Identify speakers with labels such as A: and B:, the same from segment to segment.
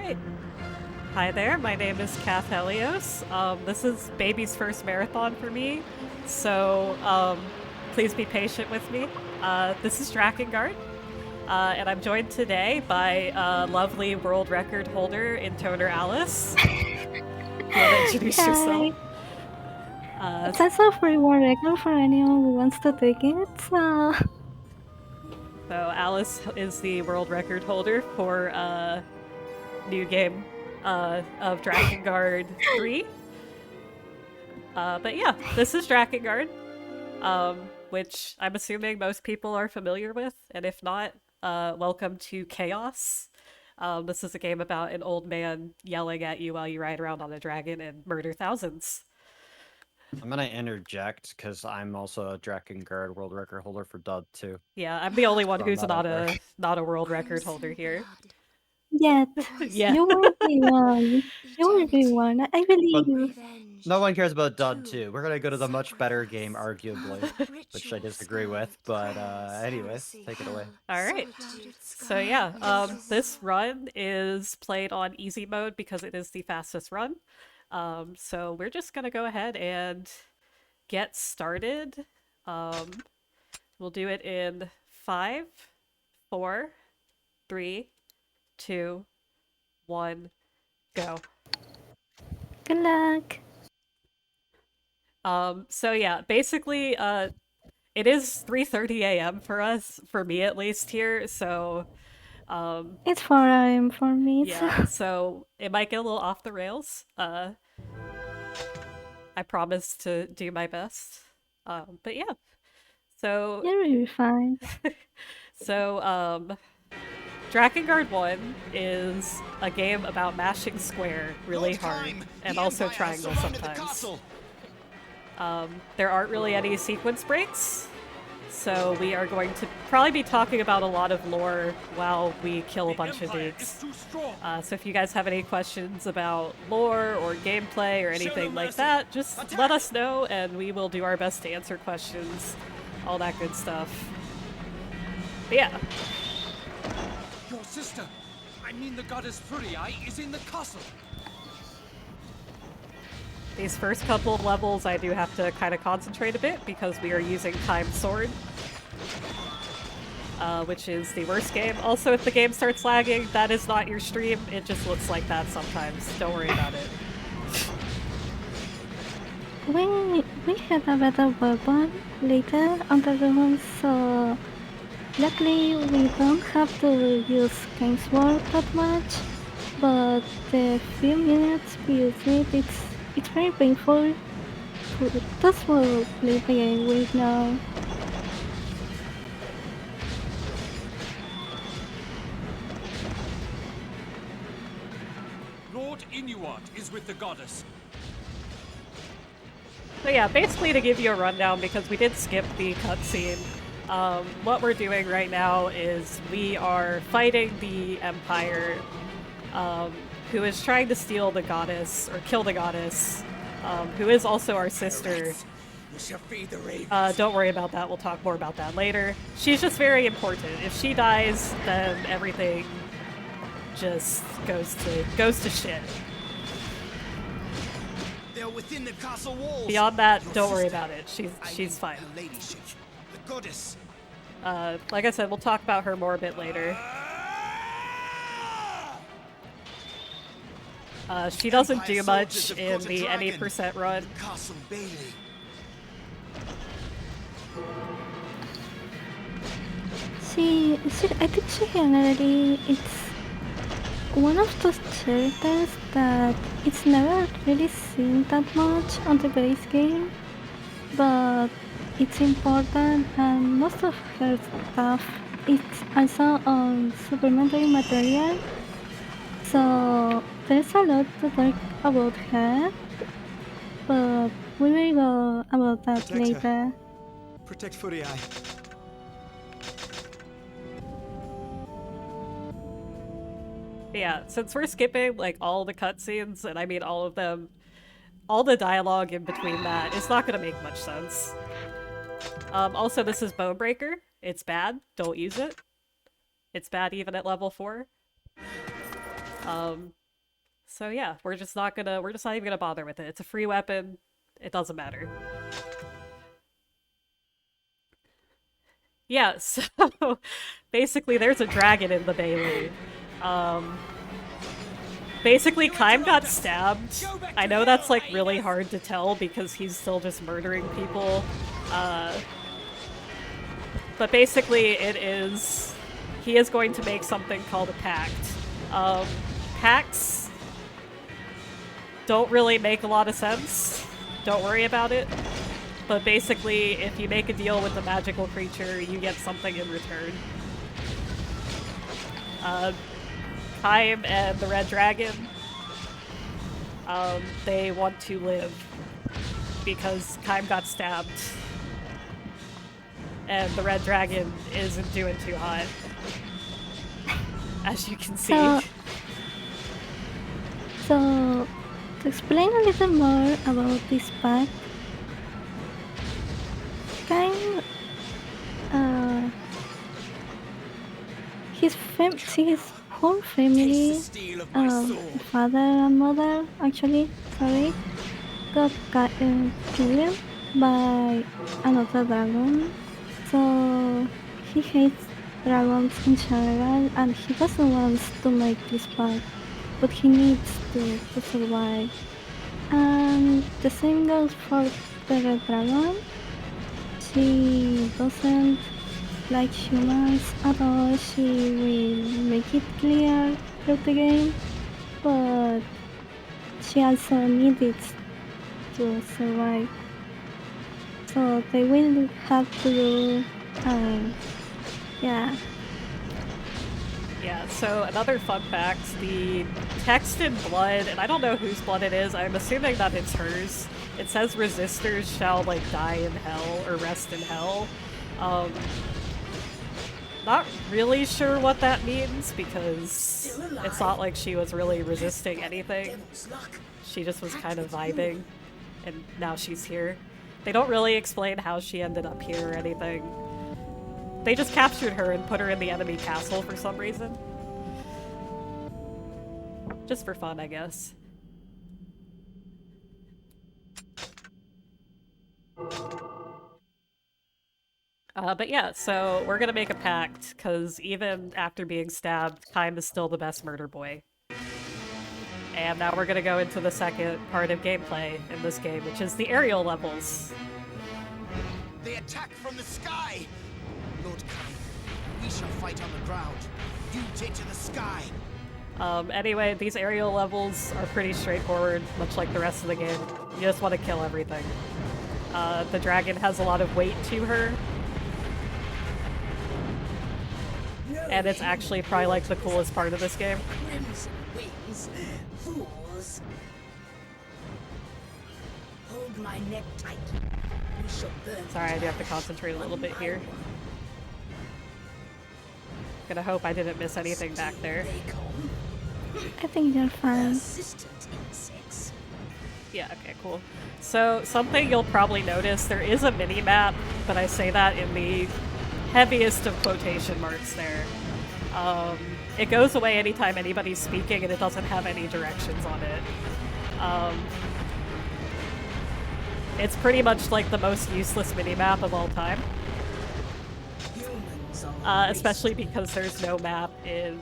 A: Alright. Hi there, my name is Cathelios. This is baby's first marathon for me, so please be patient with me. This is Drakengard, and I'm joined today by lovely world record holder in Toner Alice. You want to introduce yourself?
B: Hi. That's a free one record for anyone who wants to take it.
A: So Alice is the world record holder for new game of Drakengard 3. But yeah, this is Drakengard, which I'm assuming most people are familiar with, and if not, welcome to Chaos. This is a game about an old man yelling at you while you ride around on a dragon and murder thousands.
C: I'm gonna interject because I'm also a Drakengard world record holder for Dud too.
A: Yeah, I'm the only one
C: So I'm
A: who's
C: not
A: not
C: over.
A: a world record holder here.
B: Yet,
A: Yeah.
B: you will be one. You will be one. I believe
C: But
B: you.
C: no one cares about Dud 2. We're gonna go to the much better game, arguably, which I disagree with. But anyways, take it away.
A: All right. So yeah, this run is played on easy mode because it is the fastest run. So we're just gonna go ahead and get started. Um, we'll do it in 5, 4, 3, 2, 1, go.
B: Good luck.
A: So yeah, basically, it is 3:30 a.m. for us, for me at least here. So
B: It's 4 a.m. for me.
A: yeah, so it might get a little off the rails. I promise to do my best. But yeah, so
B: You'll be fine.
A: so Drakengard 1 is a game about mashing square really hard and also triangle sometimes. There aren't really any sequence breaks, so we are going to probably be talking about a lot of lore while we kill a bunch of dudes. So if you guys have any questions about lore or gameplay or anything like that, just let us know and we will do our best to answer questions, all that good stuff. But yeah,
D: Your sister, I mean the goddess Furii, is in the castle.
A: these first couple of levels I do have to kind of concentrate a bit because we are using Timed Sword, which is the worst game. Also, if the game starts lagging, that is not your stream. It just looks like that sometimes. Don't worry about it.
B: We had a better weapon later on the room, so luckily we don't have to use King's Ward that much. But the few minutes we use it, it's very painful. That's what we'll play the game with now.
D: Lord Inuart is with the goddess.
A: So yeah, basically to give you a rundown, because we did skip the cutscene, what we're doing right now is we are fighting the Empire, who is trying to steal the goddess, or kill the goddess, who is also our sister.
D: We shall feed the ravens.
A: Don't worry about that, we'll talk more about that later. She's just very important. If she dies, then everything just goes to shit.
D: They're within the castle walls.
A: Beyond that,
D: Your
A: don't worry
D: sister,
A: about it. She's fine.
D: Her ladyship, the goddess.
A: Like I said, we'll talk about her more a bit later. She doesn't do much in the any percent run.
D: Castle Bailey.
B: I think she generally it's one of those characters that it's never really seen that much on the base game, but it's important and most of her stuff is also on supplementary material, so there's a lot to talk about her, but we will go about that
D: Protect her.
B: later.
D: Protect Furii.
A: Yeah, since we're skipping like all the cutscenes, and I mean all of them, all the dialogue in between that, it's not gonna make much sense. Also, this is Bonebreaker. It's bad. Don't use it. It's bad even at level 4. So yeah, we're just not even gonna bother with it. It's a free weapon. It doesn't matter. Yeah, so basically there's a dragon in the Bailey. Basically Kaim got stabbed. I know that's like really hard to tell because he's still just murdering people. But basically he is going to make something called a pact. Pacts don't really make a lot of sense. Don't worry about it. But basically, if you make a deal with a magical creature, you get something in return. Kaim and the Red Dragon, they want to live because Kaim got stabbed. And the Red Dragon isn't doing too hot, as you can see.
B: So to explain a little more about this pact, Kaim, his whole family, father and mother, actually, sorry, got killed by another dragon. So he hates dragons in general, and he doesn't want to make this pact, but he needs to survive. And the same goes for the red dragon. She doesn't like humans at all. She will make it clear through the game, but she also needed to survive. So they will have to do, yeah.
A: Yeah, so another fun fact, the text in blood, and I don't know whose blood it is, I'm assuming that it's hers. It says resistors shall, like, die in hell, or rest in hell. Not really sure what that means, because it's not like she was really resisting anything. She just was kind of vibing, and now she's here. They don't really explain how she ended up here or anything. They just captured her and put her in the enemy castle for some reason. Just for fun, I guess. But yeah, so we're gonna make a pact, because even after being stabbed, Kaim is still the best murder boy. And now we're gonna go into the second part of gameplay in this game, which is the aerial levels.
E: They attack from the sky! Lord Kaim, we shall fight on the ground. You take to the sky!
A: Anyway, these aerial levels are pretty straightforward, much like the rest of the game. You just want to kill everything. The dragon has a lot of weight to her. And it's actually probably like the coolest part of this game.
F: Crimson wings, fools. Hold my neck tight. We shall burn.
A: Sorry, I do have to concentrate a little bit here. Gonna hope I didn't miss anything back there.
B: I think you're fine.
F: Persistent insects.
A: Yeah, okay, cool. So, something you'll probably notice, there is a mini-map, but I say that in the heaviest of quotation marks there. It goes away anytime anybody's speaking and it doesn't have any directions on it. It's pretty much like the most useless mini-map of all time. Especially because there's no map in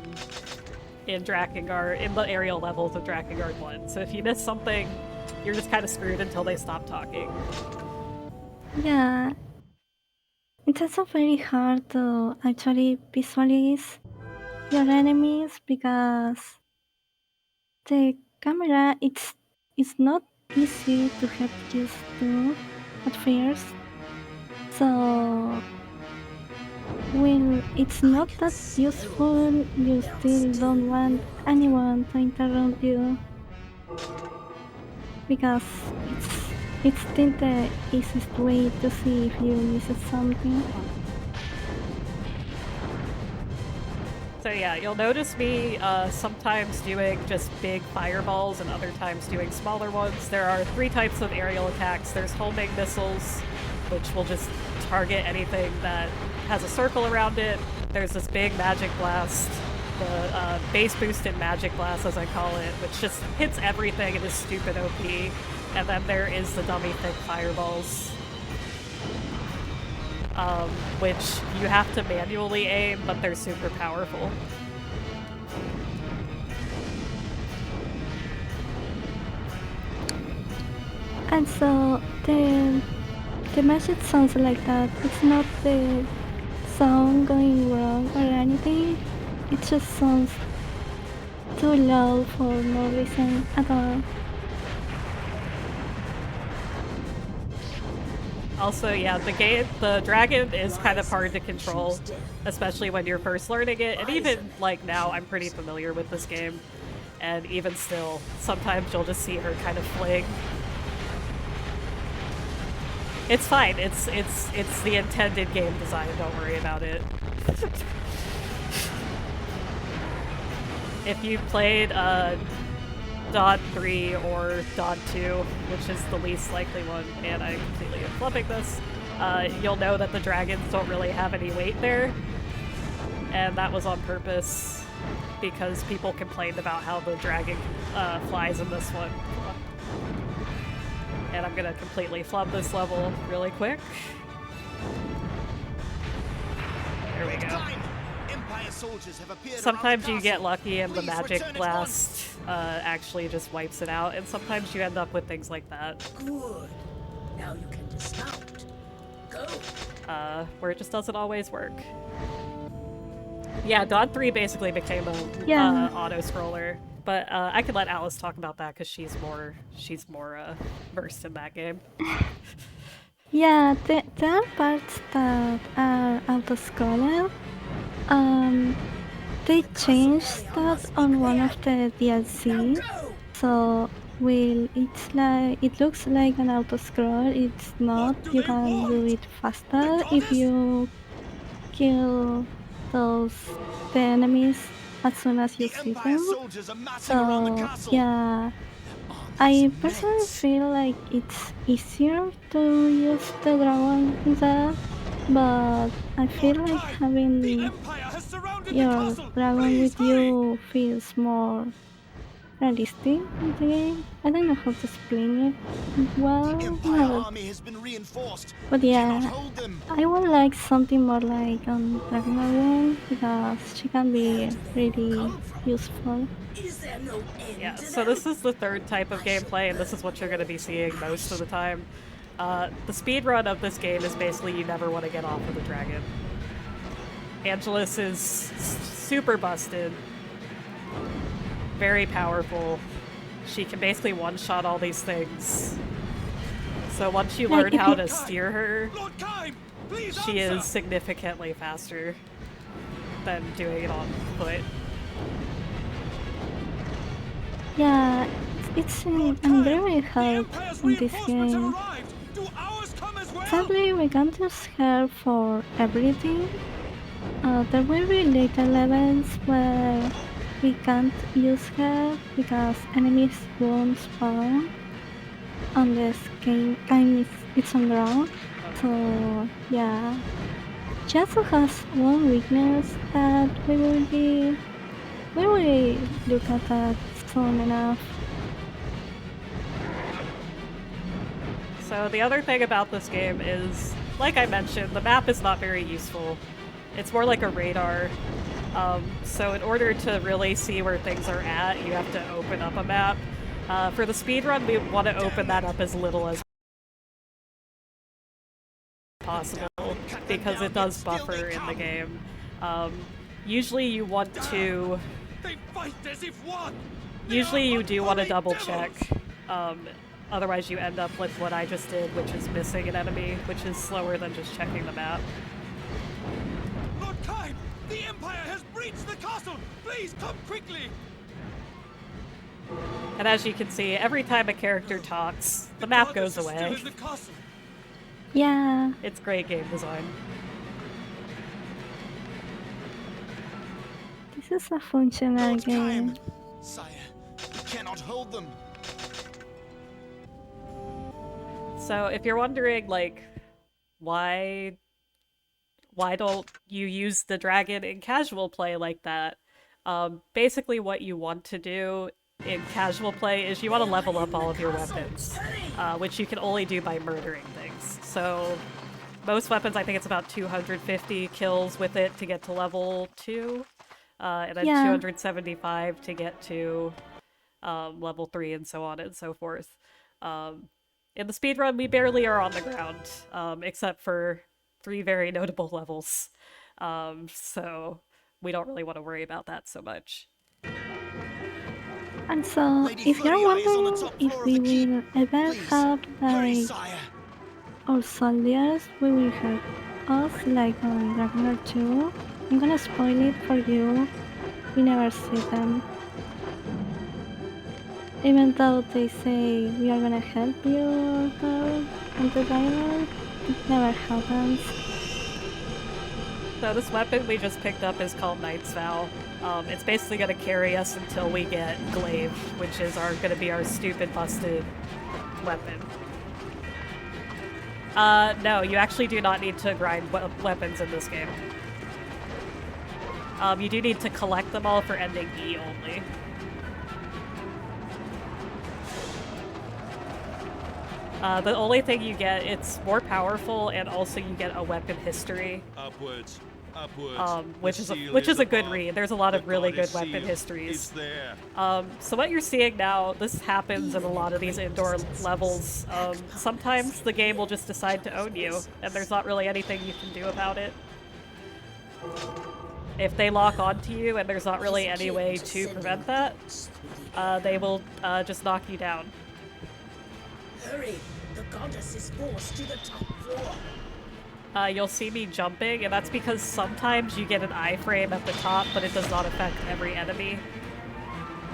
A: Drakengard, in the aerial levels of Drakengard 1. So if you miss something, you're just kind of screwed until they stop talking.
B: Yeah. It's also very hard to actually visualize your enemies because the camera it's not easy to get used to at first. So when it's not that useful, you still don't want anyone to interrupt you because it's still the easiest way to see if you miss something.
A: So yeah, you'll notice me sometimes doing just big fireballs and other times doing smaller ones. There are 3 types of aerial attacks. There's homing missiles, which will just target anything that has a circle around it. There's this big magic blast, the base boosted magic blast, as I call it, which just hits everything and is stupid OP. And then there is the dummy thick fireballs, which you have to manually aim, but they're super powerful.
B: And so the message sounds like that. It's not the sound going wrong or anything. It just sounds too loud for no reason at all.
A: Also, yeah, the dragon is kind of hard to control, especially when you're first learning it, and even, like, now I'm pretty familiar with this game, and even still, sometimes you'll just see her kind of fling. It's fine, it's the intended game design, don't worry about it. If you played, Dot 3 or Dot 2, which is the least likely one, and I completely am flipping this, you'll know that the dragons don't really have any weight there, and that was on purpose because people complained about how the dragon flies in this one. And I'm gonna completely flub this level really quick. There we go. Sometimes you get lucky and the magic blast actually just wipes it out, and sometimes you end up with things like that.
F: Good. Now you can dismount. Go.
A: Where it just doesn't always work. Yeah, Dot 3 basically became a auto-scroller, but I could let Alice talk about that because she's more versed in that game.
B: Yeah, there are parts that are auto-scroller. They changed that on one of the DLC, so it looks like an auto-scroll. It's not. You can do it faster if you kill the enemies as soon as you see them. So yeah, I personally feel like it's easier to use the dragon there, but I feel like having your dragon with you feels more realistic in the game. I don't know how to explain it well, but yeah, I would like something more like on Drakengard 1 because she can be really useful.
A: Yeah, so this is the third type of gameplay, and this is what you're going to be seeing most of the time. The speedrun of this game is basically you never want to get off of the dragon. Angelus is super busted, very powerful. She can basically one-shot all these things. So once you learn how to steer her, she is significantly faster than doing it on foot.
B: Yeah, it's an very help in this game. Sadly, we can't use her for everything. There will be later levels where we can't use her because enemies won't spawn unless it's on ground. So yeah, she also has one weakness that we will look at that soon enough.
A: So the other thing about this game is, like I mentioned, the map is not very useful. It's more like a radar. So in order to really see where things are at, you have to open up a map. For the speedrun, we want to open that up as little as possible, because it does buffer in the game. Usually you want to... Usually you do want to double check. Otherwise you end up with what I just did, which is missing an enemy, which is slower than just checking the map.
D: Lord Kaim, the Empire has breached the castle! Please come quickly!
A: And as you can see, every time a character talks, the map goes away.
B: Yeah.
A: It's great game design.
B: This is a functional game.
E: Sire, we cannot hold them.
A: So if you're wondering, like, why don't you use the dragon in casual play like that? Basically what you want to do in casual play is you want to level up all of your weapons, which you can only do by murdering things. So most weapons, I think it's about 250 kills with it to get to level 2, and then
B: Yeah.
A: 275 to get to level 3, and so on and so forth. In the speedrun, we barely are on the ground, except for 3 very notable levels. So we don't really want to worry about that so much.
B: And so,
E: Lady
B: if you're
E: Flurry Eye is on the
B: wondering
E: top
B: if
E: floor of
B: we
E: the keep.
B: will ever
E: Please,
B: have
E: hurry,
B: like
E: sire.
B: our soldiers, we will have us like on Drakengard 2. I'm gonna spoil it for you. We never see them. Even though they say we are gonna help you or her on the island, it never happens.
A: So this weapon we just picked up is called Knight's Vow. It's basically going to carry us until we get Glaive, which is going to be our stupid busted weapon. No, you actually do not need to grind weapons in this game. You do need to collect them all for ending E only. The only thing you get, it's more powerful, and also you get a weapon history.
G: Upwards.
A: Which is a good read. There's a lot of really good weapon histories. So what you're seeing now, this happens in a lot of these indoor levels. Sometimes the game will just decide to own you, and there's not really anything you can do about it. If they lock onto you and there's not really any way to prevent that, they will just knock you down.
F: Hurry! The goddess is forced to the top floor.
A: You'll see me jumping, and that's because sometimes you get an iframe at the top, but it does not affect every enemy.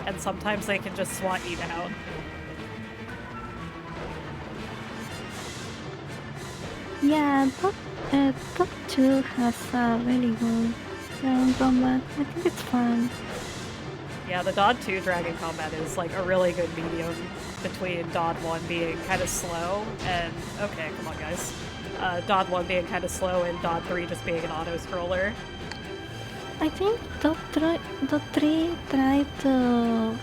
A: And sometimes they can just swat you down.
B: Yeah, top 2 has a really good ground combat. I think it's fun.
A: Yeah, the Dod 2 Dragon Combat is like a really good medium between Dod 1 being kind of slow and... Okay, come on guys. Dod 1 being kind of slow and Dod 3 just being an auto-scroller.
B: I think Dot 3 tried to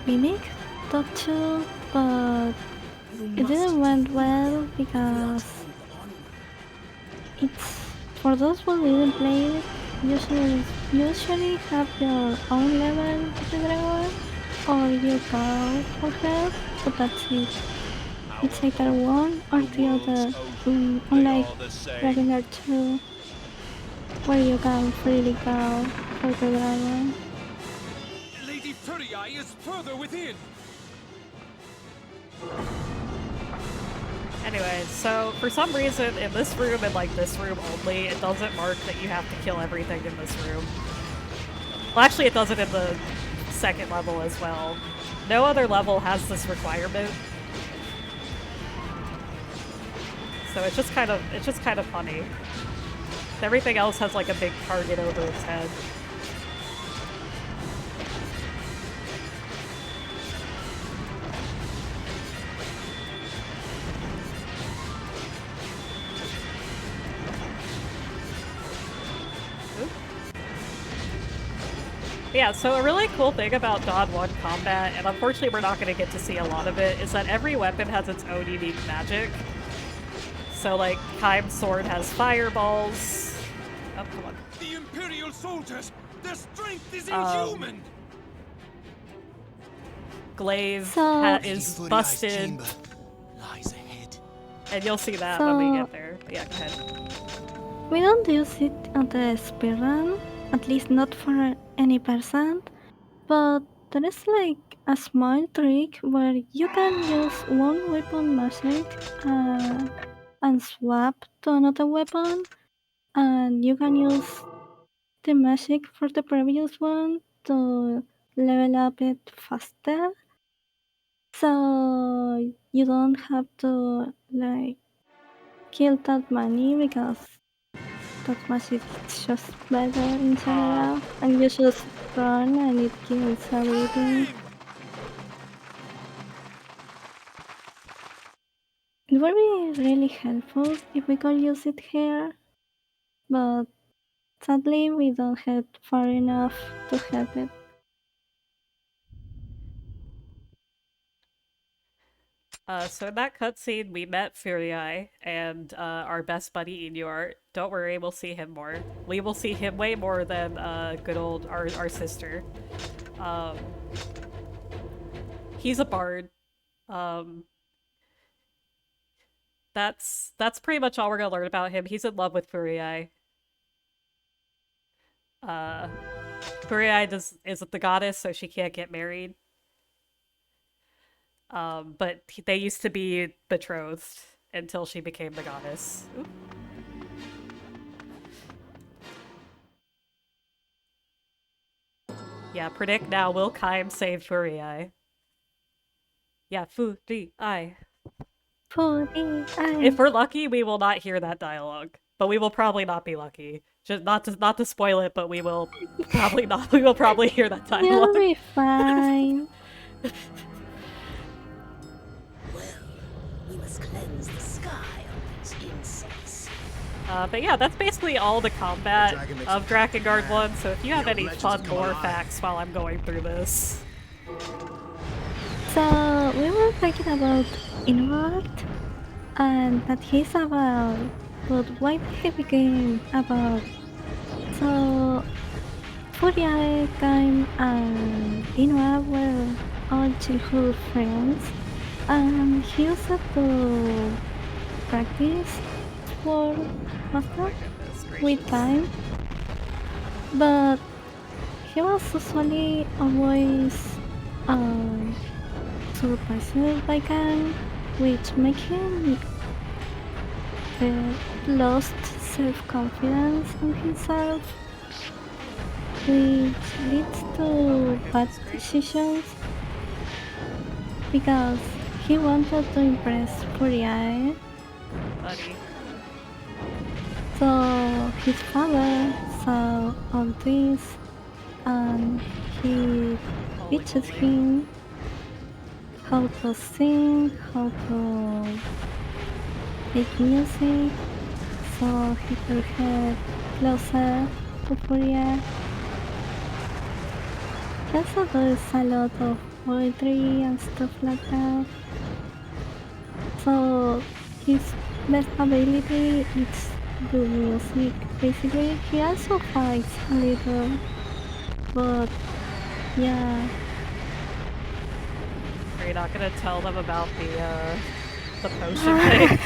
B: mimic Dot 2, but it didn't went well because it's for those who didn't play it, usually have your own level of the dragon or you go for help, but that's it. It's either one or the other, unlike Drakengard 2, where you can freely go for the dragon.
D: Lady Flurry Eye is further within.
A: Anyway, so for some reason in this room and like this room only, it doesn't mark that you have to kill everything in this room. Well, actually it does it in the second level as well. No other level has this requirement. So it's just kind of funny. Everything else has like a big target over its head. Yeah, so a really cool thing about Dod 1 combat, and unfortunately we're not going to get to see a lot of it, is that every weapon has its own unique magic. So like, Kaim's sword has fireballs. Oh, come on.
D: The Imperial soldiers! Their strength is inhuman!
A: Glaive
B: So-
A: is busted,
E: Lies ahead.
A: and you'll see that when we
B: So-
A: get there. But yeah, go ahead.
B: We don't use it on the speedrun, at least not for any percent, but there is like a small trick where you can use one weapon magic and swap to another weapon, and you can use the magic for the previous one to level up it faster. So you don't have to like kill that many because that magic is just better in general, and you just run and it kills everything. It would be really helpful if we could use it here, but sadly we don't head far enough to help it.
A: So in that cutscene, we met Furii and our best buddy Inuart. Don't worry, we'll see him more. We will see him way more than good old our sister. Um, he's a bard. Um, that's pretty much all we're gonna learn about him. He's in love with Furii. Furii isn't the goddess, so she can't get married. But they used to be betrothed until she became the goddess. Oop. Yeah, predict now, will Kaim save Furii? Yeah, Furii. If we're lucky, we will not hear that dialogue. But we will probably not be lucky. Just not to spoil it, but we will probably not. We will probably hear that
B: You'll
A: dialogue.
B: be fine.
F: Well, we must cleanse the sky of these insects.
A: But yeah, that's basically all the combat of Drakengard 1, so if you have any fun lore facts while I'm going through this.
B: So we were talking about Inward and that he's about, but why he became about. So Furia, Kaim and Inward were all childhood friends, and he used to practice for master with time, but he was usually always surprised by Kang, which made him lost self-confidence in himself, which leads to bad decisions because he wanted to impress Furia.
A: Buddy.
B: So his father saw all this and he teaches him how to sing, how to make music, so he could get closer to Furia. He also does a lot of poetry and stuff like that. So his best ability is do music. Basically, he also fights a little, but yeah.
A: Are you not gonna tell them about the potion thing?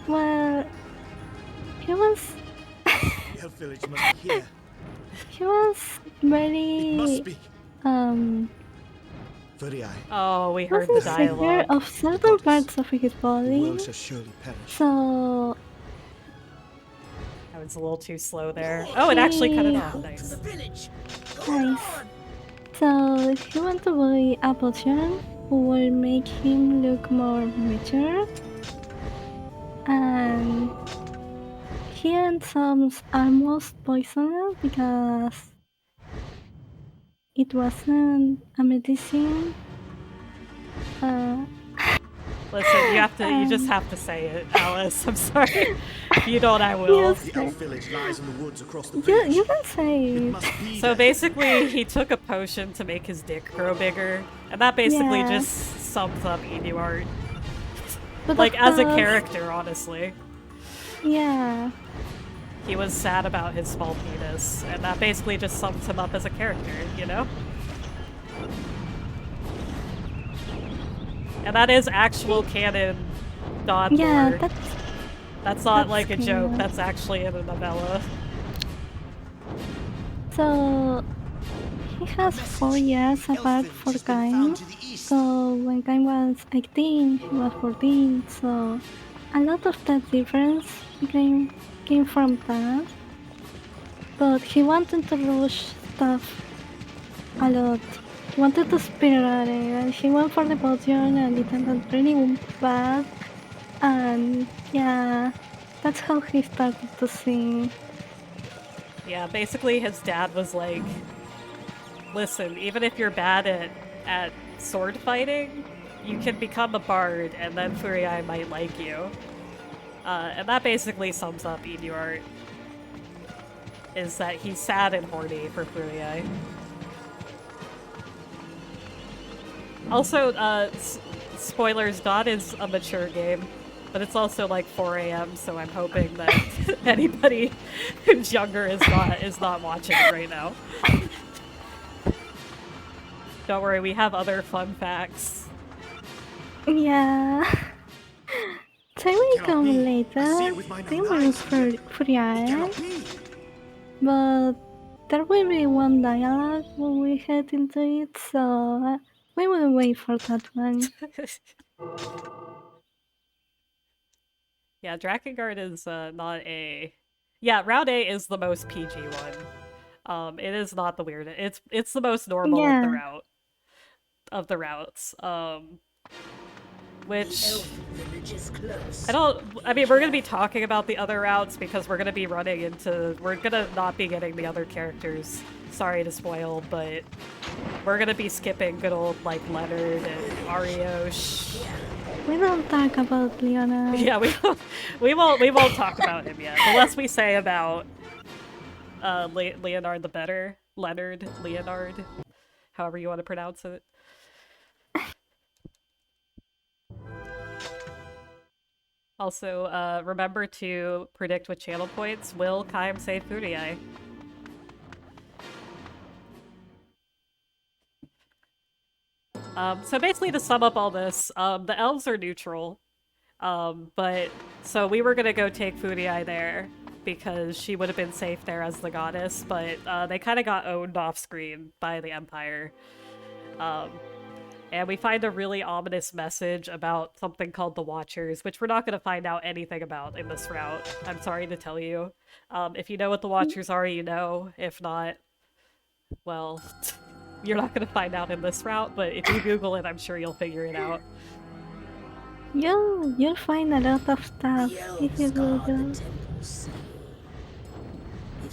B: Well, he was
E: The elf village must be here.
B: he was
E: It must
B: very
E: be. Furii.
A: Oh, we heard the
B: wasn't secure
A: dialogue.
B: of certain parts of his
E: The
B: body.
E: world shall surely perish.
B: So
A: I was a little too slow there. Oh, it actually cut it off.
F: To
A: Nice.
F: the village.
B: nice. So he went to buy a potion who will make him look more mature. And he and some almost poisoned because it wasn't a medicine.
A: Listen, you just have to say it, Alice. I'm sorry. If you don't, I will.
B: Yes,
E: The elf village lies in the woods across the
B: you
E: village.
B: can say
E: It
B: it.
E: must be
A: So
E: there.
A: basically, he took a potion to make his dick grow bigger, and that basically
B: Yeah.
A: just sums up Enuart.
B: But
A: Like,
B: of
A: as a
B: course-
A: character, honestly.
B: Yeah.
A: He was sad about his small penis, and that basically just sums him up as a character, you know? And that is actual canon God
B: Yeah,
A: lore. That's not
B: that's
A: like a joke,
B: canon.
A: that's actually in a novella.
B: So he has 4 years apart for Kain. So when Kain was 18, he was 14. So a lot of that difference came from that. But he wanted to rush stuff a lot. He wanted to speedrun it, and he went for the potion, and it ended really bad. And yeah, that's how he started to sing.
A: Yeah, basically his dad was like, listen, even if you're bad at sword fighting, you can become a bard and then Furii might like you. And that basically sums up Enuart. Is that he's sad and horny for Furie. Also, spoilers, Dawn is a mature game, but it's also like 4 a.m., so I'm hoping that anybody who's younger is not watching it right now. Don't worry, we have other fun facts.
B: Yeah. They will come later. They will for Furia. But there will be one dialogue when we head into it, so we will wait for that one.
A: Yeah, Drakengard is not a... Yeah, Route A is the most PG one. It is not the weirdest. It's the most normal of the routes. Which I mean, we're gonna be talking about the other routes because we're gonna not be getting the other characters. Sorry to spoil, but we're gonna be skipping good old like Leonard and Ariosh.
B: We don't talk about Leonard.
A: Yeah, we won't talk about him yet. The less we say about Leonard, the better. Leonard, however you want to pronounce it. Also, remember to predict with channel points. Will Kaim save Furie? So basically to sum up all this, the elves are neutral. But so we were gonna go take Furie there because she would have been safe there as the goddess, but they kind of got owned off screen by the Empire. And we find a really ominous message about something called the Watchers, which we're not going to find out anything about in this route. I'm sorry to tell you. If you know what the Watchers are, you know. If not, well, you're not going to find out in this route, but if you Google it, I'm sure you'll figure it out.
B: You'll find a lot of stuff if you Google.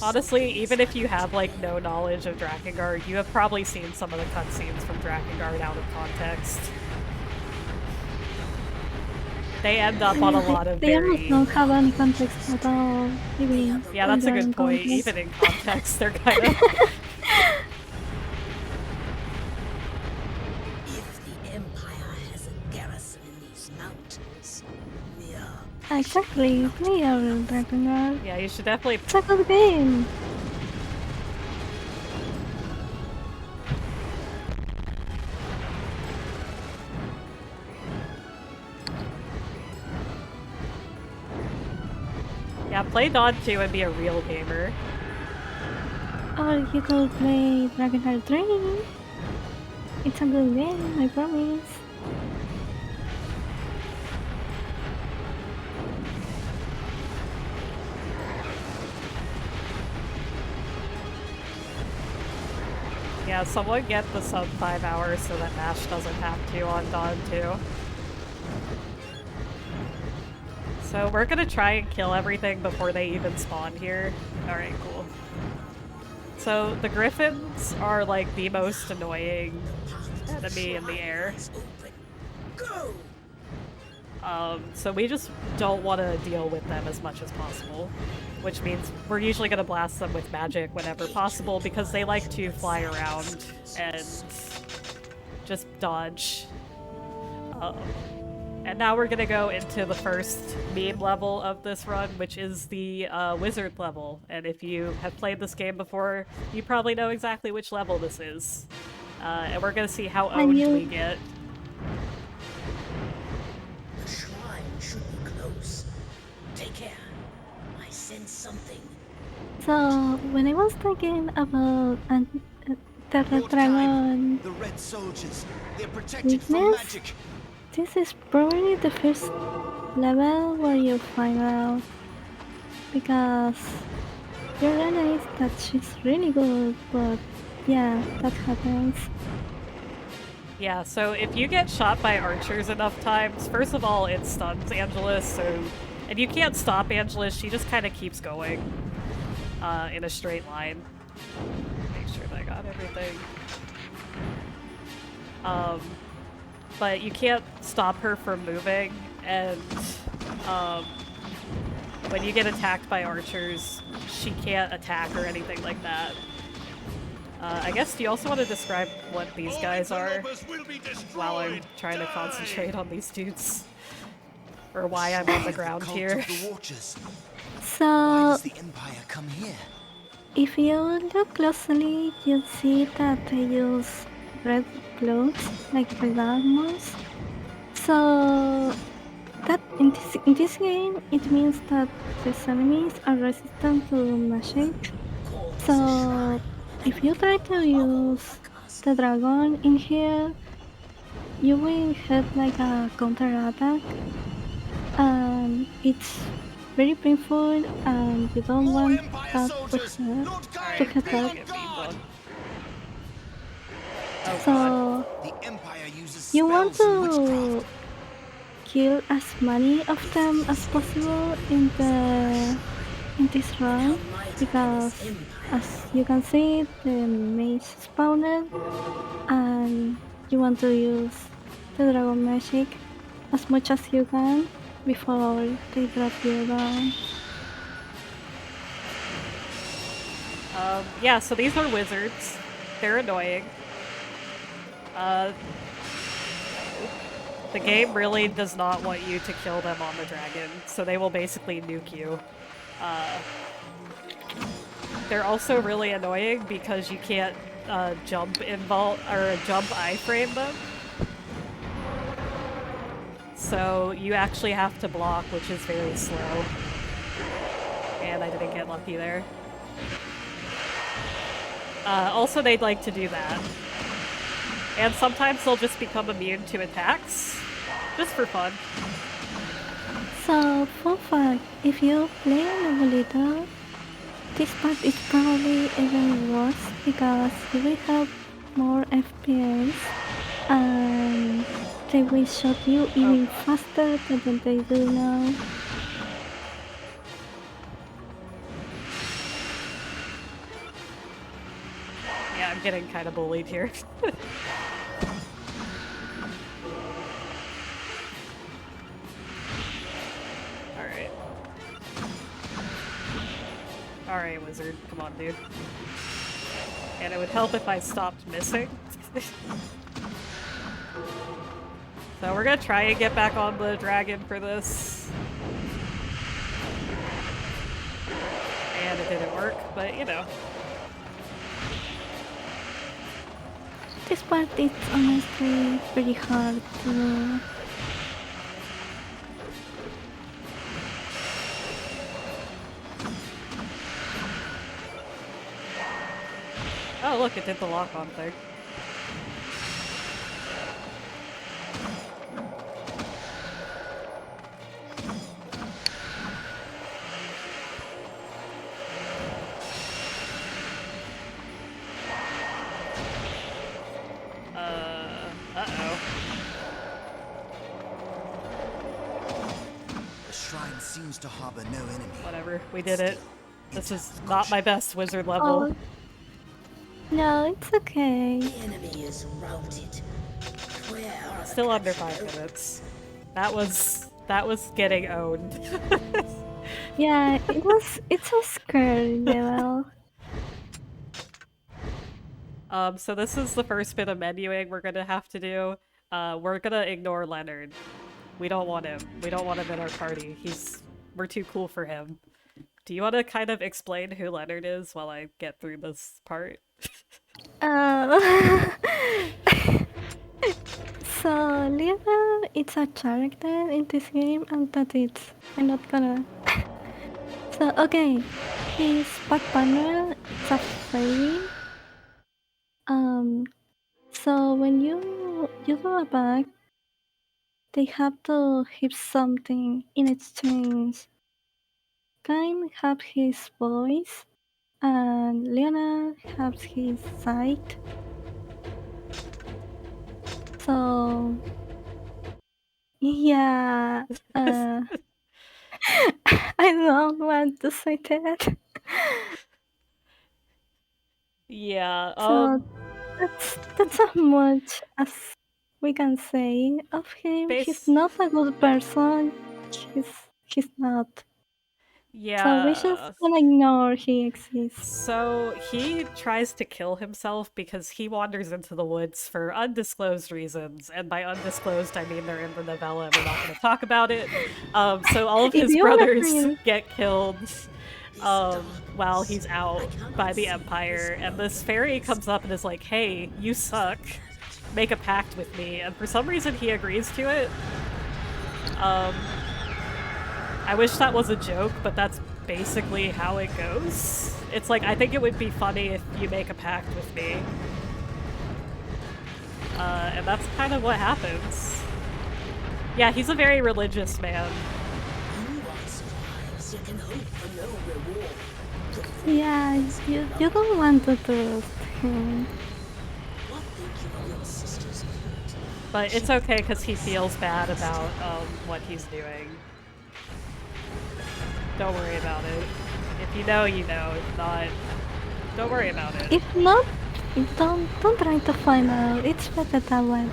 A: Honestly, even if you have, like, no knowledge of Drakengard, you have probably seen some of the cutscenes from Drakengard out of context. They end up on a lot of
B: They almost don't have any context at all. Even
A: yeah, that's a good point. Even in context, they're kind of...
F: If the Empire has a garrison in these mountains,
B: Exactly, play our Drakengard.
A: Yeah, you should definitely...
B: It's a good game!
A: Yeah, play Dawn 2 and be a real gamer.
B: Or you could play Drakengard 3. It's a good game, I promise.
A: Yeah, someone get the sub 5 hours so that Mash doesn't have to on Dawn 2. So we're gonna try and kill everything before they even spawn here. Alright, cool. So the Griffins are like the most annoying enemy in the air. So we just don't want to deal with them as much as possible. Which means we're usually going to blast them with magic whenever possible because they like to fly around and just dodge. And now we're going to go into the first meme level of this run, which is the wizard level. And if you have played this game before, you probably know exactly which level this is. And we're going to see how owned we get.
F: the shrine should be close. Take care. I sense something.
B: So, when I was thinking about the Dragon
E: The red soldiers, they're protected from
B: weakness,
E: magic.
B: this is probably the first level where you find out. Because you realize that she's really good, but yeah, that happens.
A: Yeah, so if you get shot by archers enough times, first of all, it stuns Angelus, and you can't stop Angelus, she just kind of keeps going in a straight line. Make sure that I got everything. But you can't stop her from moving, and when you get attacked by archers, she can't attack or anything like that. I guess, do you also want to describe what these guys are while I'm trying to concentrate on these dudes? Or why I'm on the ground here?
E: Why
B: So,
E: does the Empire come here?
B: if you look closely, you'll see that they use red clothes, like red armors. So, that in this game, it means that these enemies are resistant to magic. So, if you try to use the dragon in here, you will have like a counter attack, and it's very painful, and you don't want that to hurt that.
A: Oh
B: So
A: god.
E: The Empire uses
B: you want
E: spells and
B: to
E: witchcraft.
B: kill as many of them as possible in this run, because as you can see, the mage spawned, and you want to use the dragon magic as much as you can before they drop you down.
A: Yeah, so these are wizards. They're annoying. The game really does not want you to kill them on the dragon, so they will basically nuke you. They're also really annoying because you can't jump iframe them. So you actually have to block, which is very slow. And I didn't get lucky there. Also, they'd like to do that. And sometimes they'll just become immune to attacks, just for fun.
B: So, fun fact, if you play an emulator, this part is probably even worse because you will have more FPS and they will shot you even faster than they do now.
A: Yeah, I'm getting kind of bullied here. Alright. Alright, wizard. Come on, dude. And it would help if I stopped missing. So we're gonna try and get back on the dragon for this. And it didn't work, but you know.
B: This part is honestly pretty hard to do.
A: Oh look, it did the lock-on thing. Uh-oh.
E: The shrine seems to harbor no enemy.
A: Whatever, we did it. This is not my best wizard level.
B: Oh. No, it's okay.
F: The enemy is routed. Where are the
A: Still under
F: captured
A: 5 minutes. That was getting owned.
B: Yeah, it's a scary level.
A: So this is the first bit of menuing we're gonna have to do. We're gonna ignore Leonard. We don't want him. We don't want him in our party. We're too cool for him. Do you want to kind of explain who Leonard is while I get through this part?
B: So Leonard is a character in this game, and that's it. I'm not gonna. So okay, his back panel is a fairy. So when you do a bag, they have to give something in exchange. Kain has his voice, and Leonard has his sight. So yeah, I don't want to say that.
A: Yeah,
B: So that's as much as we can say of him. He's
A: base
B: not a good person. He's not. So we just
A: Yeah.
B: gonna ignore he exists.
A: So he tries to kill himself because he wanders into the woods for undisclosed reasons, and by undisclosed I mean they're in the novella and we're not going to talk about it. So all of
B: If
A: his
B: you wanna
A: brothers
B: read-
A: get killed while he's out by the Empire, and this fairy comes up and is like, "Hey, you suck. Make a pact with me," and for some reason he agrees to it. I wish that was a joke, but that's basically how it goes. It's like, I think it would be funny if you make a pact with me. And that's kind of what happens. Yeah, he's a very religious man.
F: You are surprised, yet can hope for no reward.
B: Yeah, you don't want to trust him.
F: What think you of your sister's beauty?
A: But it's okay because he feels bad about what he's doing. Don't worry about it. If you know, you know. If not, don't worry about it.
B: If not, don't try to find out. It's better that way.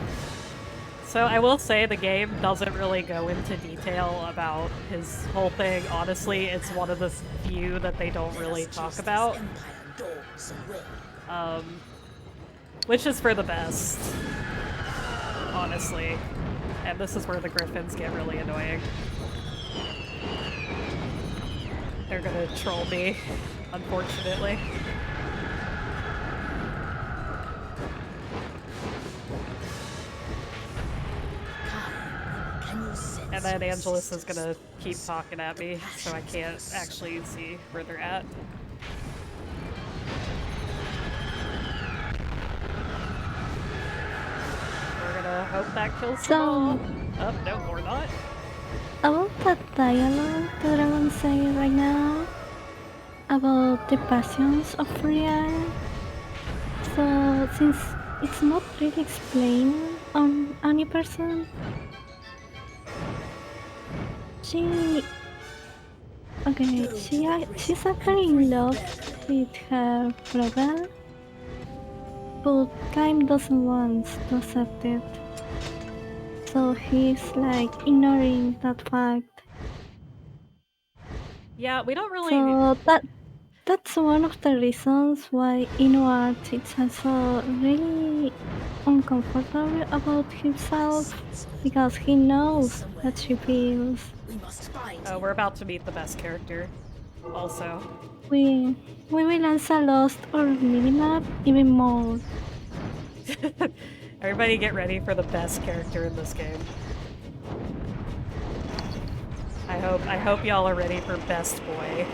A: So I will say the game doesn't really go into detail about his whole thing. Honestly, it's one of the few that they don't really talk about.
F: Empire dogs away.
A: Which is for the best. Honestly. And this is where the griffins get really annoying. They're gonna troll me, unfortunately.
F: Can you sense
A: And then
F: your
A: Angelus is
F: sister's
A: gonna keep talking at me, so I can't actually see where they're at. We're gonna hope that kills them all. Oh, no, we're not.
B: About that dialogue that I want to say right now about the passions of Brienne. So since it's not really explained on any person, she's actually in love with her brother, but Kaim doesn't want to accept it. So he's like ignoring that fact.
A: Yeah, we don't really...
B: So that's one of the reasons why Inuart is also really uncomfortable about himself, because he knows that she feels.
F: We must find
A: Oh, we're about to meet the best character, also.
B: We will also lost our minimap even more.
A: Everybody get ready for the best character in this game. I hope y'all are ready for best boy.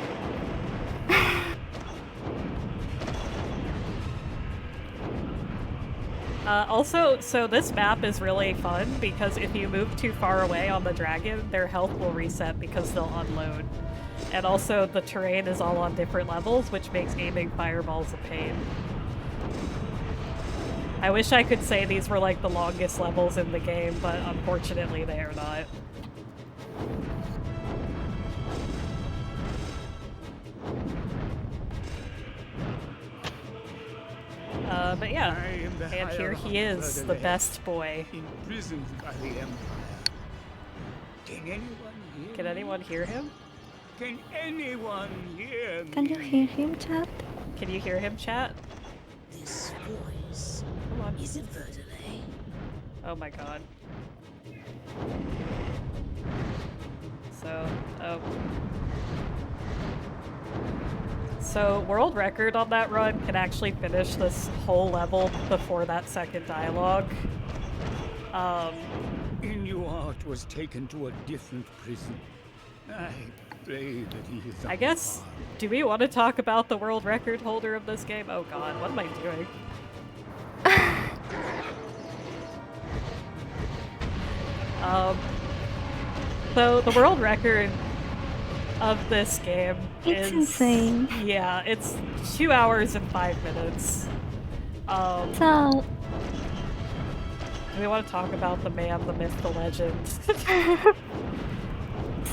A: Also, so this map is really fun because if you move too far away on the dragon, their health will reset because they'll unload. And also, the terrain is all on different levels, which makes aiming fireballs a pain. I wish I could say these were like the longest levels in the game, but unfortunately they are not. But yeah, and here he is, the best boy.
G: Imprisoned by the Empire. Can anyone hear?
A: Can anyone hear him?
G: Can anyone hear me?
B: Can you hear him, chat?
A: Can you hear him, chat?
F: this voice.
A: Come on.
F: Is it Verdelay?
A: Oh my god. So, oh. So, world record on that run can actually finish this whole level before that second dialogue.
G: Inuart was taken to a different prison. I pray that he is.
A: I guess, do we want to talk about the world record holder of this game? Oh god, what am I doing? So the world record of this game
B: It's
A: is
B: insane.
A: Yeah, it's 2 hours and 5 minutes.
B: So
A: Do we want to talk about the man, the myth, the legend?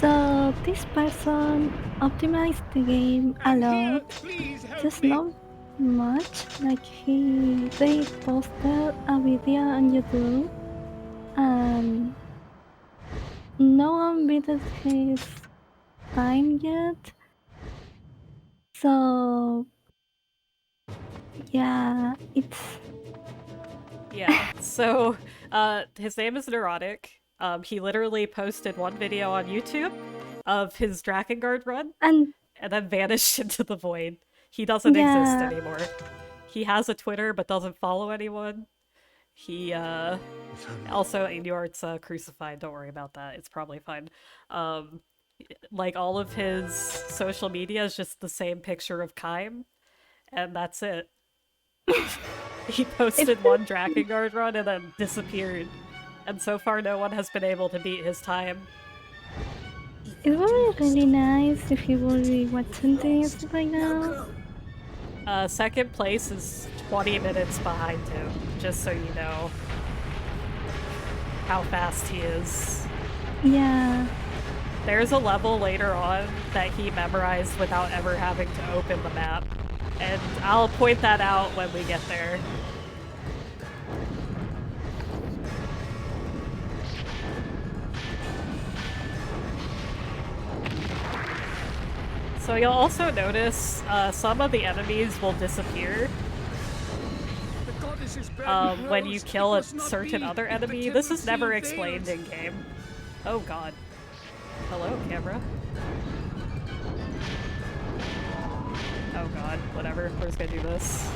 B: So this person optimized the game a lot.
G: Please help
B: Just
G: me.
B: not much. Like they posted a video on YouTube and no one beat his time yet. So yeah, it's
A: Yeah. So, his name is Neurotic. He literally posted one video on YouTube of his Drakengard run
B: and
A: and then vanished into the void. He doesn't exist
B: yeah,
A: anymore. He has a Twitter but doesn't follow anyone. He also Ignyor's crucified. Don't worry about that. It's probably fine. Um, like all of his social media is just the same picture of Kaim, and that's it. He posted one Drakengard run and then disappeared. And so far no one has been able to beat his time.
B: it would be really nice if you would be watching this right now.
A: Second place is 20 minutes behind him, just so you know how fast he is.
B: Yeah,
A: There's a level later on that he memorized without ever having to open the map, and I'll point that out when we get there. So you'll also notice some of the enemies will disappear
G: The goddess is bearing
A: when you
G: blows.
A: kill
G: It
A: a
G: must not
A: certain
G: be.
A: other
G: If the
A: enemy. This
G: temple
A: is never
G: seal
A: explained
G: fails.
A: in-game. Oh god. Hello, camera. Oh god, whatever. We're just gonna do this.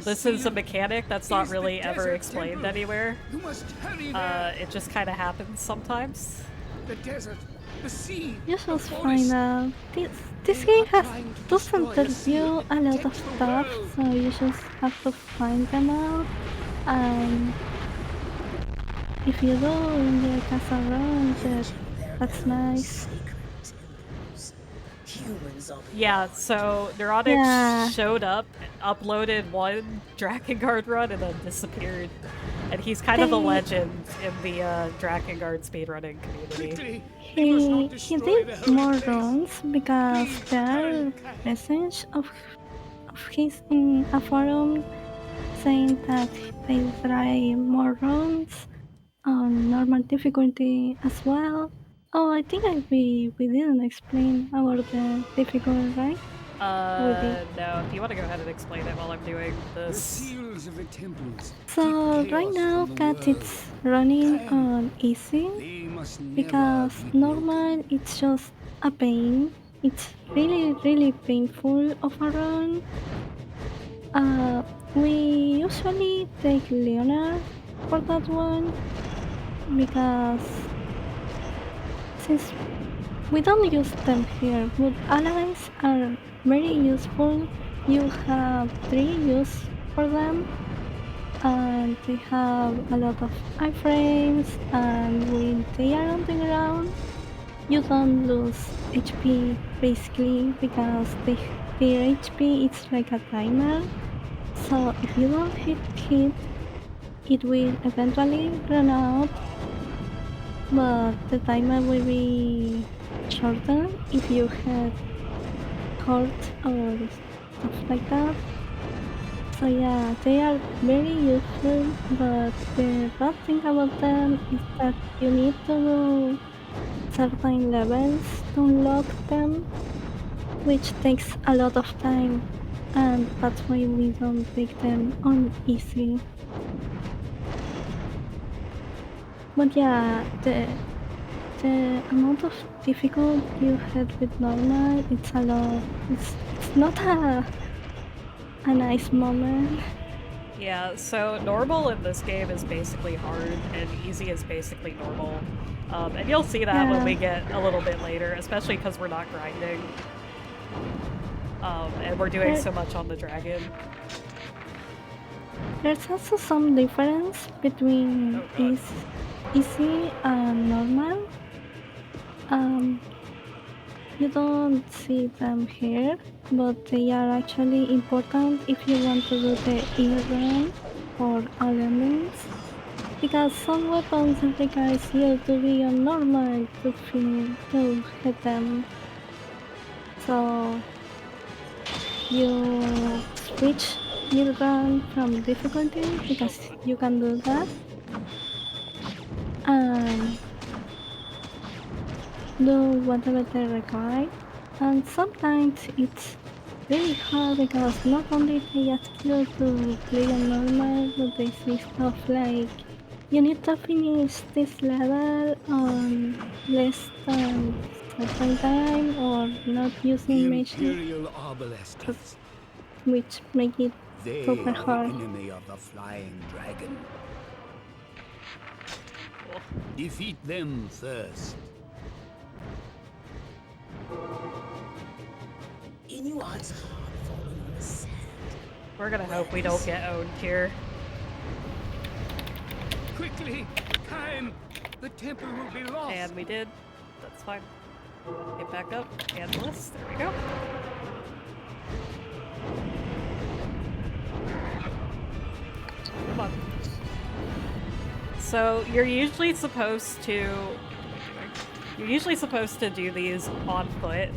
A: This is a mechanic that's not really ever explained anywhere.
G: You must hurry there.
A: It just kind of happens sometimes.
G: The desert, the sea,
B: you
G: the
B: should
G: forest.
B: find out. This game doesn't tell you a lot of stuff, so you just have to find them out. And if you do enjoy Castle Run, that's nice.
F: Sacred temples. Humans are
A: Yeah, so Neurotic
B: Yeah.
A: showed up, uploaded one Drakengard run, and then disappeared. And he's kind of a
B: They-
A: legend in the Drakengard speedrunning community.
G: Quickly, we must not
B: He
G: destroy the
B: did
G: holy
B: more
G: place.
B: runs because
G: Please,
B: there
G: hurry,
B: are
G: Cat.
B: messages of his in a forum saying that they try more runs on normal difficulty as well. Oh, I think we didn't explain about the difficulty, right? We did.
A: No, if you want to go ahead and explain it while I'm doing
G: The
A: this.
G: seals of the temples.
B: So
G: keep
B: right
G: chaos
B: now,
G: from the
B: Cat
G: world.
B: it's running
G: Time.
B: on easy.
G: They must never
B: Because
G: be
B: normal it's just a pain. It's really painful of a run. We usually take Leonard for that one because since we don't use them here, but allies are very useful. You have 3 use for them and they have a lot of iframes, and when they are on the ground you don't lose HP basically because their HP is like a timer. So if you don't hit, it will eventually run out, but the timer will be shortened if you hit hurt or stuff like that. So yeah, they are very useful, but the bad thing about them is that you need to do certain levels to unlock them, which takes a lot of time, and that's why we don't take them on easy. But yeah, the amount of difficult you had with normal, it's a lot. It's not a nice moment.
A: Yeah, so normal in this game is basically hard, and easy is basically normal. And you'll see that when we get a little bit later, especially because we're not grinding. And we're doing so much on the dragon.
B: There's also some difference between
A: Oh, God.
B: easy and normal. You don't see them here, but they are actually important if you want to do the E-run for all enemies. Because some weapons requires you to be on normal to hit them. So you switch mid-run from difficulty because you can do that. And do whatever they require. And sometimes it's really hard because not only they ask you to play on normal, but they say stuff like you need to finish this level on less than certain time or not
G: The
B: using magic,
G: Imperial Arbalesters.
B: which make it
G: They
B: super
G: are the
B: hard.
G: enemy of the Flying Dragon. Defeat them first.
F: Inuad's heart fallen on the sand.
A: We're gonna hope we don't get owned here.
G: Quickly, time! The temple will be lost.
A: And we did. That's fine. Get back up. And list. There we go. Come on. So you're usually supposed to do these on foot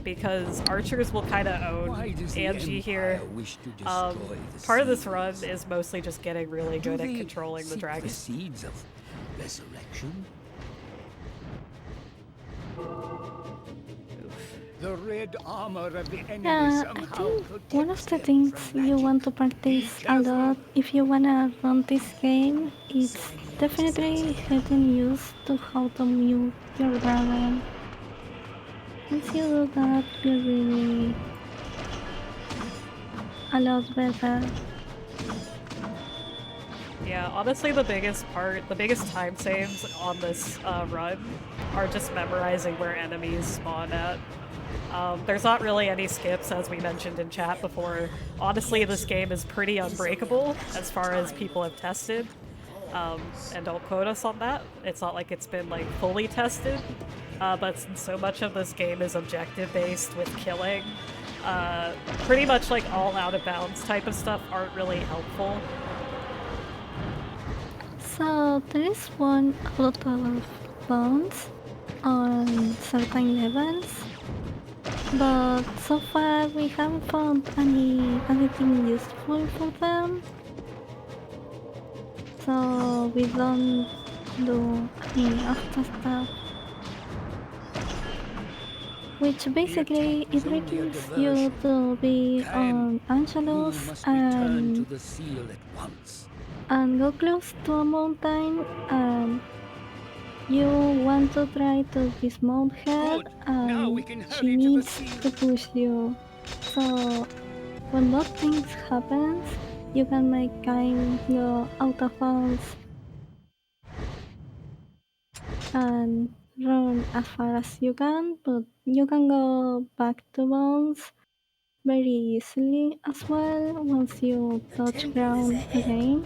A: because archers will kind of
G: Why
A: own
G: does the
A: Angie here.
G: Empire wish to destroy the
A: Part of this
G: seeds?
A: run is mostly just getting really
G: Do
A: good at
G: they
A: controlling the
G: seek
A: dragon.
G: The seeds of resurrection. The red armor of the enemy
B: I
G: somehow
B: think
G: protects
B: one of the
G: them
B: things
G: from
B: you
G: magic.
B: want to practice a lot if you wanna run this game is definitely getting used to how to mute your dragon. Once you do that, you're really a lot better.
A: Yeah, honestly, the biggest time saves on this run are just memorizing where enemies spawn at. There's not really any skips, as we mentioned in chat before. Honestly, this game is pretty unbreakable as far as people have tested. And don't quote us on that. It's not like it's been like fully tested. But since so much of this game is objective-based with killing, pretty much like all out-of-bounds type of stuff aren't really helpful.
B: So there is one out of bounds on certain levels, but so far we haven't found anything useful for them. So we don't do any after stuff. Which basically it requires you to be on
G: You
B: Angelus
G: must return to
B: and
G: the seal at once.
B: go close to a mountain and you want to try to dismount her
G: Good. Now we
B: and
G: can
B: she
G: hurry to the
B: needs
G: sea.
B: to push you. So when those things happens, you can make kind go out of bounds and run as far as you can, but you can go back to bounds very easily as well once you touch ground again.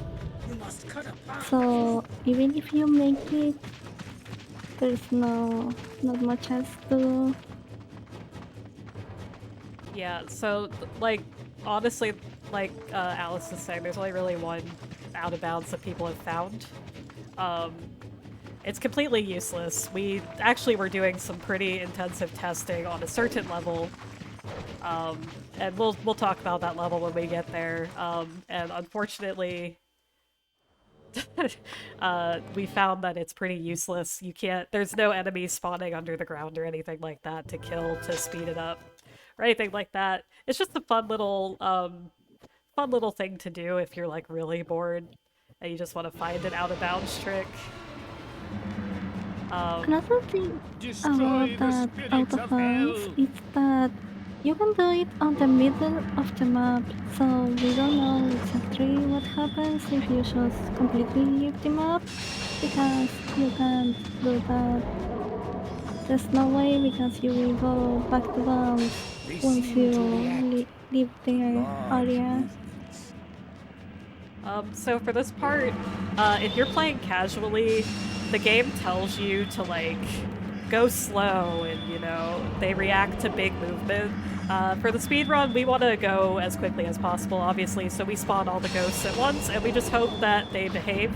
F: You must cut a path.
B: So even if you make it, there's not much else to do.
A: Yeah, so, like, honestly, like Alice is saying, there's only really one out-of-bounds that people have found. It's completely useless. We actually were doing some pretty intensive testing on a certain level, and we'll talk about that level when we get there. And unfortunately, we found that it's pretty useless. There's no enemies spawning under the ground or anything like that to kill to speed it up, or anything like that. It's just a fun little thing to do if you're like really bored and you just want to find an out-of-bounds trick.
B: Another thing
G: Destroy
B: about
G: the
B: that
G: spirits
B: out of
G: of
B: bounds
G: hell.
B: is that you can do it on the middle of the map, so we don't know exactly what happens if you just completely leave the map, because you can't do that. There's no way because you will go back to bounds
G: They
B: once
G: seem
B: you
G: to react
B: leave their
G: large
B: area.
G: movements.
A: So for this part, if you're playing casually, the game tells you to, like, go slow and, you know, they react to big movement. For the speedrun, we want to go as quickly as possible, obviously, so we spawn all the ghosts at once, and we just hope that they behave.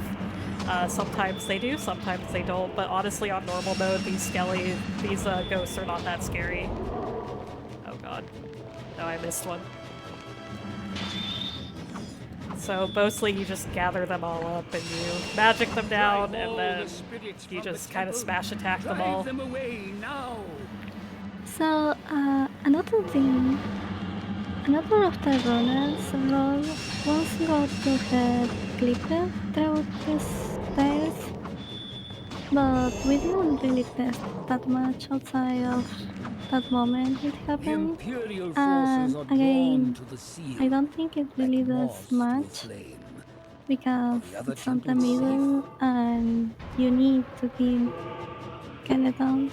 A: Sometimes they do, sometimes they don't, but honestly, on normal mode, these ghosts are not that scary. Oh god. No, I missed one. So mostly you just gather them all up and you magic them down,
G: Drive
A: and
G: all
A: then
G: the spirits
A: you
G: from the
A: just kind of
G: temple.
A: smash attack them
G: Drive
A: all.
G: them away now.
B: So Another thing, another of the runners role once got to get clipped through the stairs, but we didn't really test that much outside of that moment it
G: The
B: happened.
G: Imperial forces
B: And
G: are drawn
B: again,
G: to the seal,
B: I don't think it
G: like
B: really does
G: moths to a
B: much
G: flame. Are
B: because
G: the other
B: it's on the
G: temples safe?
B: middle and you need to kill skeletons.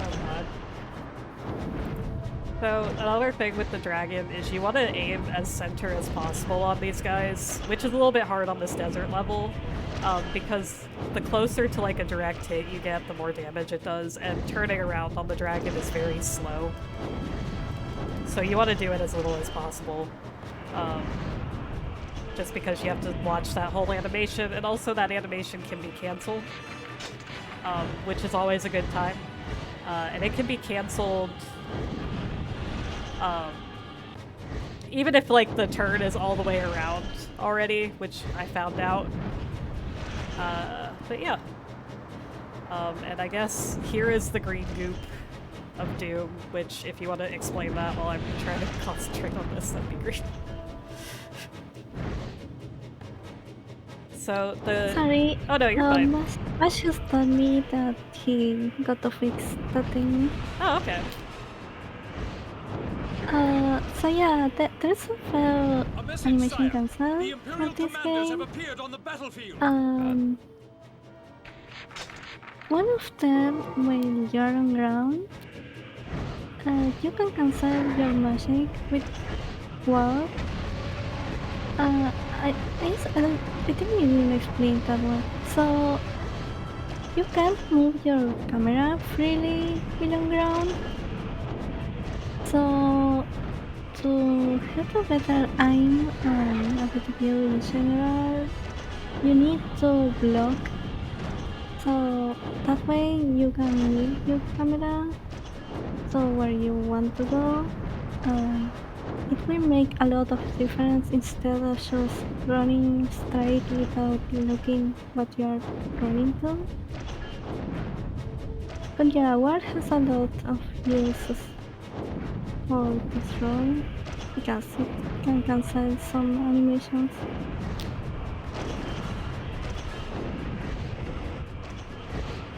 A: Oh god. So another thing with the dragon is you want to aim as center as possible on these guys, which is a little bit hard on this desert level, because the closer to like a direct hit you get, the more damage it does, and turning around on the dragon is very slow. So you want to do it as little as possible, just because you have to watch that whole animation, and also that animation can be canceled, which is always a good time. And it can be canceled even if like the turn is all the way around already, which I found out. But yeah. And I guess here is the green goop of Doom, which if you want to explain that while I'm trying to concentrate on this, that'd be great. So the...
B: Sorry,
A: Oh no, you're fine.
B: Ash just told me that he got to fix the thing.
A: Oh, okay.
B: So yeah, there's a fair
D: A message,
B: animation
D: sire.
B: cancel
D: The
B: for
D: Imperial
B: this
D: commanders have
B: game.
D: appeared on the battlefield.
B: One of them, when you're on ground, you can cancel your magic with warp. I think you didn't explain that one. So you can't move your camera freely when on ground. So to have a better aim and a better view in general, you need to block. So that way you can move your camera so where you want to go. It will make a lot of difference instead of just running straight without looking what you are running to. But yeah, War has a lot of uses for this role because it can cancel some animations.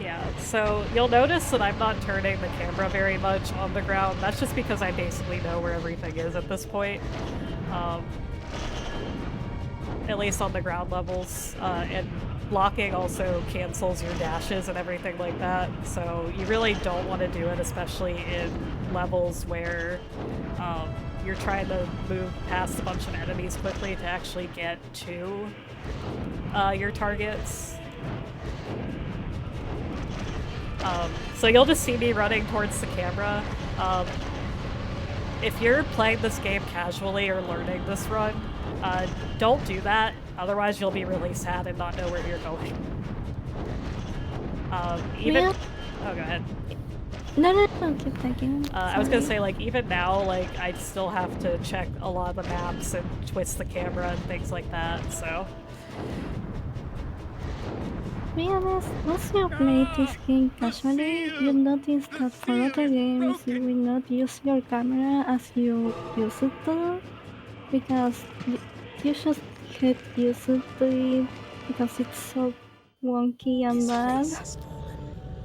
A: Yeah, so you'll notice that I'm not turning the camera very much on the ground. That's just because I basically know where everything is at this point. At least on the ground levels. And blocking also cancels your dashes and everything like that. So you really don't want to do it, especially in levels where you're trying to move past a bunch of enemies quickly to actually get to your targets. So you'll just see me running towards the camera. If you're playing this game casually or learning this run, don't do that. Otherwise you'll be really sad and not know where you're going.
B: Well,
A: oh, go ahead.
B: no, keep talking.
A: I was gonna say, like, even now, like, I still have to check a lot of the maps and twist the camera and things like that, so...
B: To be honest, once you play this game casually, you'll notice that for other games you will not use your camera as you used to, because you just get used to it because it's so wonky and
F: This
B: bad.
F: place is fallen.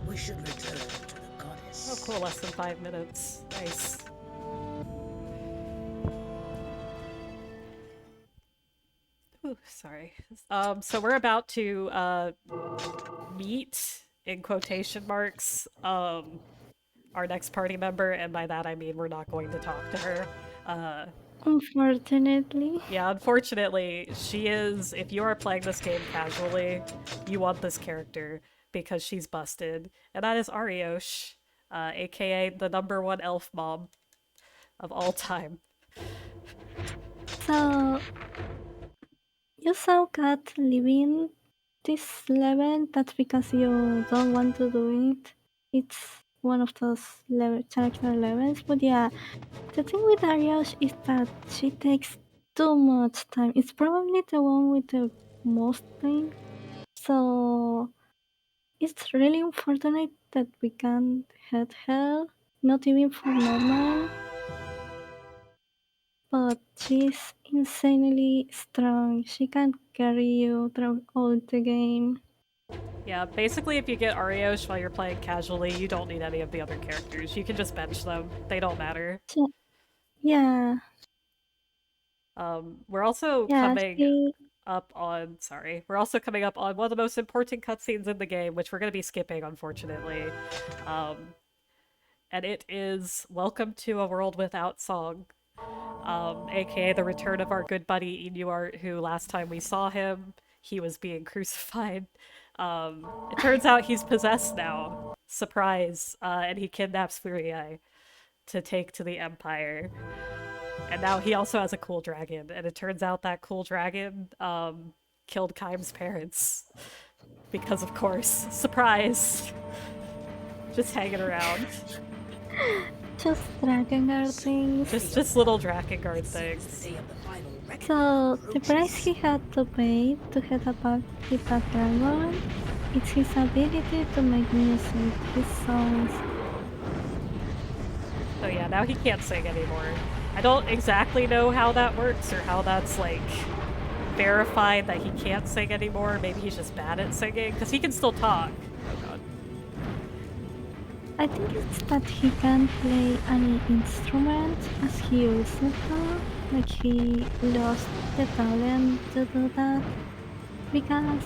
F: We should return to the goddess.
A: Oh cool, less than 5 minutes. Nice. Ooh, sorry. So we're about to, meet, in quotation marks, our next party member, and by that I mean we're not going to talk to her.
B: Unfortunately.
A: Yeah, unfortunately, she is, if you are playing this game casually, you want this character, because she's busted, and that is Ariosh, aka the #1 elf mom of all time.
B: So, you saw Cat leaving this level, that's because you don't want to do it. It's one of those character levels, but yeah, the thing with Ariosh is that she takes too much time. It's probably the one with the most time. So it's really unfortunate that we can't hit her, not even for normal. But she's insanely strong. She can carry you through all the game.
A: Yeah, basically if you get Arios while you're playing casually, you don't need any of the other characters. You can just bench them. They don't matter.
B: Yeah,
A: We're also
B: yeah,
A: coming
B: she.
A: up on... Sorry. We're also coming up on one of the most important cutscenes in the game, which we're going to be skipping, unfortunately. And it is Welcome to a World Without Song. Aka the return of our good buddy Inuart, who last time we saw him, he was being crucified. It turns out he's possessed now. Surprise. And he kidnaps Furii to take to the Empire. And now he also has a cool dragon, and it turns out that cool dragon killed Kaim's parents. Because of course, surprise! Just hanging around.
B: Just Drakengard things.
A: Just little Drakengard things.
B: So, the price he had to pay to get back with that dragon, it's his ability to make music, his songs.
A: So yeah, now he can't sing anymore. I don't exactly know how that works or how that's like verified that he can't sing anymore. Maybe he's just bad at singing, because he can still talk. Oh god.
B: I think it's that he can't play any instrument as he used to. Like he lost the talent to do that. Because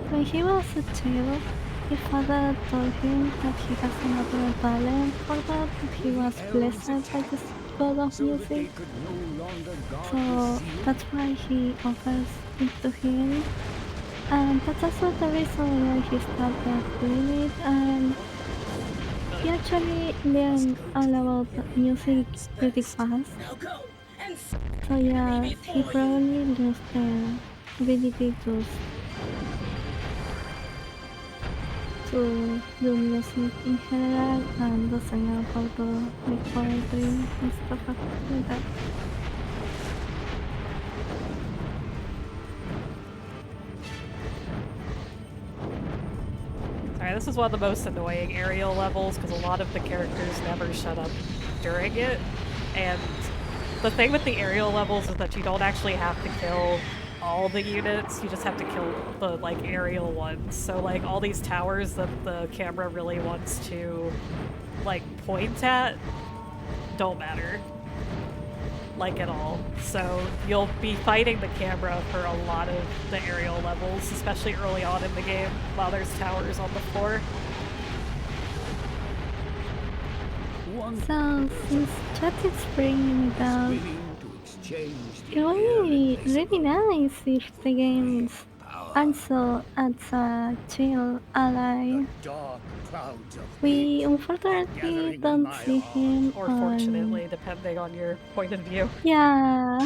B: when he was a child, his father told him that he has a natural talent for that, that he was blessed by the god of music. So that's why he offers it to him. And that's also the reason why he started doing it. And he actually learned all about music pretty fast. So yeah, he probably lost the ability to do music in general and doesn't know how to make poetry and stuff like that.
A: Sorry, this is one of the most annoying aerial levels because a lot of the characters never shut up during it. And the thing with the aerial levels is that you don't actually have to kill all the units, you just have to kill the like aerial ones. So like all these towers that the camera really wants to like point at don't matter like at all. So you'll be fighting the camera for a lot of the aerial levels, especially early on in the game while there's towers on the floor.
B: So since chat is bringing it up, it would be really nice if the games also adds a chill ally. We unfortunately don't see him
A: Or fortunately, depending on your point of view.
B: Yeah.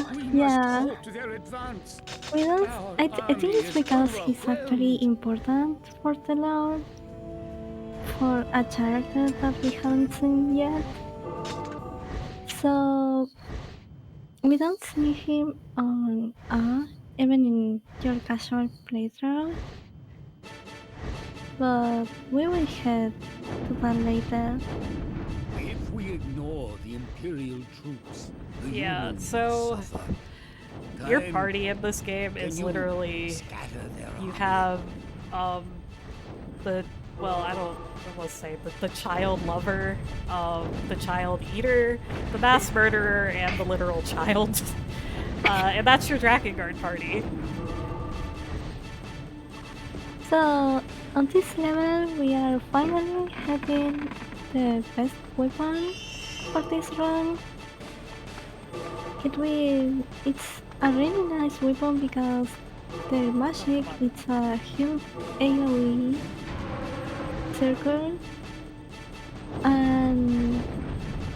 B: We don't. I think it's because he's actually important for the lore, for a character that we haven't seen yet. So we don't see him on even in your casual playthrough. But we will head to that later.
G: If we ignore the Imperial troops, the
A: Yeah,
G: humans
A: so
G: suffer.
A: your
G: Time,
A: party in this game
G: can
A: is
G: you
A: literally
G: scatter their
A: you
G: army?
A: have the well, I don't let's say the child lover, the child eater, the mass murderer, and the literal child. And that's your Drakengard party.
B: So on this level we are finally having the best weapon for this run. It's a really nice weapon because the magic it's a huge AoE circle and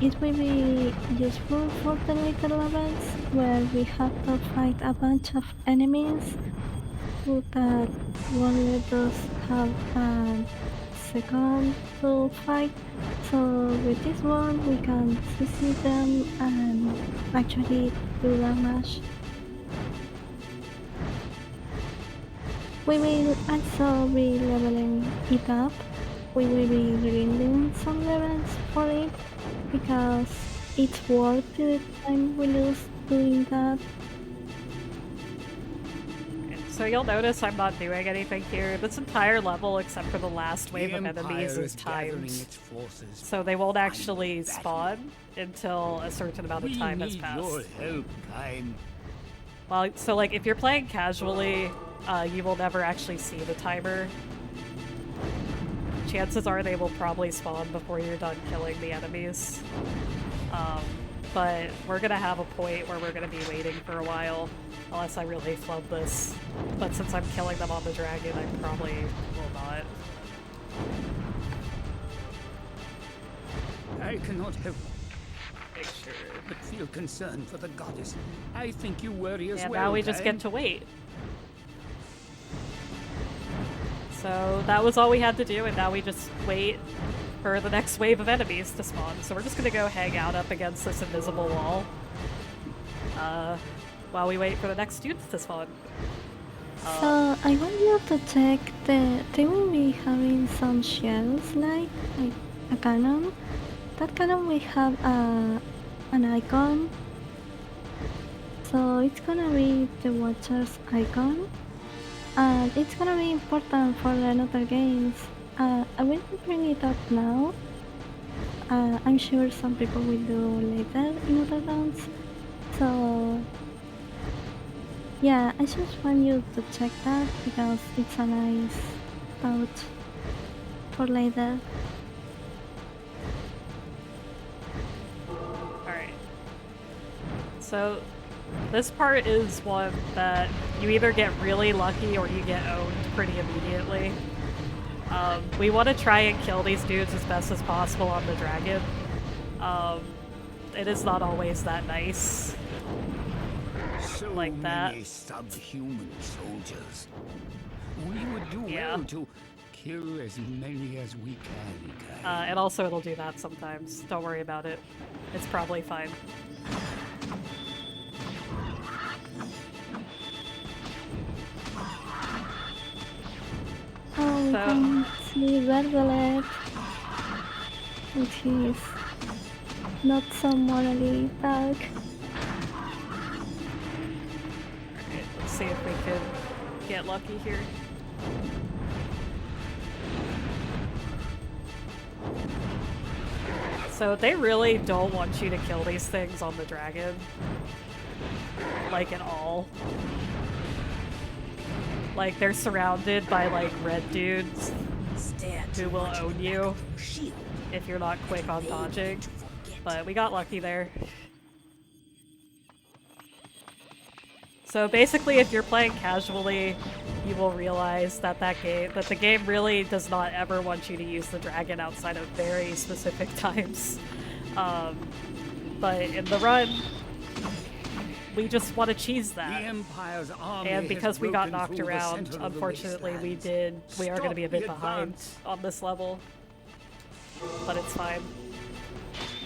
B: it will be useful for the later levels where we have to fight a bunch of enemies that won't let us have a second to fight. So with this one we can CC them and actually do damage. We will also be leveling it up. We will be grinding some levels for it because it's worth the time we lose doing that.
A: So you'll notice I'm not doing anything here. This entire level, except for the last wave
G: The
A: of enemies,
G: Empire
A: is
G: gathering
A: timed.
G: its forces.
A: So they won't actually
G: Battle.
A: spawn until a certain amount of
G: We
A: time has
G: need
A: passed.
G: your help, Kaim.
A: Well, so like if you're playing casually, you will never actually see the timer. Chances are they will probably spawn before you're done killing the enemies. But we're gonna have a point where we're gonna be waiting for a while, unless I really flub this. But since I'm killing them on the dragon, I probably will not.
G: I cannot help
A: Make sure.
G: but feel concern for the goddess. I think you worry as
A: And
G: well.
A: now we just
G: Kaim.
A: get to wait. So that was all we had to do, and now we just wait for the next wave of enemies to spawn. So we're just gonna go hang out up against this invisible wall while we wait for the next students to spawn.
B: So I want you to check they will be having some shells like a cannon. That cannon will have an icon. So it's gonna be the Watcher's icon. And it's gonna be important for another games. I will bring it up now. I'm sure some people will do later in other rounds. So yeah, I just want you to check that because it's a nice pouch for later.
A: Alright. So this part is one that you either get really lucky or you get owned pretty immediately. We want to try and kill these dudes as best as possible on the dragon. It is not always that nice.
G: So
A: like that.
G: many subhuman soldiers. We would do
A: Yeah.
G: well to kill as many as we can, Kaim.
A: And also it'll do that sometimes. Don't worry about it. It's probably fine.
B: Oh, we
A: So-
B: can see Verdelet, which is not so morally dark.
A: Alright, let's see if we can get lucky here. So they really don't want you to kill these things on the dragon. Like at all. Like they're surrounded by like red dudes
F: Stare
A: who
F: too
A: will
F: much
A: own
F: at the
A: you
F: back of your shield.
A: if you're not quick on dodging.
F: To forget.
A: But we got lucky there. So basically, if you're playing casually, you will realize that the game really does not ever want you to use the dragon outside of very specific times. But in the run, we just want to cheese
G: The
A: that.
G: Empire's army
A: And
G: has
A: because we got
G: broken
A: knocked
G: through the
A: around,
G: center of the
A: unfortunately,
G: wastelands.
A: we are going to be a bit
G: Stop the
A: behind
G: advance.
A: on this level. But it's fine.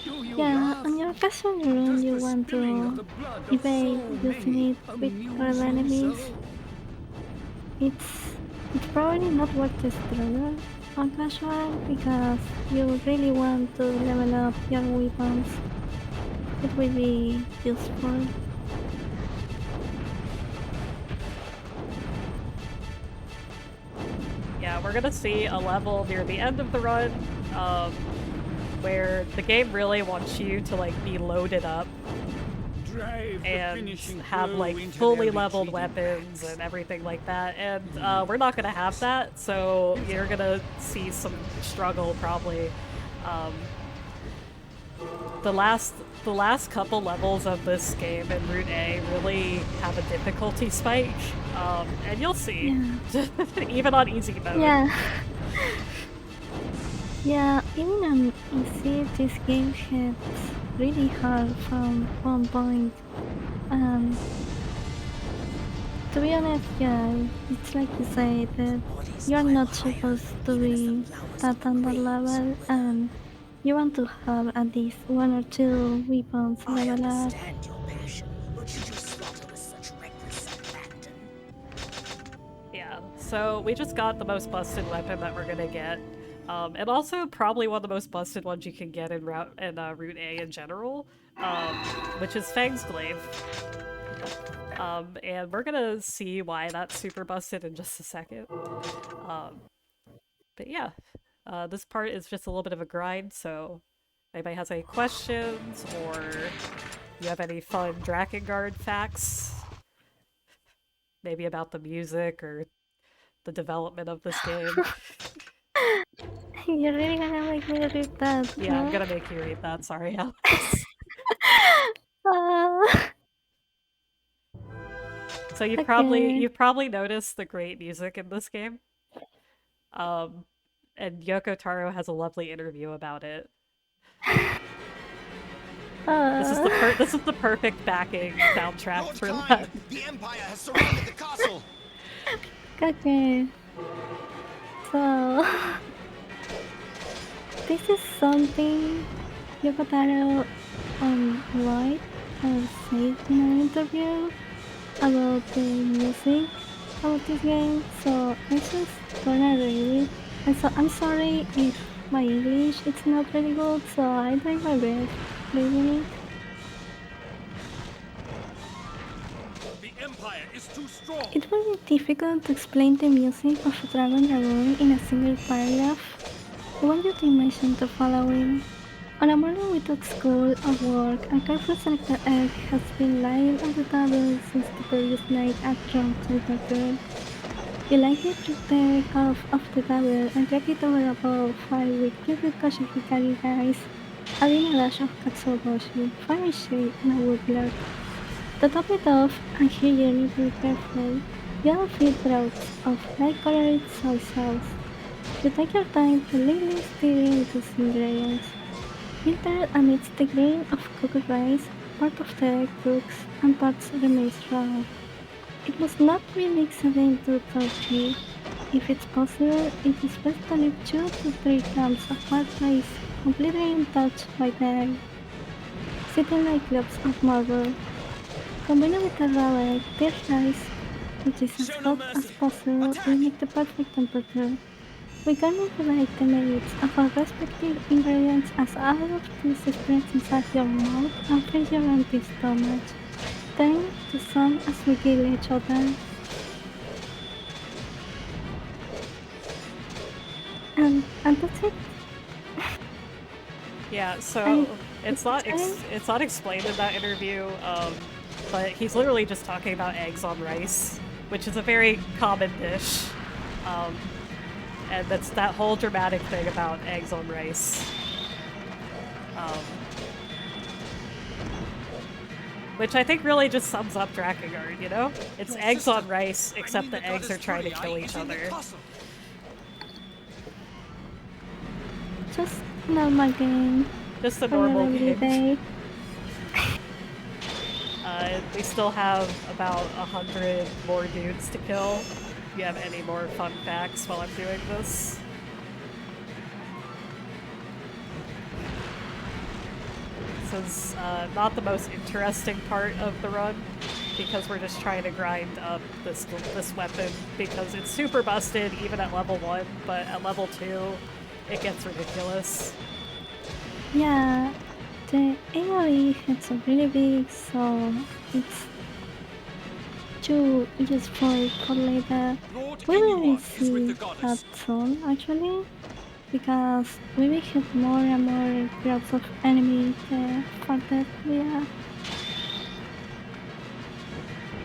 G: Do you
B: Yeah,
G: laugh?
B: on your casual room
G: Does
B: you
G: the
B: want
G: spilling of
B: to
G: the blood of
B: evade
G: so
B: using
G: many
B: it with
G: amuse
B: other
G: you
B: enemies.
G: so?
B: It's probably not worth the struggle on casual because you really want to level up your weapons. It will be useful.
A: Yeah, we're gonna see a level near the end of the run, where the game really wants you to like be loaded up
G: Drive the
A: and
G: finishing
A: have
G: blow
A: like
G: into
A: fully
G: their
A: leveled
G: retreating
A: weapons
G: ranks.
A: and everything like that, and we're not gonna have that, so you're gonna see some struggle probably. The last couple levels of this game in Route A really have a difficulty spike, and you'll see, even on easy mode.
B: Yeah. Yeah, even on easy, this game hits really hard from one point. To be honest, yeah, it's like you say that you're not supposed to be that on the level, and you want to have at least 1 or 2 weapons
F: I
B: level up.
F: understand your passion, but should you slaughter with such reckless abandon?
A: Yeah, so we just got the most busted weapon that we're gonna get. And also probably one of the most busted ones you can get in Route A in general, which is Fang's Glaive. And we're gonna see why that's super busted in just a second. But yeah, this part is just a little bit of a grind, so if anybody has any questions or you have any fun Drakengard facts, maybe about the music or the development of this game.
B: You're really gonna make me read that,
A: Yeah, I'm
B: huh?
A: gonna make you read that, sorry, Alex.
B: Uh,
A: So
B: okay.
A: you've probably noticed the great music in this game. And Yoko Taro has a lovely interview about it. This is the perfect backing soundtrack
E: Lord
A: for
E: Kine,
A: that.
E: the Empire has surrounded the castle.
B: Okay. So this is something Yoko Taro write or said in an interview about the music of this game. So I just gonna read it. And so I'm sorry if my English it's not very good, so I try my best reading it.
D: The Empire is too strong.
B: It will be difficult to explain the music of Dragon Dragon in a single paragraph. I want you to imagine the following. On a morning we took school or work, a carefully selected egg has been lying on the table since the previous night at room temperature. You lightly prick the egg off the table and crack it over a bowl of fire with liquid kosher rice, adding a dash of katsuobushi, fire shade, and a wood block. To top it off, and here you need to be careful, you have 3 drops of light-colored soy sauce. You take your time to lightly stir in these ingredients. Filter amidst the grain of cooked rice, part of the egg cooks, and parts remains raw. It must not be mixed into turkey. If it's possible, it is best to leave 2 to 3 grams of hard rice completely untouched by the egg, sitting like globes of marble. Combine with the raw egg, this rice, which is as hot as possible, will make the perfect temperature. We manipulate the merits of our respective ingredients as all of these spreads inside your mouth and fill your empty stomach, turning to song as we kill each other. And that's it.
A: Yeah, so it's not explained in that interview, but he's literally just talking about eggs on rice, which is a very common dish. And that's that whole dramatic thing about eggs on rice. Which I think really just sums up Drakengard, you know? It's eggs on rice, except the eggs are trying to kill each other.
B: Just normal game.
A: Just a
B: for
A: normal
B: every
A: game.
B: day.
A: We still have about 100 more dudes to kill. If you have any more fun facts while I'm doing this. This is not the most interesting part of the run, because we're just trying to grind up this weapon, because it's super busted even at level 1, but at level 2 it gets ridiculous.
B: Yeah, the AoE hits are really big, so it's too useful for later. We will see that soon, actually, because we will hit more and more groups of enemies the farther we are.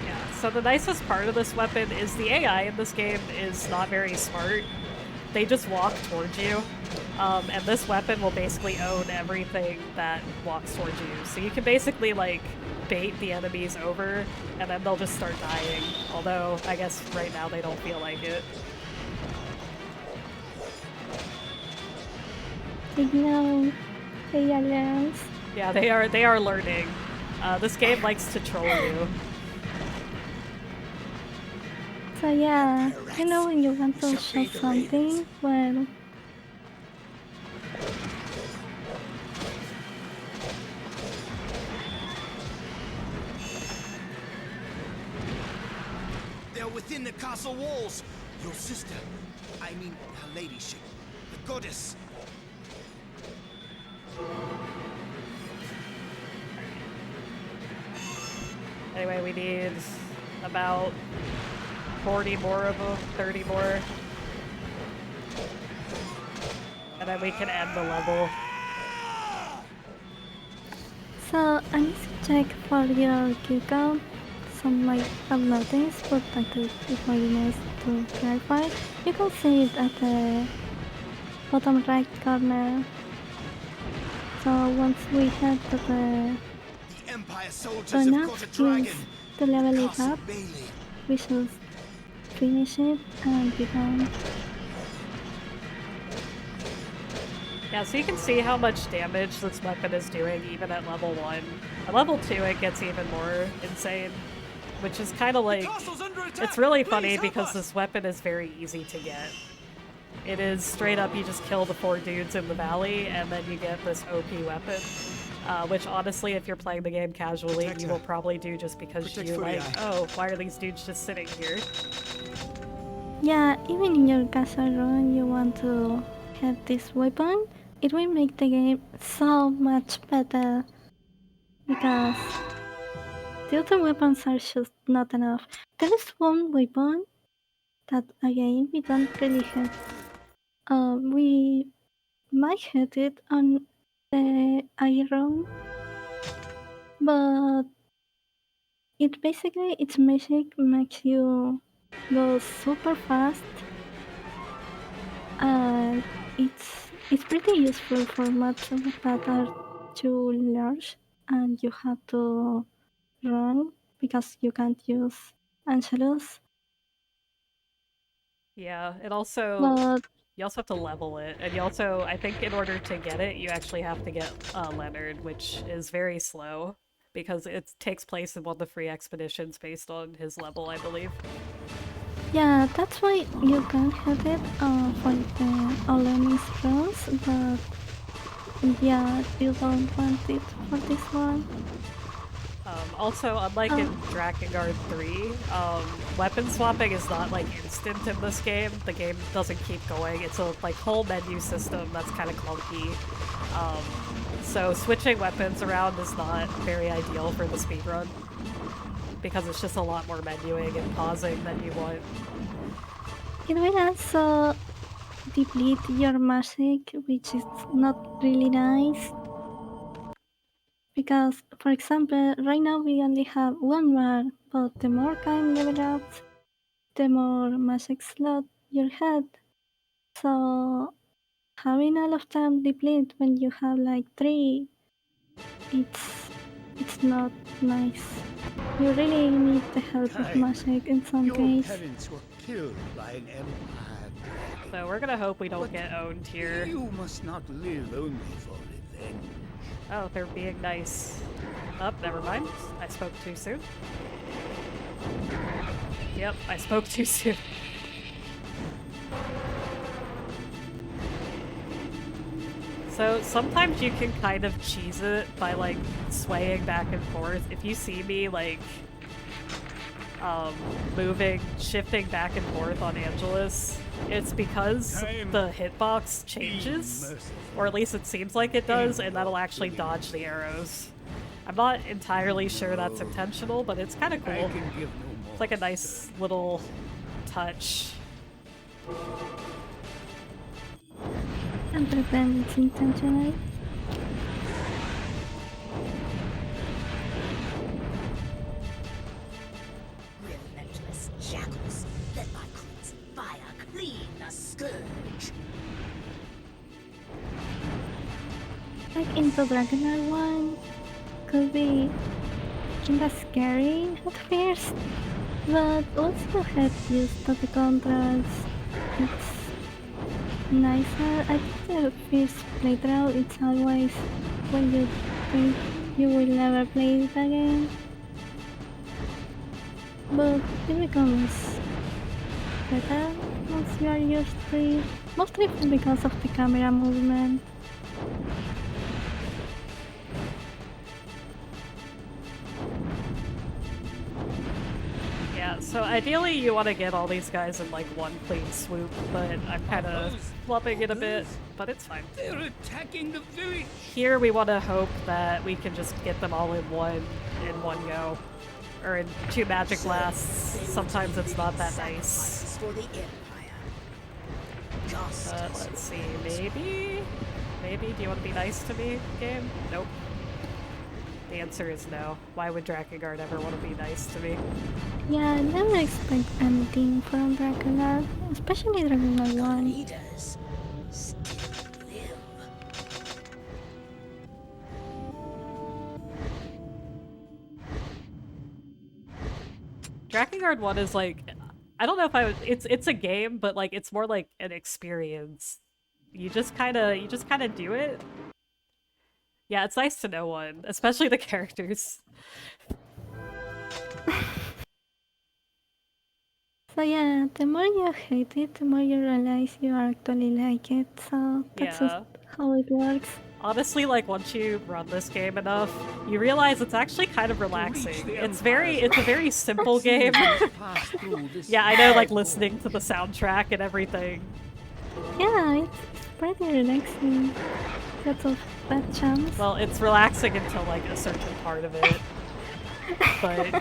A: Yeah, so the nicest part of this weapon is the AI in this game is not very smart. They just walk towards you, and this weapon will basically own everything that walks towards you. So you can basically, like, bait the enemies over, and then they'll just start dying. Although, I guess right now they don't feel like it.
B: Signal, aliens.
A: Yeah, they are learning. This game likes to troll you.
B: So yeah, you know
E: Rats.
B: when you want to
E: Shall
B: show
E: pay the
B: something, well,
E: They're within the castle walls. Your sister, I mean her ladyship, the goddess.
A: Anyway, we need about 40 more of them, 30 more. And then we can end the level.
B: so I need to check for your kill count. Some might have noticed, but I think it might be nice to clarify. You can see it at the bottom right corner. So once we head to the
E: The Empire soldiers have
B: enough
E: got a
B: kills
E: dragon.
B: to level it
E: Castle
B: up,
E: Bailey.
B: we should finish it and be done.
A: Yeah, so you can see how much damage this weapon is doing even at level 1. At level 2 it gets even more insane, which is kind of like...
D: Castle's under attack.
A: It's really
D: Please
A: funny
D: help
A: because
D: us.
A: this weapon is very easy to get. It is straight up, you just kill the 4 dudes in the valley, and then you get this OP weapon. Which honestly, if you're playing the game casually,
D: Protect
A: you
D: her.
A: will probably do just because
D: Protect
A: you're like,
D: Furii.
A: oh, why are these dudes just sitting here?
B: Yeah, even in your castle run, you want to have this weapon. It will make the game so much better because the other weapons are just not enough. There is one weapon that again we don't really hit. We might hit it on the iron, but its magic makes you go super fast, and it's pretty useful for maps that are too large and you have to run because you can't use Angelus.
A: Yeah, it also...
B: But
A: You also have to level it, and you also, I think in order to get it, you actually have to get Leonard, which is very slow, because it takes place in one of the free expeditions based on his level, I believe.
B: yeah, that's why you can have it for the Olenis runs, but yeah, you don't want it for this one.
A: Also, unlike in Drakengard 3, weapon swapping is not like instant in this game. The game doesn't keep going. It's a like whole menu system that's kind of clunky. So switching weapons around is not very ideal for the speedrun because it's just a lot more menuing and pausing than you want.
B: It will also deplete your magic, which is not really nice. Because, for example, right now we only have one bar, but the more time level ups, the more magic slot you had. So having all of them deplete when you have like 3, it's not nice. You really need the help of
G: Time.
B: magic in some
G: Your
B: case.
G: parents were killed by an empire dragon.
A: So we're gonna hope we don't
G: But
A: get owned here.
G: You must not live only for revenge.
A: Oh, they're being nice. Oh, never mind. I spoke too soon. Yep, I spoke too soon. So sometimes you can kind of cheese it by like swaying back and forth. If you see me like shifting back and forth on Angelus, it's because the hitbox changes, or at least it seems like it does, and that'll actually dodge the arrows. I'm not entirely sure that's intentional, but it's kind of
G: I
A: cool.
G: can give no more.
A: It's like a nice little touch.
B: And pretend it's intentional.
F: Relentless jackals, let my crimson fire clean the scourge.
B: Like into Drakengard 1 could be kinda scary at first, but once you get used to the controls, it's nicer. I think the first playthrough it's always when you think you will never play it again. But it becomes better once you are used to it, mostly because of the camera movement.
A: Yeah, so ideally you want to get all these guys in like one clean swoop, but I'm kind of flubbing it a bit, but it's fine.
G: They're attacking the village!
A: Here we want to hope that we can just get them all in one go. Or in 2 magic blasts. Sometimes it's not that nice.
F: For the Empire.
A: Let's see, maybe? Maybe? Do you want to be nice to me, game? Nope. The answer is no. Why would Drakengard ever want to be nice to me?
B: Yeah, I never expect anything from Drakengard, especially Drakengard 1.
F: Leaders still live.
A: Drakengard 1 is like, I don't know if I would, it's a game, but like it's more like an experience. You just kind of do it. Yeah, it's nice to know one, especially the characters.
B: So yeah, the more you hate it, the more you realize you actually like it, so that's
A: Yeah.
B: just how it works.
A: Honestly, like once you run this game enough, you realize it's actually kind of relaxing. It's a very simple game. Yeah, I know, like listening to the soundtrack and everything.
B: Yeah, it's pretty relaxing. Lots of bad chance.
A: Well, it's relaxing until like a certain part of it. But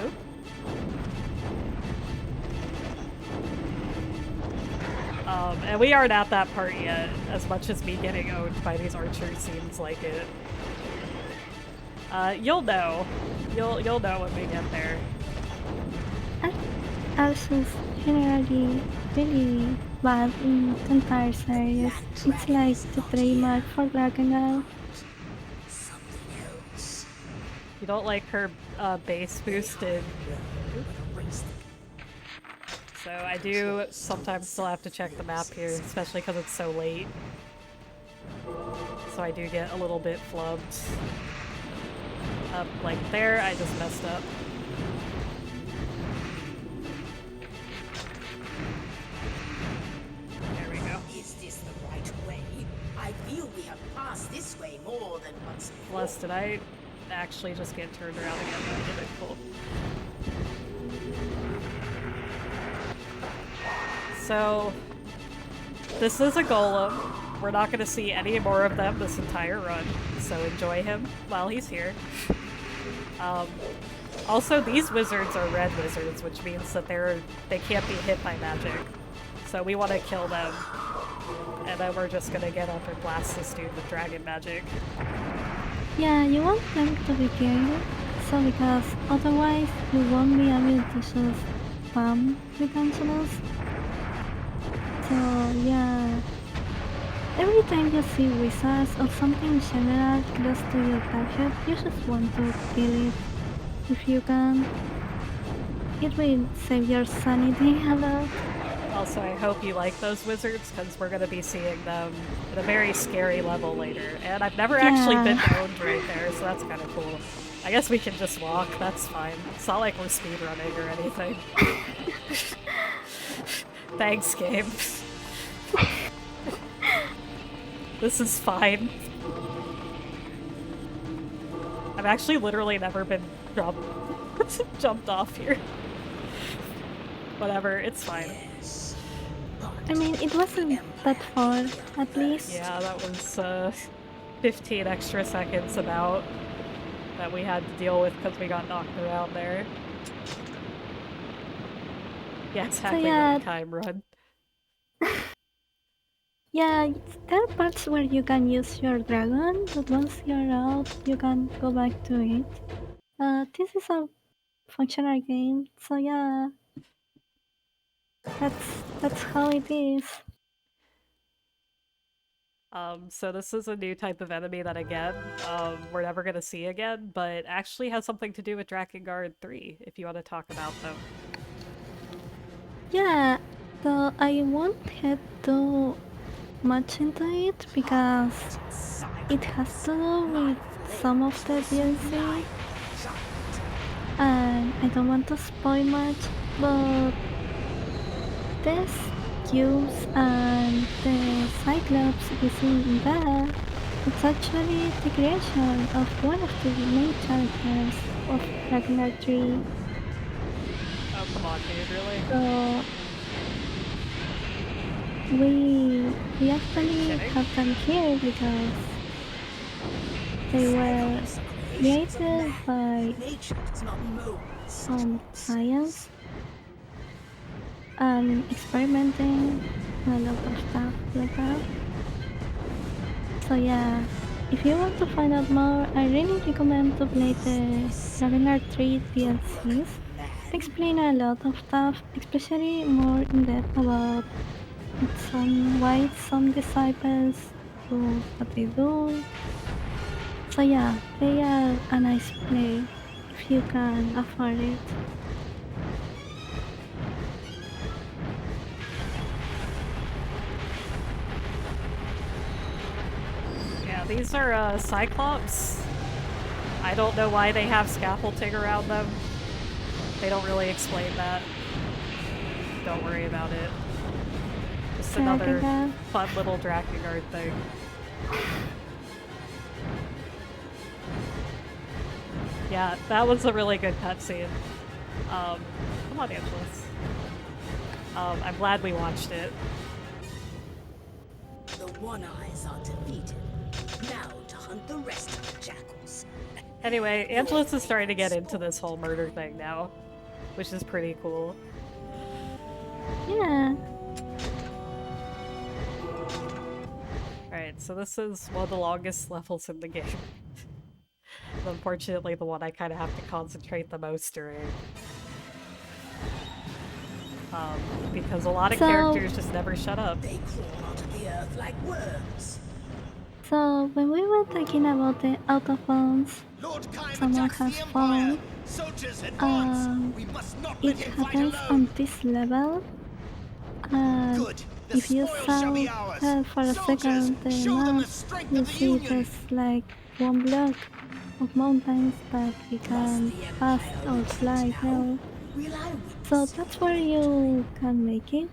A: Oop. And we aren't at that part yet, as much as me getting owned by these archers seems like it. You'll know. You'll know when we get there.
B: Arceus generally really bad in the entire series. It's like the trademark for Drakengard.
F: Something else.
A: You don't like her base boosted. So I do sometimes still have to check the map here, especially because it's so late. So I do get a little bit flubbed. Up like there, I just messed up. There we go.
F: Is this the right way? I feel we have passed this way more than once before.
A: Plus, did I actually just get turned around again? No, I didn't. Cool. So, this is a golem. We're not going to see any more of them this entire run, so enjoy him while he's here. Also, these wizards are red wizards, which means that they can't be hit by magic. So we want to kill them, and then we're just going to get up and blast this dude with dragon magic.
B: Yeah, you want them to be killed, so because otherwise you won't be able to just spam with Angelus. So yeah, every time you see wizards or something in general close to your target, you just want to kill it if you can. It will save your sanity a lot.
A: Also, I hope you like those wizards, because we're going to be seeing them at a very scary level later. And I've never actually been owned right there, so that's kind of cool. I guess we can just walk, that's fine. It's not like we're speedrunning or anything. Thanks, game. This is fine. I've actually literally never been jumped off here. Whatever, it's fine.
B: I mean, it wasn't that far, at least.
A: Yeah, that was 15 extra seconds about that we had to deal with because we got knocked around there. Yeah, exactly,
B: yeah.
A: time run.
B: Yeah, there are parts where you can use your dragon, but once you're out, you can go back to it. This is a functional game, so yeah, that's how it is.
A: So this is a new type of enemy that, again, we're never gonna see again, but actually has something to do with Drakengard 3, if you want to talk about them.
B: Yeah, so I won't head too much into it because it has to do with some of the DLC, and I don't want to spoil much. But these cubes and the Cyclops you see in there, it's actually the creation of one of the main characters of Drakengard 3.
A: Oh, come on, dude, really?
B: So we actually have them here because they were created by
F: Nature does not mold
B: some science and experimenting a lot of stuff like that. So yeah, if you want to find out more, I really recommend to play the Drakengard 3 DLCs. They explain a lot of stuff, especially more in depth about why some disciples do what they do. So yeah, they are a nice play if you can afford it.
A: Yeah, these are Cyclops. I don't know why they have scaffolding around them. They don't really explain that. Don't worry about it. Just another
B: Drakengard.
A: fun little Drakengard thing. Yeah, that was a really good cutscene. Come on, Angelus. I'm glad we watched it.
F: The One-Eyes are defeated. Now to hunt the rest of the jackals.
A: Anyway, Angelus is starting to get into this whole murder thing now, which is pretty cool.
B: Yeah.
A: Alright, so this is one of the longest levels in the game. Unfortunately, the one I kind of have to concentrate the most during. Because a lot of characters just never shut up.
F: They crawl onto the earth like worms.
B: So when we were talking about the out of bounds
E: Lord Kaim
B: someone
E: attacks
B: has
E: the Empire.
B: found,
E: Soldiers advance. We must not let
B: it
E: him fight
B: happens
E: alone.
B: on this level. And
E: Good. The
B: if you
E: spoils
B: saw
E: shall be ours.
B: her for a
E: Soldiers,
B: second the
E: show them the
B: map,
E: strength
B: you
E: of the
B: see
E: Union.
B: there's like one block of mountains that we can pass or fly now.
F: Will I win?
B: So that's where you can make it.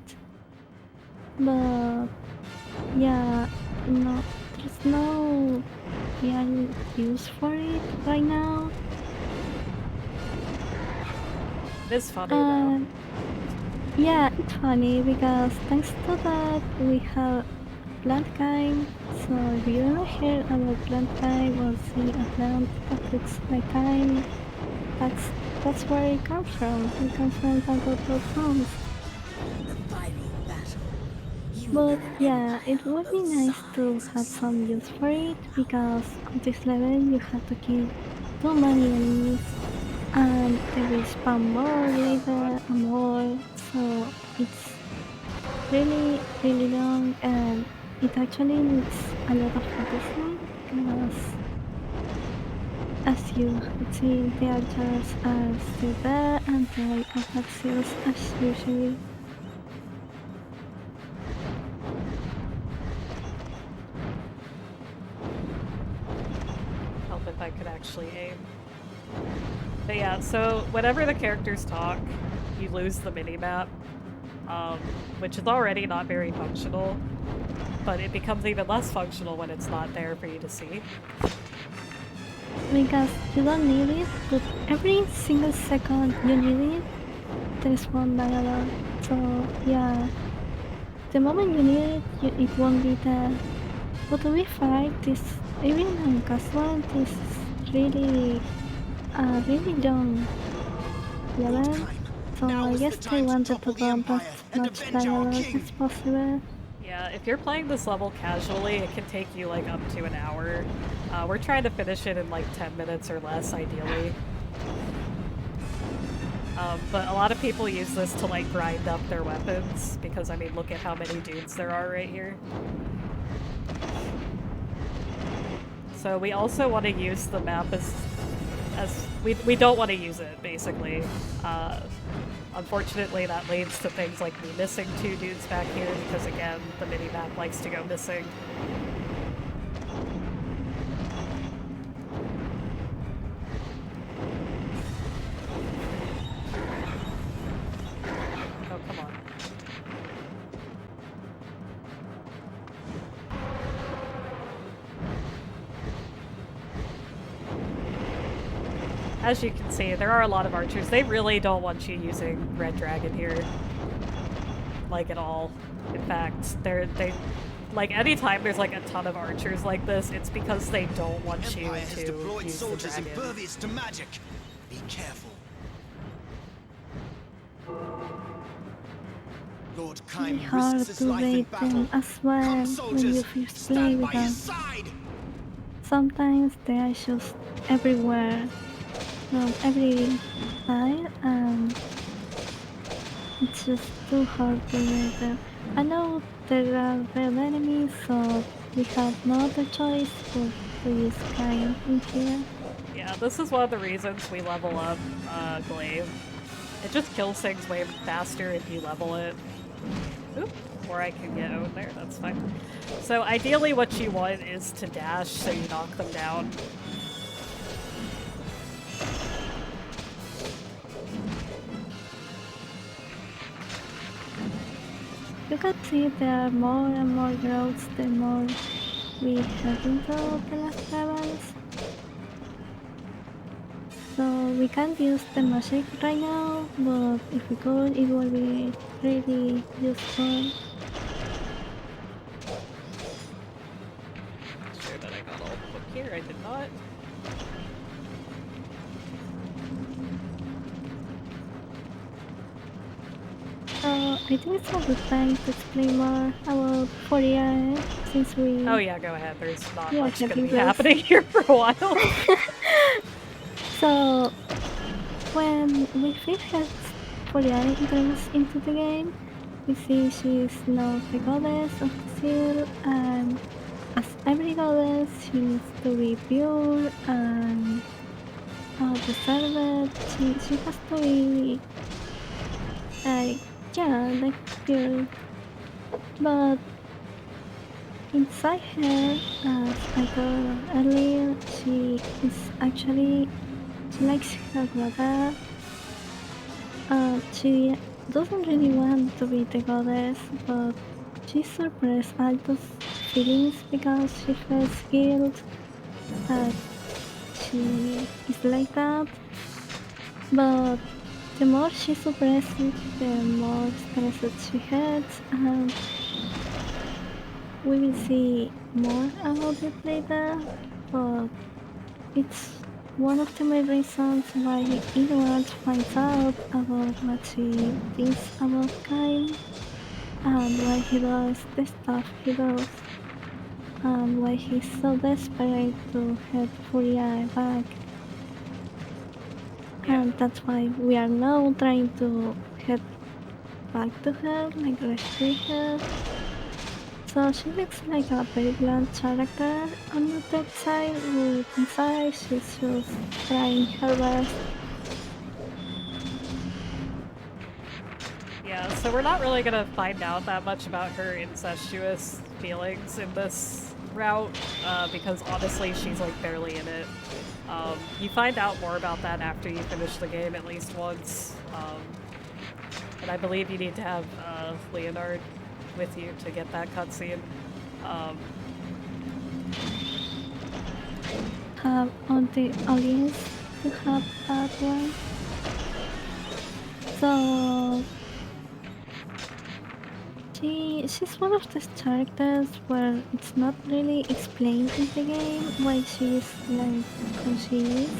B: But yeah, no, there's no real use for it right now.
A: It is funny though.
B: Yeah, it's funny because thanks to that we have plant kind. So if you ever hear about plant kind or see a plant that looks like kind, that's where it comes from. It comes from Untitled Chapter.
F: The final battle. You
B: But
F: and an
B: yeah,
F: empire
B: it would be
F: both
B: nice to
F: sides.
B: have some use for it because on this level you have to kill too many enemies and they will spawn more later and more, so it's really long and it actually needs a lot of focusing because as you could see the archers are still there and they attack seals as usually.
A: Help if I could actually aim. But yeah, so whenever the characters talk, you lose the minimap, which is already not very functional, but it becomes even less functional when it's not there for you to see.
B: Because you don't need it, but every single second you need it, there's one dialogue. So yeah, the moment you need it, it won't be there. But to be fair, this even on casual, this is really long level. So I guess they wanted to dump as much dialogue as possible.
A: Yeah, if you're playing this level casually, it can take you like up to an hour. We're trying to finish it in like 10 minutes or less, ideally. But a lot of people use this to like grind up their weapons, because I mean, look at how many dudes there are right here. So we also want to use the map as we don't want to use it, basically. Unfortunately, that leads to things like me missing 2 dudes back here, because again, the minimap likes to go missing. as you can see, there are a lot of archers. They really don't want you using Red Dragon here. Like, at all. In fact, they like, anytime there's like a ton of archers like this, it's because they don't want you
E: Empire has
A: to
E: deployed
A: use the
E: soldiers
A: dragon.
E: impervious to magic. Be careful. Lord
B: It's
E: Kaim
B: hard
E: risks his
B: to
E: life in
B: rate
E: battle.
B: them as well
E: Come,
B: when you
E: soldiers,
B: first play
E: stand
B: with
E: by his
B: them.
E: side.
B: Sometimes they are just everywhere, from every side, and it's just too hard to rate them. I know there are red enemies, so we have no other choice but to use Kain in here.
A: Yeah, this is one of the reasons we level up Glaive. It just kills things way faster if you level it. Oop, or I can get out there, that's fine. So ideally what you want is to dash so you knock them down.
B: You can see there are more and more growths the more we head into the last levels. So we can't use the magic right now, but if we could, it would be really useful.
A: Sure that I got all the book here, I did not.
B: So I think it's a good time to explain more about 40i since we
A: Oh yeah, go ahead, there's not
B: Yeah,
A: much gonna be
B: cathedrals.
A: happening here for a while.
B: So when we first had 40i introduced into the game, we see she's now the goddess of the seal, and as every goddess, she needs to be pure and reserved. She has to be like, yeah, like pure. But inside her, as I told earlier, she likes her brother. She doesn't really want to be the goddess, but she suppressed all those feelings because she feels guilt that she is like that. But the more she suppresses it, the more stressed she gets, and we will see more about it later. But it's one of the main reasons why Edward finds out about what she thinks about Kyle, and why he does the stuff he does, and why he's so desperate to get Furia back. And that's why we are now trying to head back to her, like rescue her. So she looks like a very blunt character on the outside, but inside she's just trying her best.
A: Yeah, so we're not really gonna find out that much about her incestuous feelings in this route, because honestly she's like barely in it. You find out more about that after you finish the game at least once, and I believe you need to have Leonard with you to get that cutscene.
B: Have on the audience to have that one. So she's one of those characters where it's not really explained in the game why she's like who she is.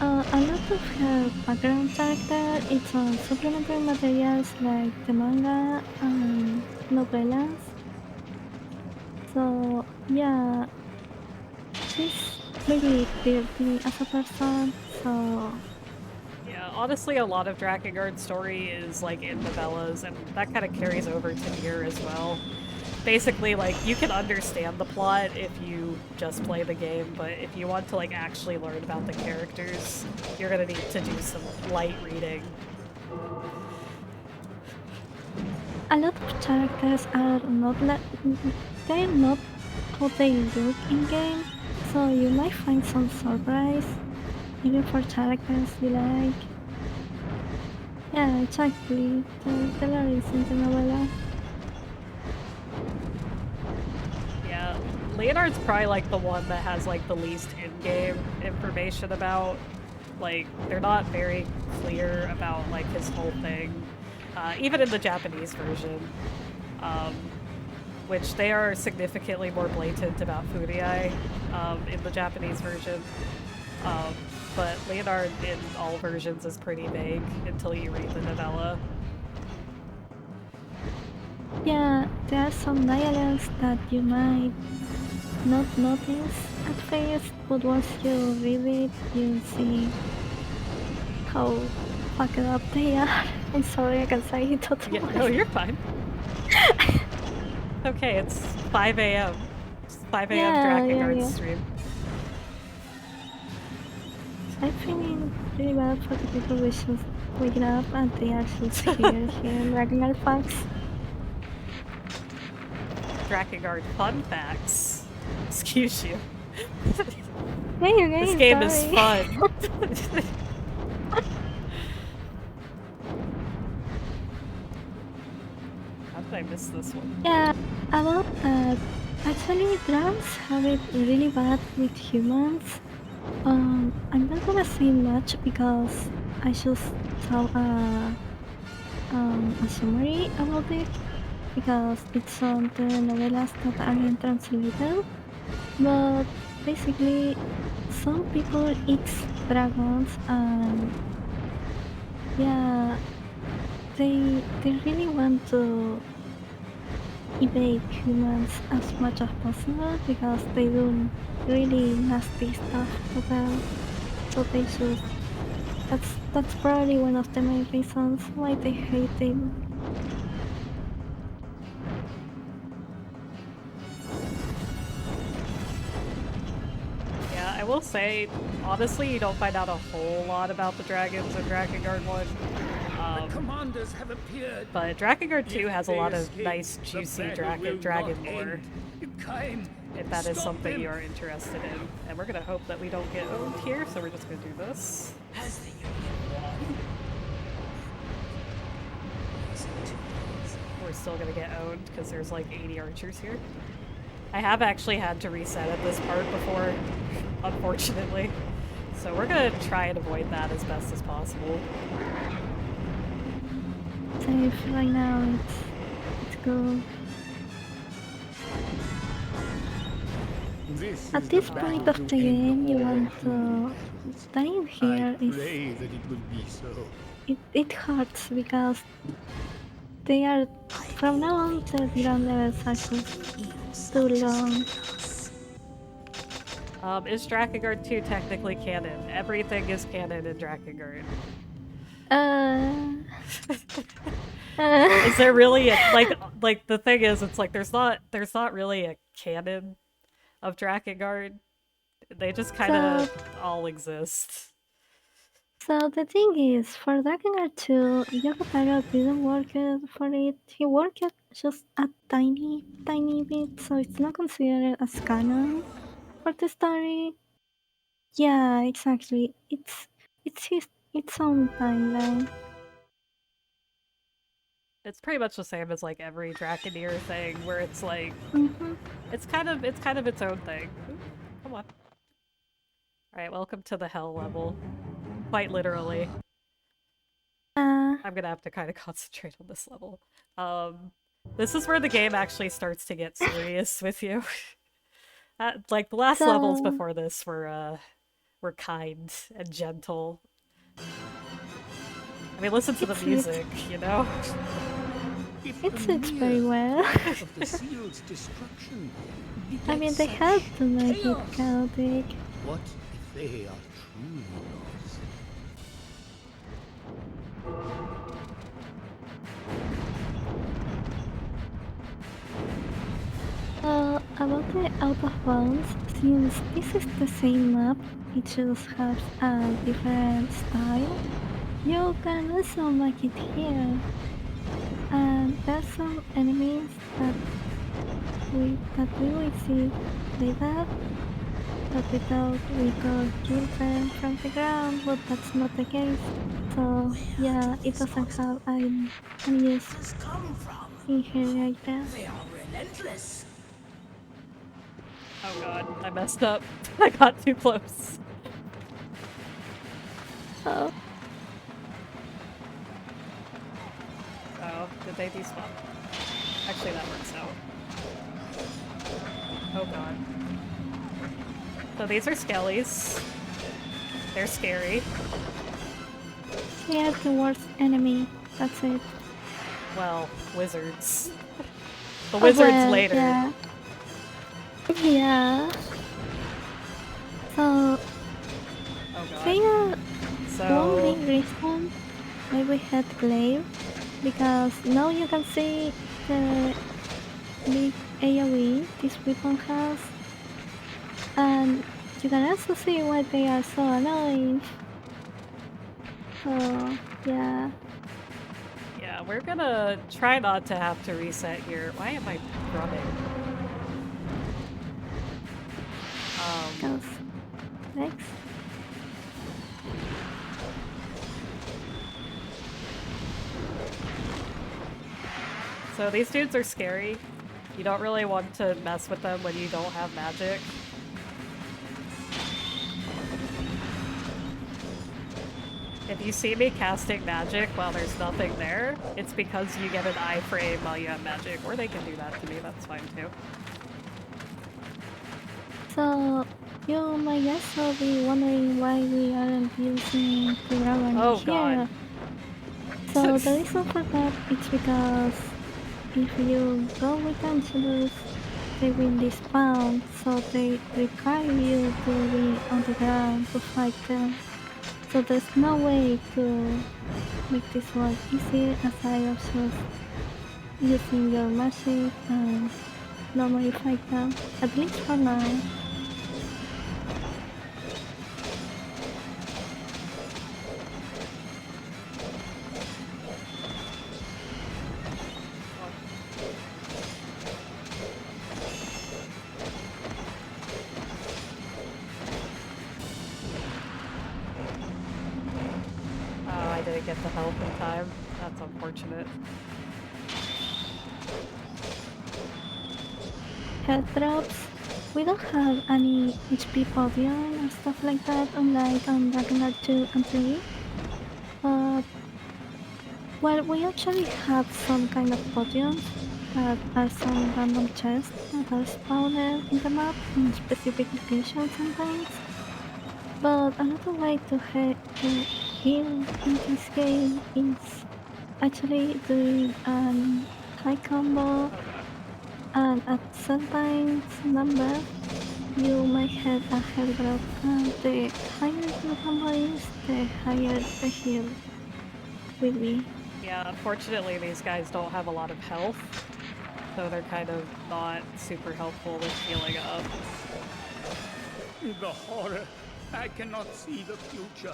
B: A lot of her background character is on supplementary materials like the manga and novellas. So yeah, she's really dirty as a person, so
A: Yeah, honestly a lot of Drakengard's story is like in novellas, and that kind of carries over to here as well. Basically, like, you can understand the plot if you just play the game, but if you want to like actually learn about the characters, you're gonna need to do some light reading.
B: a lot of characters are not they're not how they look in game, so you might find some surprise, even for characters you like. Yeah, exactly. The lore is in the novella.
A: Yeah, Leonard's probably like the one that has like the least in-game information about. Like, they're not very clear about like his whole thing, even in the Japanese version, which they are significantly more blatant about Furiai in the Japanese version. But Leonard in all versions is pretty vague until you read the novella.
B: Yeah, there are some dialogues that you might not notice at first, but once you read it, you see how fucked up they are. I'm sorry, I can say it totally.
A: Yeah, no, you're fine. Okay, it's 5 a.m. It's 5 a.m.
B: Yeah,
A: Drakengard
B: yeah.
A: stream.
B: I feel really bad for the people who just waking up and they are just here hearing regular facts.
A: Drakengard fun facts. Excuse you.
B: Hey, okay,
A: This game is
B: sorry.
A: fun. How did I miss this one?
B: Yeah, about that. Actually, drums have it really bad with humans. I'm not gonna say much because I just saw a summary about it because it's on the novellas that aren't translated. But basically, some people eat dragons and yeah, they really want to evade humans as much as possible because they do really nasty stuff to them. So they just that's probably one of the main reasons why they hate them.
A: Yeah, I will say, honestly, you don't find out a whole lot about the dragons in Drakengard 1.
G: Commanders have appeared.
A: But Drakengard 2 has a
G: If
A: lot
G: they
A: of
G: escape,
A: nice,
G: the
A: juicy
G: battle will
A: dragon
G: not
A: lore,
G: end. Kind,
A: if that is
G: stop
A: something
G: them.
A: you are interested in. And we're gonna hope that we don't get owned here, so we're just gonna do this.
F: Has the Union won?
A: We're still gonna get owned, because there's like 80 archers here. I have actually had to reset at this part before, unfortunately. So we're gonna try and avoid that as best as possible.
B: Safe right now, it's good. At this point of the game, you want to dying here
G: I
B: is
G: pray that it will be so.
B: it hurts because they are from now on the ground levels are just too long.
A: Is Drakengard 2 technically canon? Everything is canon in Drakengard. Is there really a like the thing is, it's like there's not really a canon of Drakengard. They just kind of all exist.
B: So the thing is, for Drakengard 2, Yokotaro didn't work for it. He worked just a tiny bit, so it's not considered as canon for the story. Yeah, exactly. It's its own timeline.
A: It's pretty much the same as like every Draconeer thing, where it's like
B: Mm-hmm.
A: it's kind of its own thing. Ooh, come on. All right, welcome to the hell level. Quite literally. I'm gonna have to kind of concentrate on this level. This is where the game actually starts to get serious with you. Like the last levels before this were kind and gentle. I mean, listen to the music, you know?
B: It suits very well.
G: Of the seal's destruction
B: I mean, they
G: begets
B: had to make it
G: chaos.
B: chaotic.
G: What if they are truly lost?
B: About the out of bounds, since this is the same map, it just has a different style, you can also make it here. And there's some enemies that we will see later, that we thought we could kill them from the ground, but that's not the case. So yeah, it doesn't have any use
F: Come from?
B: in here right now.
F: They are relentless.
A: Oh god, I messed up. I got too close.
B: Oh,
A: Oh, did they despawn? Actually, that works out. Oh god. So these are skellies. They're scary.
B: we are the worst enemy. That's it.
A: Well, wizards. The
B: Oh,
A: wizards
B: well,
A: later.
B: Yeah. Yeah. So,
A: Oh god.
B: they are one
A: So,
B: main reason why we had Glaive, because now you can see the big AoE this weapon has, and you can also see why they are so annoying. So, yeah.
A: yeah, we're gonna try not to have to reset here. Why am I running?
B: Goes next.
A: So these dudes are scary. You don't really want to mess with them when you don't have magic. If you see me casting magic while there's nothing there, it's because you get an iframe while you have magic, or they can do that to me, that's fine too.
B: So, you might also be wondering why we aren't using the dragon
A: Oh,
B: here.
A: God.
B: So the reason for that is because if you go with Angelus, they will despawn, so they require you to be on the ground to fight them. So there's no way to make this work easy aside of just using your magic and normally fight them, at least for now.
A: Oh, I didn't get the help in time. That's unfortunate.
B: Health drops. We don't have any HP podium or stuff like that, unlike on Drakengard 2 and 3. But, well, we actually have some kind of podiums that are some random chests that are spawned in the map in specific locations sometimes. But another way to heal in this game is actually doing an high combo, and at sometimes number you might have a health drop, and the higher the combo is, the higher the heal will be.
A: Yeah, unfortunately these guys don't have a lot of health, so they're kind of not super helpful with healing up.
G: The horror. I cannot see the future.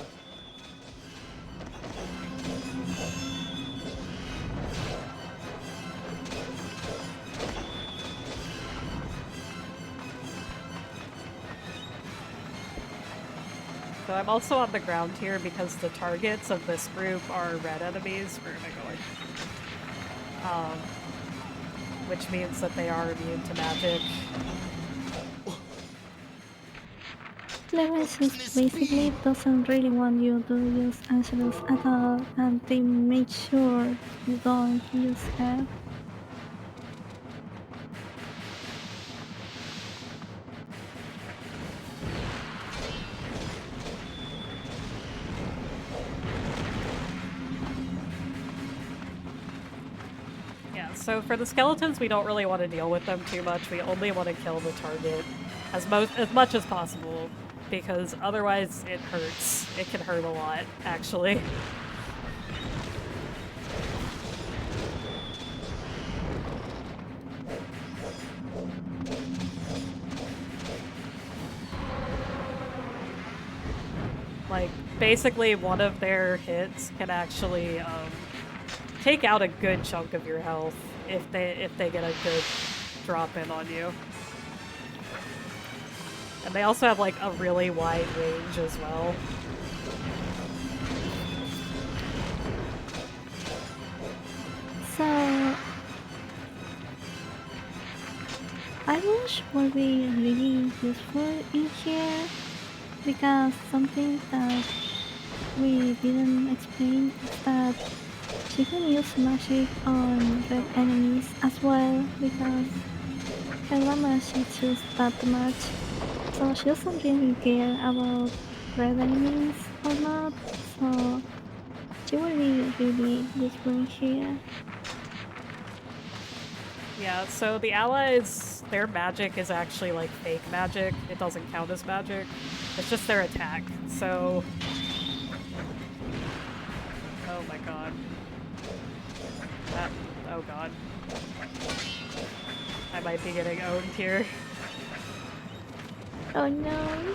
A: So I'm also on the ground here because the targets of this group are red enemies. Where am I going? Which means that they are immune to magic.
B: Clemensis basically doesn't really want you to use Angelus at all, and they make sure you don't use her.
A: Yeah, so for the skeletons, we don't really want to deal with them too much. We only want to kill the target as much as possible, because otherwise it hurts. It can hurt a lot, actually. Like, basically one of their hits can actually take out a good chunk of your health if they get a good drop in on you. And they also have like a really wide range as well.
B: So wish would be really useful in here because something that we didn't explain is that she can use magic on red enemies as well because her mama she choose that much, so she doesn't really care about red enemies or not, so she will be really useful here.
A: Yeah, so the allies, their magic is actually like fake magic. It doesn't count as magic. It's just their attack. So... Oh my god. That... Oh god. I might be getting owned here.
B: Oh no.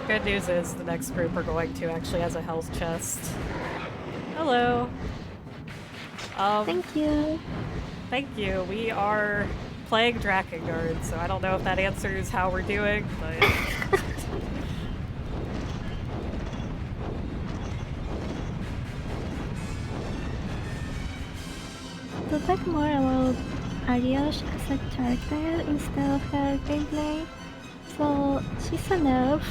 A: Good news is the next group we're going to actually has a health chest. Hello.
B: Thank you.
A: Thank you. We are playing Drakengard, so I don't know if that answers how we're doing, but...
B: To talk more about Arios as a character instead of her gameplay, so she's an elf.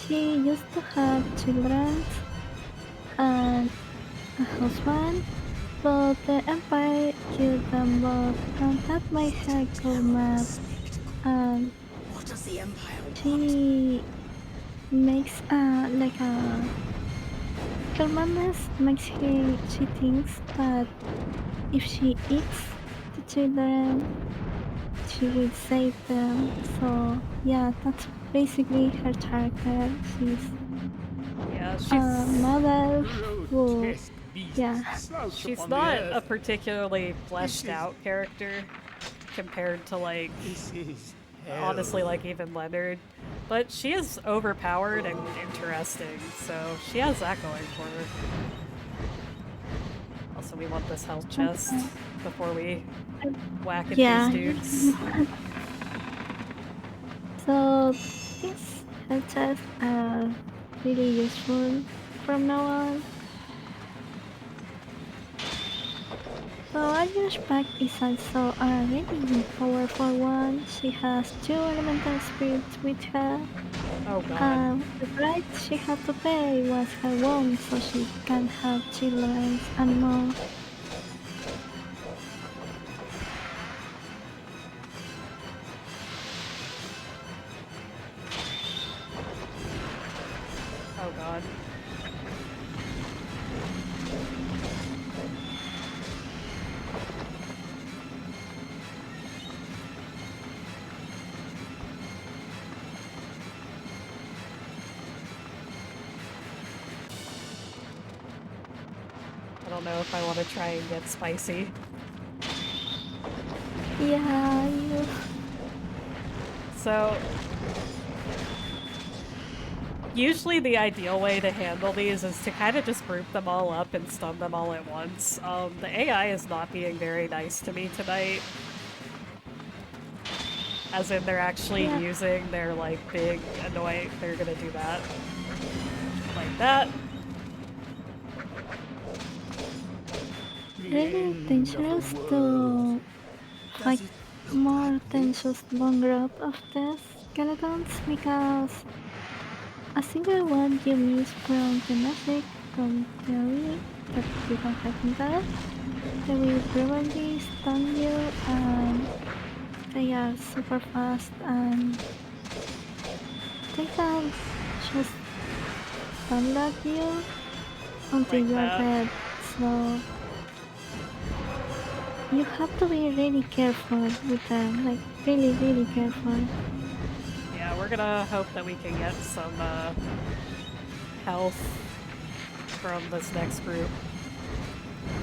B: She used to have children and a husband, but the Empire killed them both, and that made her go mad. And
F: What does the Empire want?
B: she makes like a her madness makes she thinks that if she eats the children, she will save them. So yeah, that's basically her character. She's
A: Yeah,
B: a mother who,
G: Grotesque beasts
B: yeah,
G: slouch
A: she's
G: upon the
A: not
G: earth.
A: a particularly fleshed out character compared to, like,
G: This is
A: honestly, like, even Leonard. But she is overpowered and interesting, so she has that going for her. Also, we want this health chest before we whack at
B: yeah.
A: these dudes.
B: So these health chests are really useful from now on. So Arya's pack is also a really powerful one. She has 2 elemental spirits with her.
A: Oh god.
B: The price she had to pay was her womb so she can have children and more.
A: Oh god. I don't know if I want to try and get spicy.
B: Yeah, you...
A: So, usually the ideal way to handle these is to kind of just group them all up and stun them all at once. The AI is not being very nice to me tonight. As in, they're actually using their, like, big, annoying... They're gonna do that. Like that.
B: really dangerous to fight more than just one group of the skeletons because a single one you miss from the magic from theory that you can have that, they will probably stun you and they are super fast and they can just stun lock you until
A: Like
B: you are
A: that.
B: dead, so you have to be really careful with them, like really careful.
A: Yeah, we're gonna hope that we can get some, health from this next group.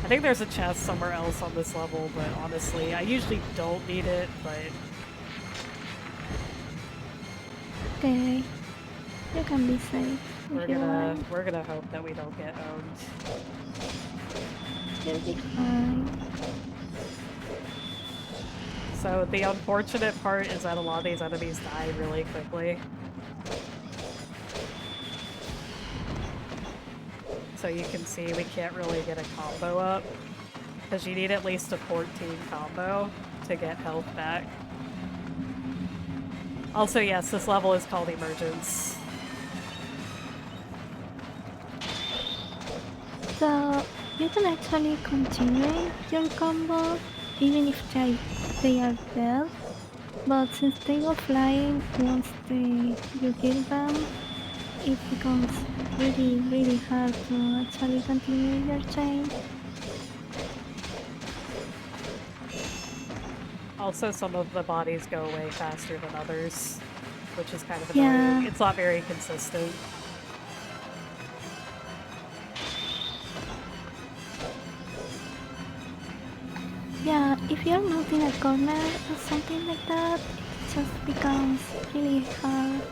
A: I think there's a chest somewhere else on this level, but honestly, I usually don't need it, but...
B: Okay, you can be safe if you want.
A: We're gonna hope that we don't get owned.
B: You'll be fine.
A: So the unfortunate part is that a lot of these enemies die really quickly. so you can see we can't really get a combo up. Because you need at least a 14 combo to get health back. Also, yes, this level is called Emergence.
B: So you can actually continue your combo even if they are dead, but since they go flying once you kill them, it becomes really hard to actually continue your chain.
A: Also, some of the bodies go away faster than others, which is kind of annoying.
B: Yeah.
A: It's not very consistent.
B: Yeah, if you're not in a corner or something like that, it just becomes really hard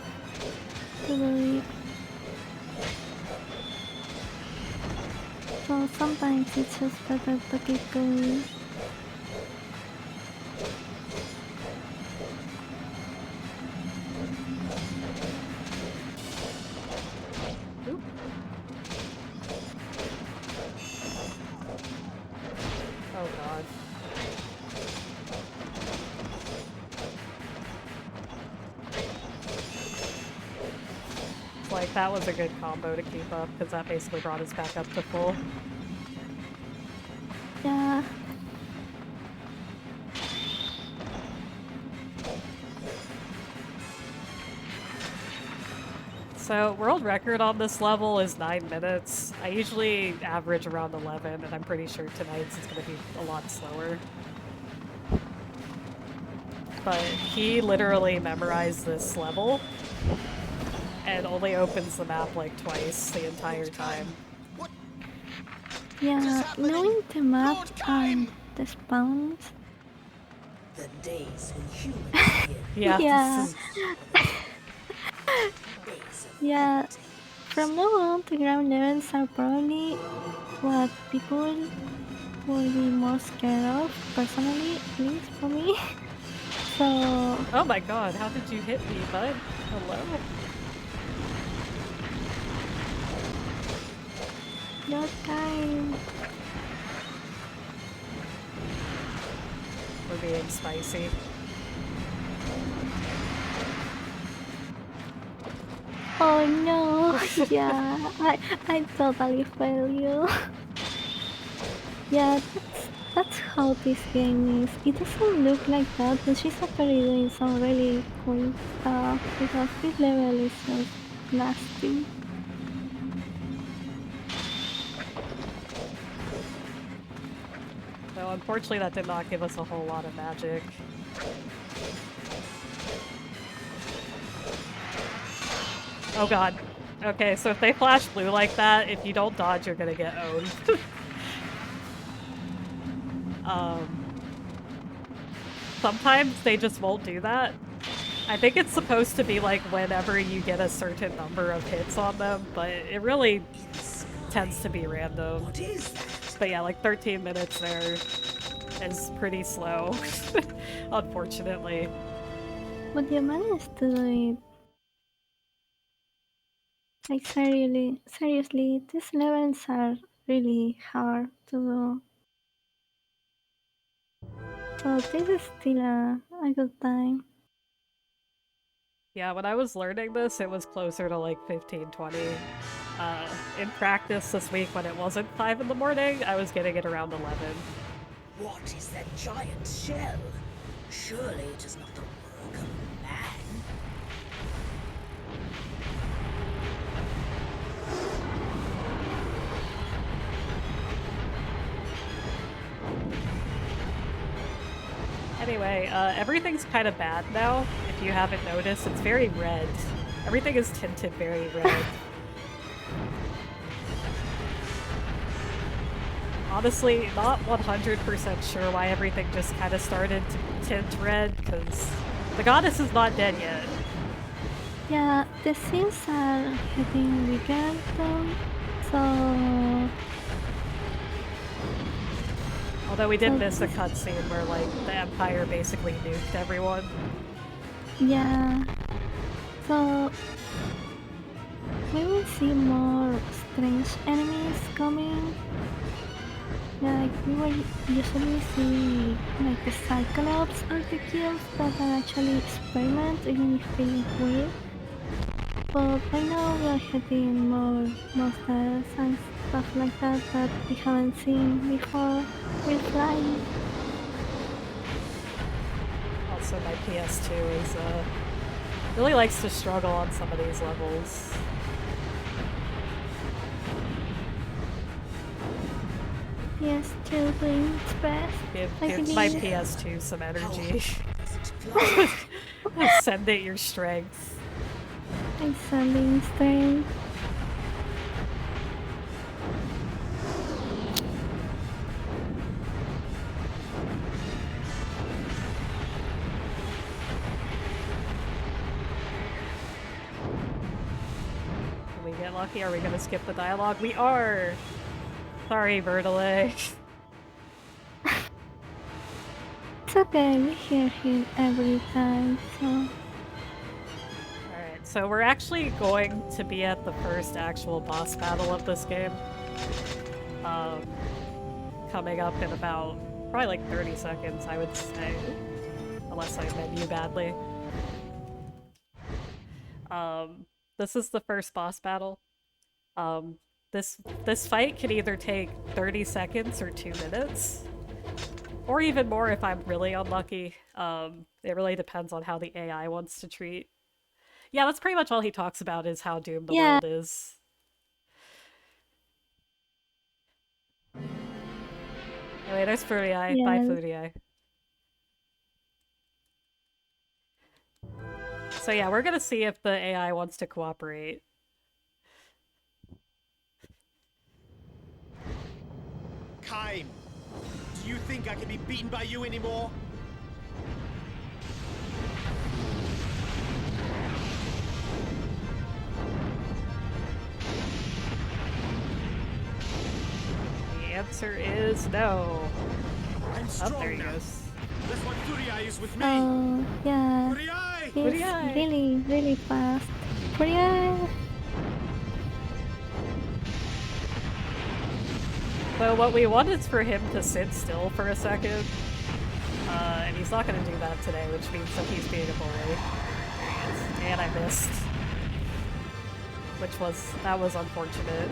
B: to do it. So sometimes it's just better to keep going.
A: Oop. Oh god. It's like, that was a good combo to keep up, because that basically brought us back up to full.
B: Yeah.
A: So, world record on this level is 9 minutes. I usually average around 11, and I'm pretty sure tonight's is going to be a lot slower. But he literally memorized this level, and only opens the map like twice the entire time.
B: Yeah, knowing the map and the spawns.
F: The days when humans live.
A: Yeah.
B: Yeah.
F: Days of
B: Yeah. From now on, the ground levels are probably what people will be more scared of, personally, at least for me. So,
A: Oh my god, how did you hit me, bud? Hello?
B: your time.
A: We're being spicy.
B: Oh no, yeah, I totally fail you. Yeah, that's how this game is. It doesn't look like that, but she's actually doing some really cool stuff because this level is just nasty.
A: So unfortunately that did not give us a whole lot of magic. Oh god. Okay, so if they flash blue like that, if you don't dodge, you're gonna get owned. Sometimes they just won't do that. I think it's supposed to be like whenever you get a certain number of hits on them, but it really tends to be random.
F: What is that?
A: But yeah, like 13 minutes there is pretty slow, unfortunately.
B: But you managed to do it. Like seriously, these levels are really hard to do. So this is still a good time.
A: Yeah, when I was learning this, it was closer to like 15, 20. In practice this week, when it wasn't 5 in the morning, I was getting it around 11.
F: What is that giant shell? Surely it is not the work of man.
A: Anyway, everything's kind of bad now. If you haven't noticed, it's very red. Everything is tinted very red. Honestly, not 100% sure why everything just kind of started to tint red, because the goddess is not dead yet.
B: Yeah, the scenes are getting bigger though, so
A: Although we did miss a cutscene where, like, the Empire basically nuked everyone.
B: yeah. So we will see more strange enemies coming. Like we will usually see like the Cyclops or the kills that are actually experiments even if they look weird. But right now we are getting more monsters and stuff like that that we haven't seen before. We're flying.
A: Also, my PS2 is really likes to struggle on some of these levels.
B: PS2 doing its best.
A: Give my PS2 some energy. Send it your strength.
B: I'm sending strength.
A: Can we get lucky? Are we gonna skip the dialogue? We are! Sorry, Bertole.
B: It's okay, we hear him every time, so...
A: Alright, so we're actually going to be at the first actual boss battle of this game. Coming up in about probably like 30 seconds, I would say. Unless I menu badly. This is the first boss battle. This fight can either take 30 seconds or 2 minutes. Or even more if I'm really unlucky. It really depends on how the AI wants to treat. Yeah, that's pretty much all he talks about is how doomed the world is. Anyway, there's Fruity Eye.
B: Yeah.
A: Bye, Fruity Eye. So yeah, we're gonna see if the AI wants to cooperate.
E: Kaim, do you think I can be beaten by you anymore?
A: The answer is no.
E: I'm
A: Oh,
E: strong
A: there he
E: now.
A: goes.
E: That's why Furiai is with me.
B: Oh, yeah.
E: Furiai!
B: He's
A: Pretty eye.
B: really, really fast. Pretty eye.
A: So what we want is for him to sit still for a second. And he's not gonna do that today, which means that he's being a bully. There he is. And I missed. That was unfortunate.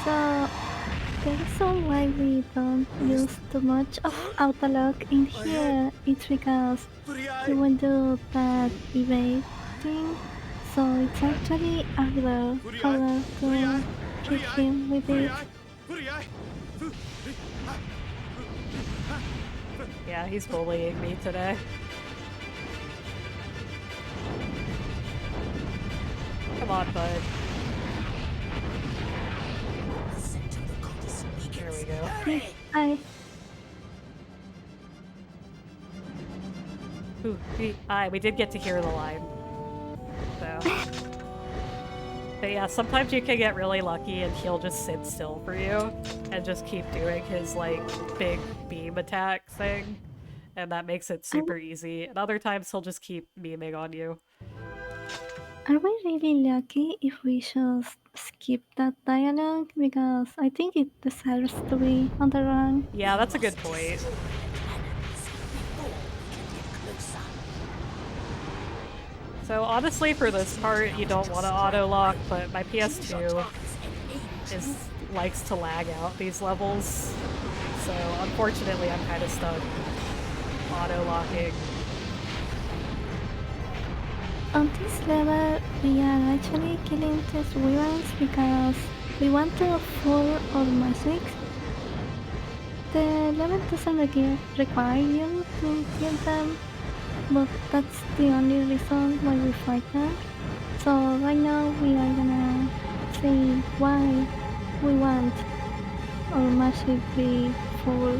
B: So, the reason why we don't use too much of autolock in here is because we will do that evade thing. So it's actually harder to hit him with it.
A: Yeah, he's bullying me today. Come on, bud. There we go. Ooh, we did get to hear the line. So. But yeah, sometimes you can get really lucky and he'll just sit still for you and just keep doing his like big beam attack thing. And that makes it super easy. And other times he'll just keep memeing on you.
B: Are we really lucky if we just skip that dialogue? Because I think it deserves to be on the run.
A: Yeah, that's a good point. So honestly, for this part, you don't want to auto-lock, but my PS2 likes to lag out these levels. So unfortunately, I'm kind of stuck auto-locking.
B: On this level, we are actually killing these weapons because we want to full our magic. The level doesn't require you to kill them, but that's the only reason why we fight them. So right now we are gonna see why we want our magic be full.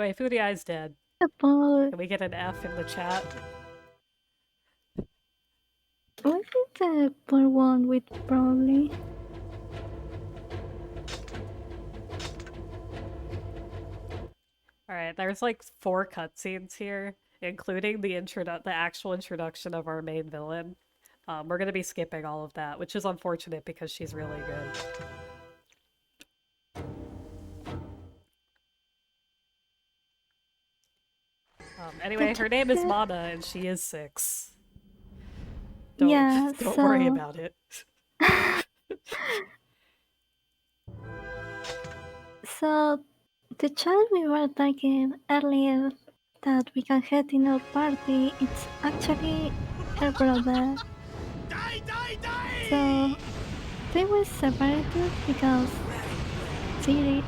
A: Anyway, Foodie Eye's dead.
B: The ball.
A: Can we get an F in the chat?
B: What is the ball one with probably?
A: Alright, there's like 4 cutscenes here, including the actual introduction of our main villain. We're gonna be skipping all of that, which is unfortunate because she's really good. Anyway, her name is Mana, and she is 6.
B: Yeah,
A: Don't worry about it.
B: So, the child we were talking earlier that we can have in our party, it's actually her brother. So, they were separated because Siri,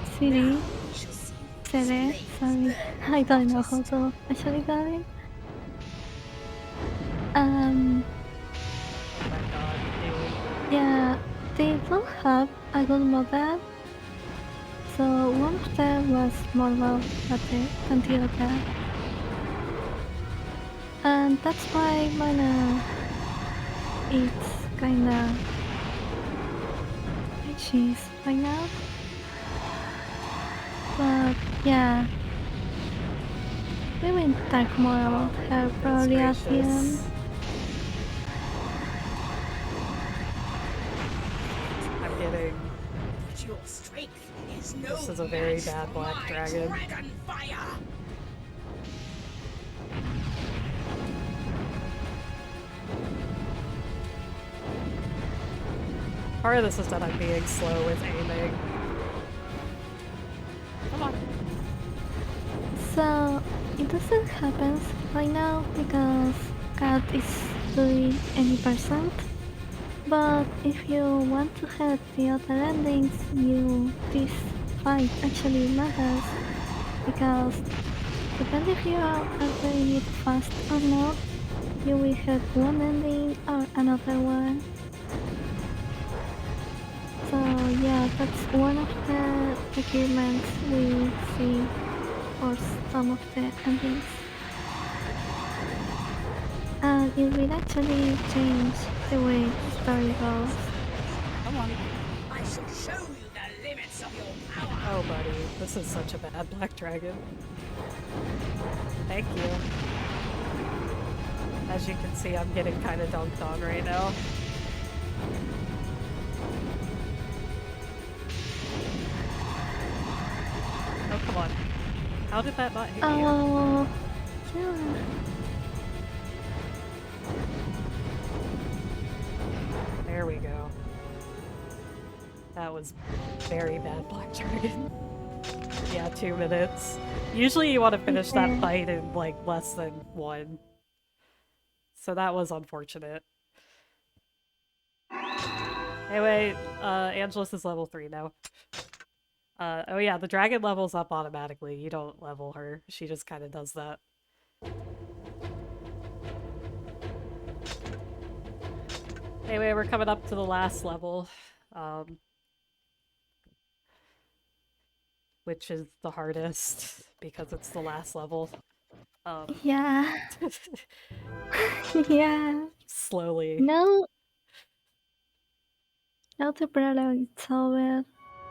B: sorry, I don't know how to actually tell it.
A: Oh my god, ew.
B: Yeah, they don't have a good mother. So one of them was more love than the other. And that's why Mana it's kinda like she's right now. But yeah. We will talk more about her probably at the end.
A: I'm getting...
F: But your strength is no
A: This is a very
F: match
A: bad
F: for
A: black
F: my
A: dragon.
F: dragon fire.
A: Part of this is that I'm being slow with aiming. Come on.
B: So it doesn't happen right now because Cat is doing any percent. But if you want to have the other endings, this fight actually matters because depending if you are doing it fast or not, you will have one ending or another one. So yeah, that's one of the requirements we see for some of the endings. And it will actually change the way the story goes.
A: Come on.
F: I shall show you the limits of your power.
A: Oh, buddy. This is such a bad black dragon. Thank you. As you can see, I'm getting kind of dunked on right now. Oh, come on. How did that not hit you?
B: Oh, yeah.
A: There we go. That was very bad black dragon. Yeah, 2 minutes. Usually you want to finish that fight in like less than 1. So that was unfortunate. Anyway, Angelus is level 3 now. Oh yeah, the dragon levels up automatically. You don't level her. She just kind of does that. Anyway, we're coming up to the last level. Which is the hardest because it's the last level.
B: Yeah. Yeah.
A: Slowly.
B: No. Now the problem is over.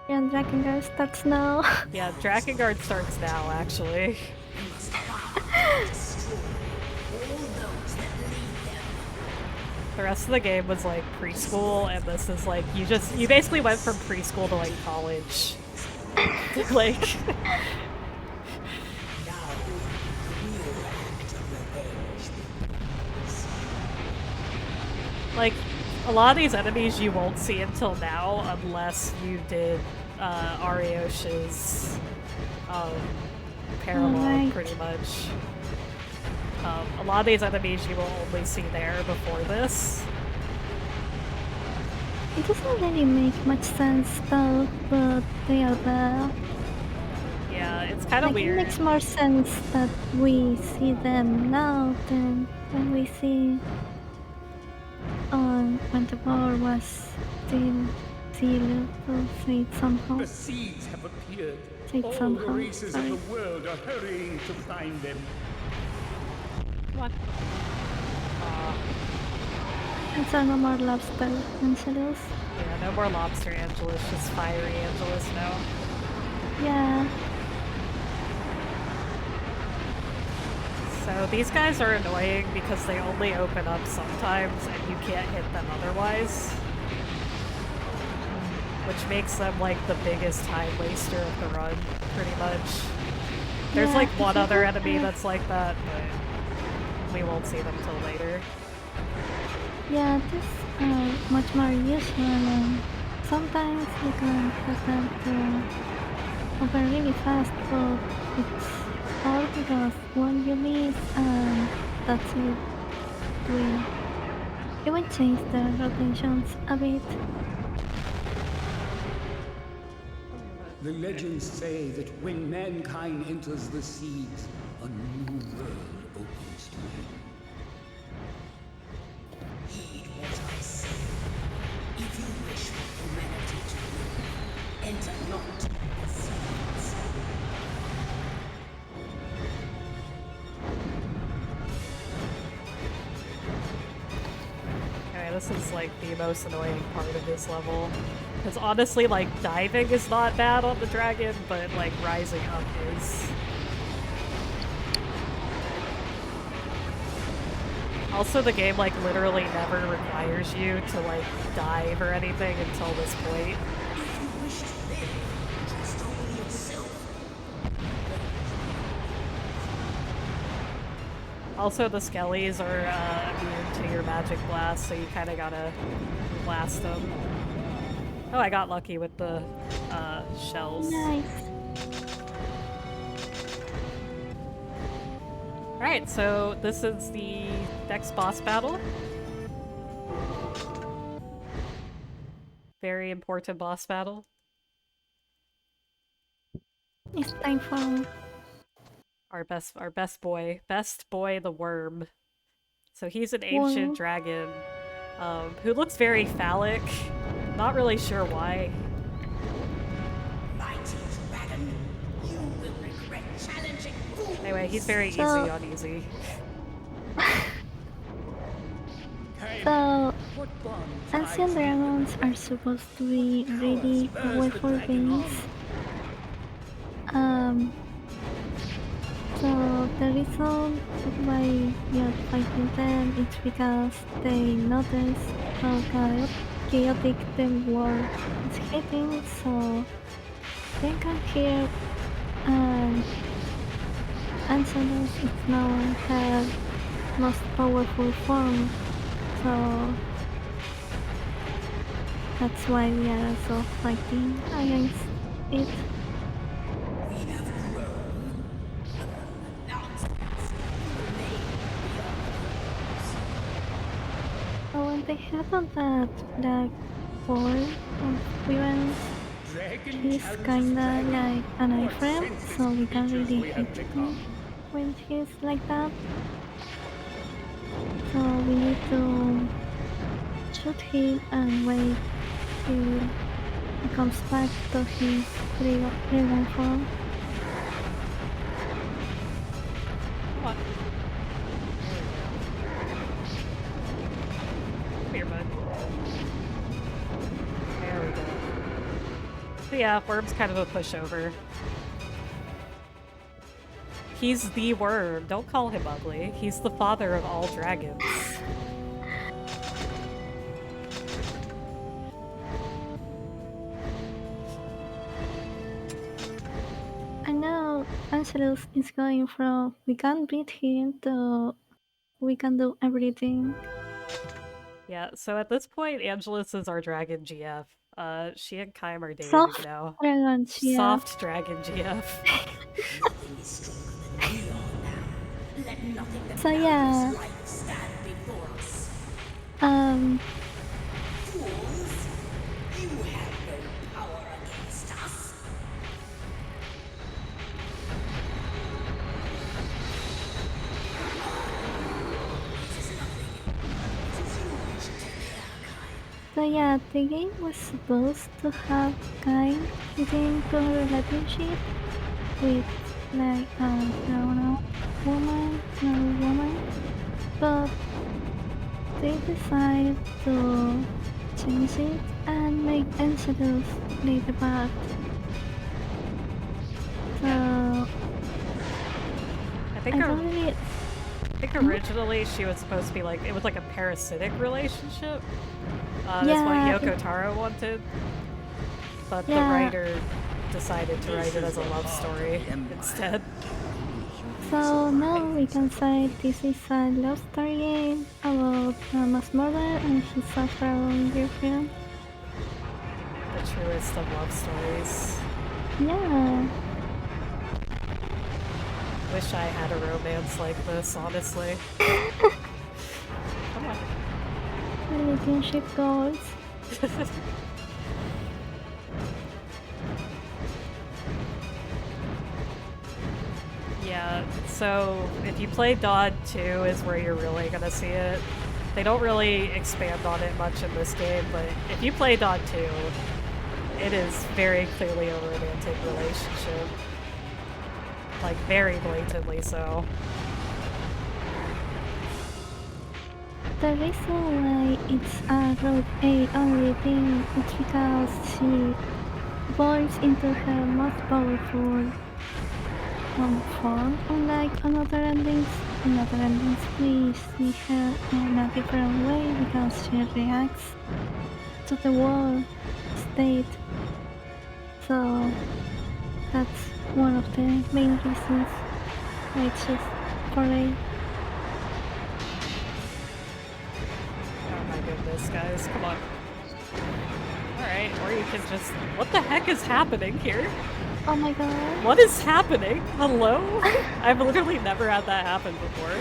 B: And Drakengard starts now.
A: Yeah, Drakengard starts now, actually. The rest of the game was like preschool, and this is like you basically went from preschool to like college. Like like a lot of these enemies you won't see until now unless you did Ariosh's parallel pretty much. A lot of these enemies you will only see there before this.
B: It doesn't really make much sense though, but they are there.
A: Yeah, it's kind of
B: like,
A: weird.
B: It makes more sense that we see them now than when we see when the war was still to say it somehow.
G: The seas have appeared.
B: it
G: All the
B: somehow.
G: races of
B: Sorry.
G: the world are hurrying to find them.
A: Come on.
B: And so no more lobster Angelus.
A: Yeah, no more lobster Angelus, just fiery Angelus now.
B: Yeah.
A: So these guys are annoying because they only open up sometimes and you can't hit them otherwise. Which makes them like the biggest time waster of the run, pretty much. There's
B: Yeah,
A: like one
B: if you
A: other
B: don't
A: enemy
B: have-
A: that's like that, but we won't see them till later.
B: Yeah, this much more useful and sometimes you can have them to open really fast, but it's all because one you miss and that's it. It will change the rotations a bit.
G: The legends say that when mankind enters the seas, a new world opens to him.
F: Heed what I say. If you wish for humanity to live, enter not the seas.
A: Okay, this is like the most annoying part of this level. Because honestly, like, diving is not bad on the dragon, but like, rising up is. Also, the game like literally never requires you to like dive or anything until this point.
F: If you wish to live, trust only yourself.
A: Also, the skellies are immune to your magic blast, so you kind of gotta blast them. Oh, I got lucky with the shells.
B: Nice.
A: Alright, so this is the next boss battle. Very important boss battle.
B: It's time for
A: Our best boy. Best boy the worm. So he's an ancient
B: Worm.
A: dragon, who looks very phallic. Not really sure why.
F: Mighty dragon, you will regret challenging fools.
A: Anyway, he's very easy
B: So-
A: on easy.
B: So,
G: What bonds
B: ancient dragons are supposed to be really powerful beings. So the reason why you're fighting them is because they notice how chaotic the world is getting, so they can hear Ancient is now her most powerful form, so that's why we are also fighting against it. So when they have on that black ball of appearance, he's kinda like an iframe, so we can't really hit him when he's like that. So we need to shoot him and wait till he comes back to his dragon form.
A: Come on. Come here, bud. There we go. So yeah, Worm's kind of a pushover. He's the worm. Don't call him ugly. He's the father of all dragons.
B: I know Angelus is going from we can't beat him to we can do everything.
A: Yeah, so at this point, Angelus is our dragon GF. She and Kaim are dating
B: Soft
A: now.
B: dragon, yeah.
A: Soft dragon GF.
F: Nothing is stronger than we are now. Let nothing that
B: So yeah,
F: life stand before us. Fools, you have no power against us.
B: so yeah, the game was supposed to have kind hitting to relationship, with like woman, but they decide to change it and make Enceladus lead the path. So
A: I
B: I
A: think
B: don't really.
A: I think originally she was supposed to be like, it was like a parasitic relationship. That's
B: Yeah,
A: what Yoko Taro wanted. But the
B: Yeah.
A: writer decided to write it as a love story instead.
B: So now we can say this is a love story game about a mass murderer and his suffering girlfriend.
A: The truest of love stories.
B: Yeah,
A: Wish I had a romance like this, honestly. Come on.
B: relationship goals.
A: Yeah, so if you play Dawn 2 is where you're really gonna see it. They don't really expand on it much in this game, but if you play Dawn 2, it is very clearly a romantic relationship. Like, very blatantly so.
B: The reason why it's a road A only thing is because she boils into her most powerful form, unlike another endings. In other endings, we see her in a different way because she reacts to the world state. So that's one of the main reasons why she's for A.
A: Oh my goodness, guys, come on. Alright, or you can just... What the heck is happening here?
B: Oh my god.
A: What is happening? Hello? I've literally never had that happen before.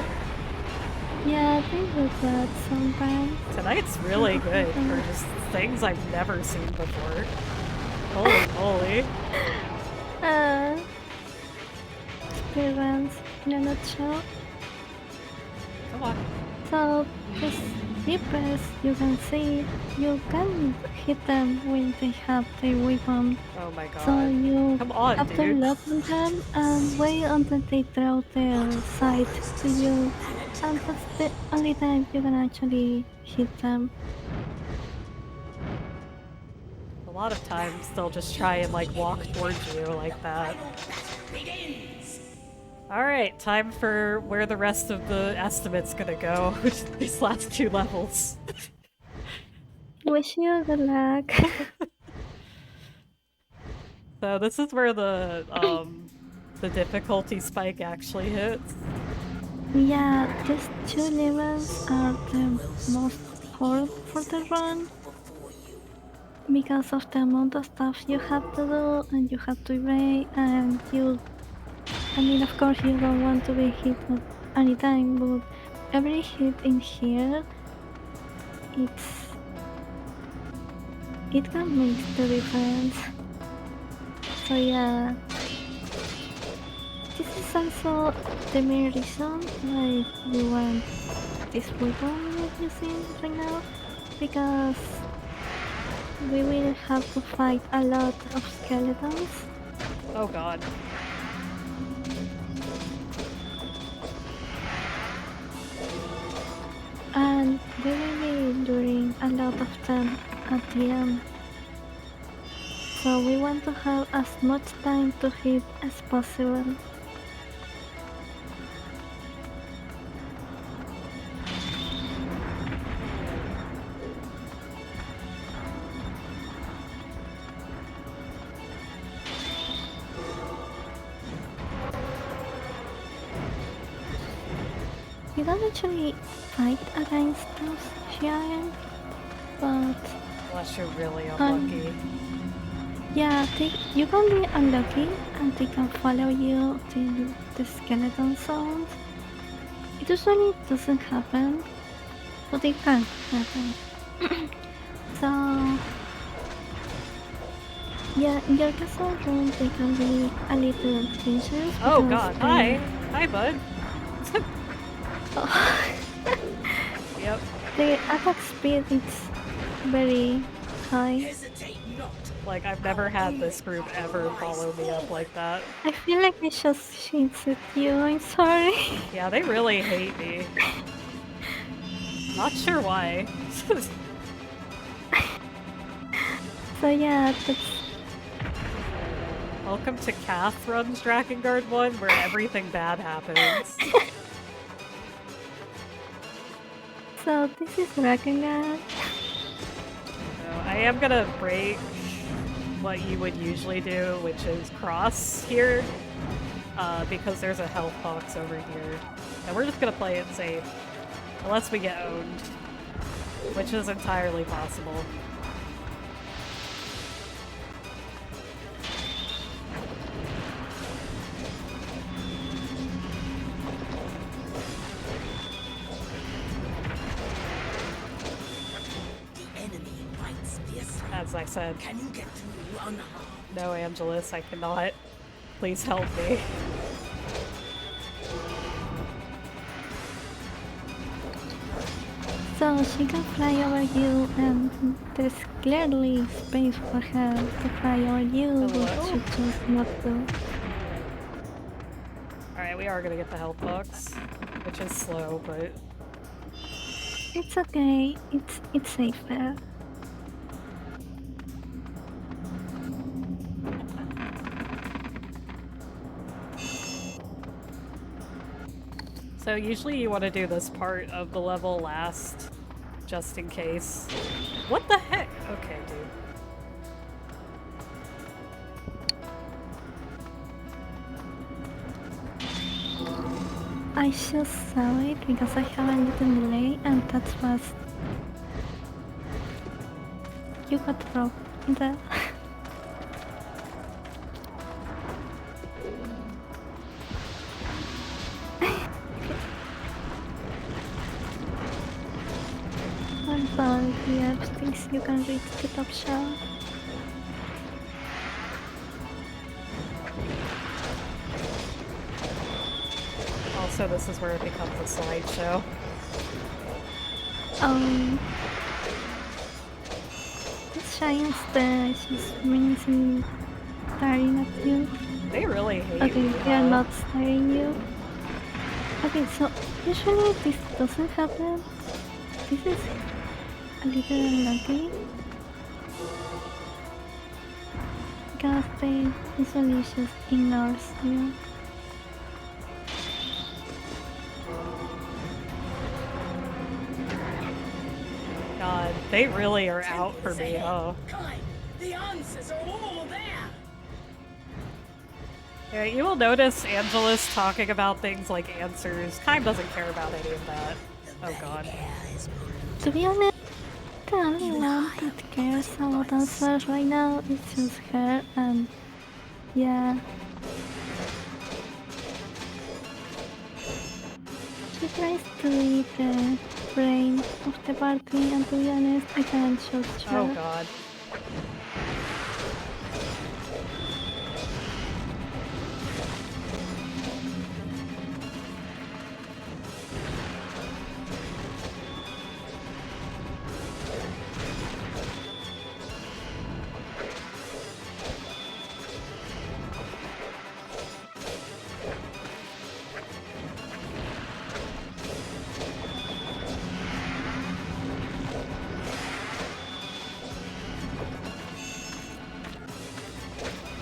B: Yeah, they do that sometimes.
A: Tonight's really good for just things I've never seen before. Holy moly.
B: Experience in a nutshell.
A: Come on.
B: So, these zippers you can see, you can hit them when they have their weapon.
A: Oh my god.
B: So you
A: Come on,
B: have to
A: dude.
B: lock on them and wait until they throw their sight to you. And that's the only time you can actually hit them.
A: A lot of times they'll just try and like walk towards you like that. Alright, time for where the rest of the estimate's gonna go, which is these last 2 levels.
B: Wish you good luck.
A: So this is where the difficulty spike actually hits.
B: Yeah, these 2 levels are the most hard for the run because of the amount of stuff you have to do and you have to evade and I mean, of course you don't want to be hit at any time, but every hit in here, it can make the difference. So yeah, this is also the main reason why we want this weapon we're using right now, because we will have to fight a lot of skeletons.
A: Oh god.
B: And we will be enduring a lot of them at the end. So we want to have as much time to hit as possible. You don't actually fight against those giants, but
A: Unless you're really unlucky.
B: yeah, you can be unlucky and they can follow you till the skeleton sound. It usually doesn't happen, but it can happen. So yeah, in your castle room they can be a little dangerous.
A: Oh
B: because
A: god, hi! Hi, bud. The
B: the attack speed is very high.
A: Like, I've never had this group ever follow me up like that.
B: I feel like I just shit you. I'm sorry.
A: Yeah, they really hate me. Not sure why.
B: So yeah, that's
A: Welcome to Cath runs Drakengard 1, where everything bad happens.
B: so this is Drakengard.
A: So I am gonna break what you would usually do, which is cross here, because there's a health box over here. And we're just gonna play it safe, unless we get owned, which is entirely possible.
F: The enemy fights fiercely.
A: As I said,
F: Can you get through unharmed?
A: no, Angelus, I cannot. Please help me.
B: So she can fly over you, and there's clearly space for her to fly over you, but
A: Hello?
B: she chose not to.
A: Alright, we are gonna get the health box, which is slow, but
B: It's okay. It's safer.
A: so usually you want to do this part of the level last, just in case. What the heck? Okay, dude.
B: I just saw it because I have a little delay, and that was you got dropped there. I'm sorry, dear. Thinks you can reach the top shelf.
A: Also, this is where it becomes a slideshow.
B: This giant there just means in staring at you.
A: They really hate
B: Okay,
A: me.
B: they are
A: huh?
B: not staring you. Okay, so usually this doesn't happen. This is a little unlucky. Because they usually just ignores you.
A: God, they really are out for me, huh?
F: Kai, the answers are all there.
A: Yeah, you will notice Angelus talking about things like answers. Kaim doesn't care about any of that. Oh god.
B: To be honest, the only one that cares about answers right now is just her, and yeah. She tries to be the brain of the party, and to be honest, I can't trust her.
A: Oh god.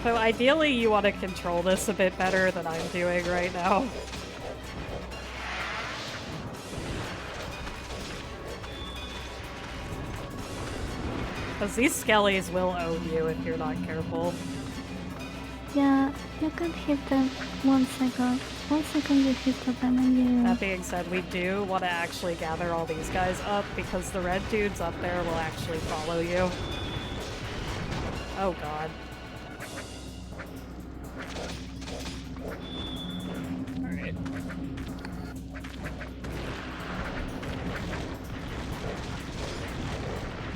A: So ideally you want to control this a bit better than I'm doing right now. Because these skellies will own you if you're not careful.
B: Yeah, you can hit them 1 second. 1 second you hit them and you...
A: That being said, we do want to actually gather all these guys up because the red dudes up there will actually follow you. Oh god. Alright.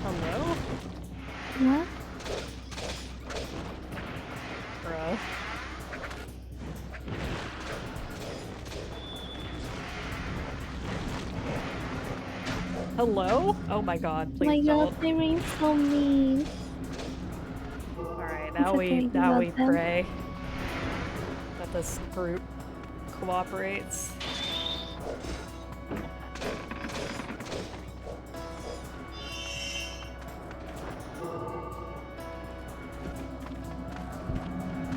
A: Hello?
B: What?
A: Bruh. Hello? Oh my god,
B: Oh my
A: please
B: god,
A: don't.
B: they mean so mean.
A: Now we
B: got them.
A: pray that this group cooperates.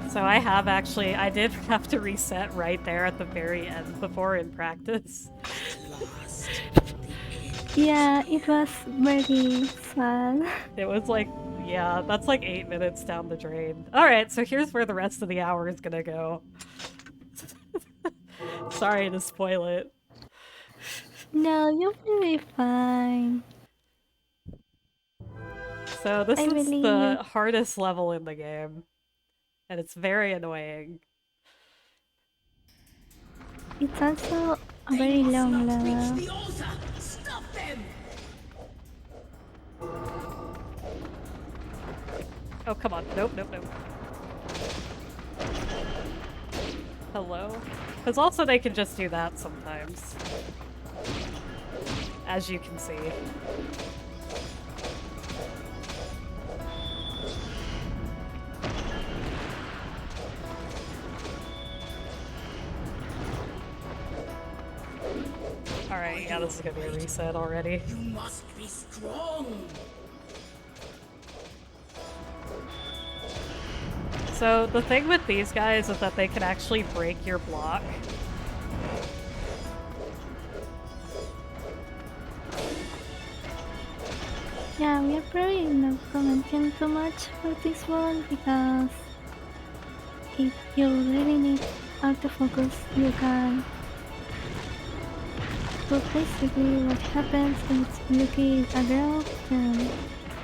A: So I did have to reset right there at the very end before in practice.
B: Yeah, it was very sad.
A: It was like, yeah, that's like 8 minutes down the drain. Alright, so here's where the rest of the hour is gonna go. Sorry to spoil it.
B: No, you'll be fine.
A: So this
B: I
A: is
B: believe
A: the
B: you.
A: hardest level in the game. And it's very annoying.
B: It's also a very long
F: Not reach
B: level.
F: the altar! Stop them!
A: Oh, come on. Nope, nope, nope. Hello? Because also they can just do that sometimes. As you can see. Alright, yeah, this is gonna be a reset already.
F: You must be strong!
A: So the thing with these guys is that they can actually break your block.
B: Yeah, we are probably not commenting too much for this one because if you really need autofocus, you can. So basically what happens is you kill a group, then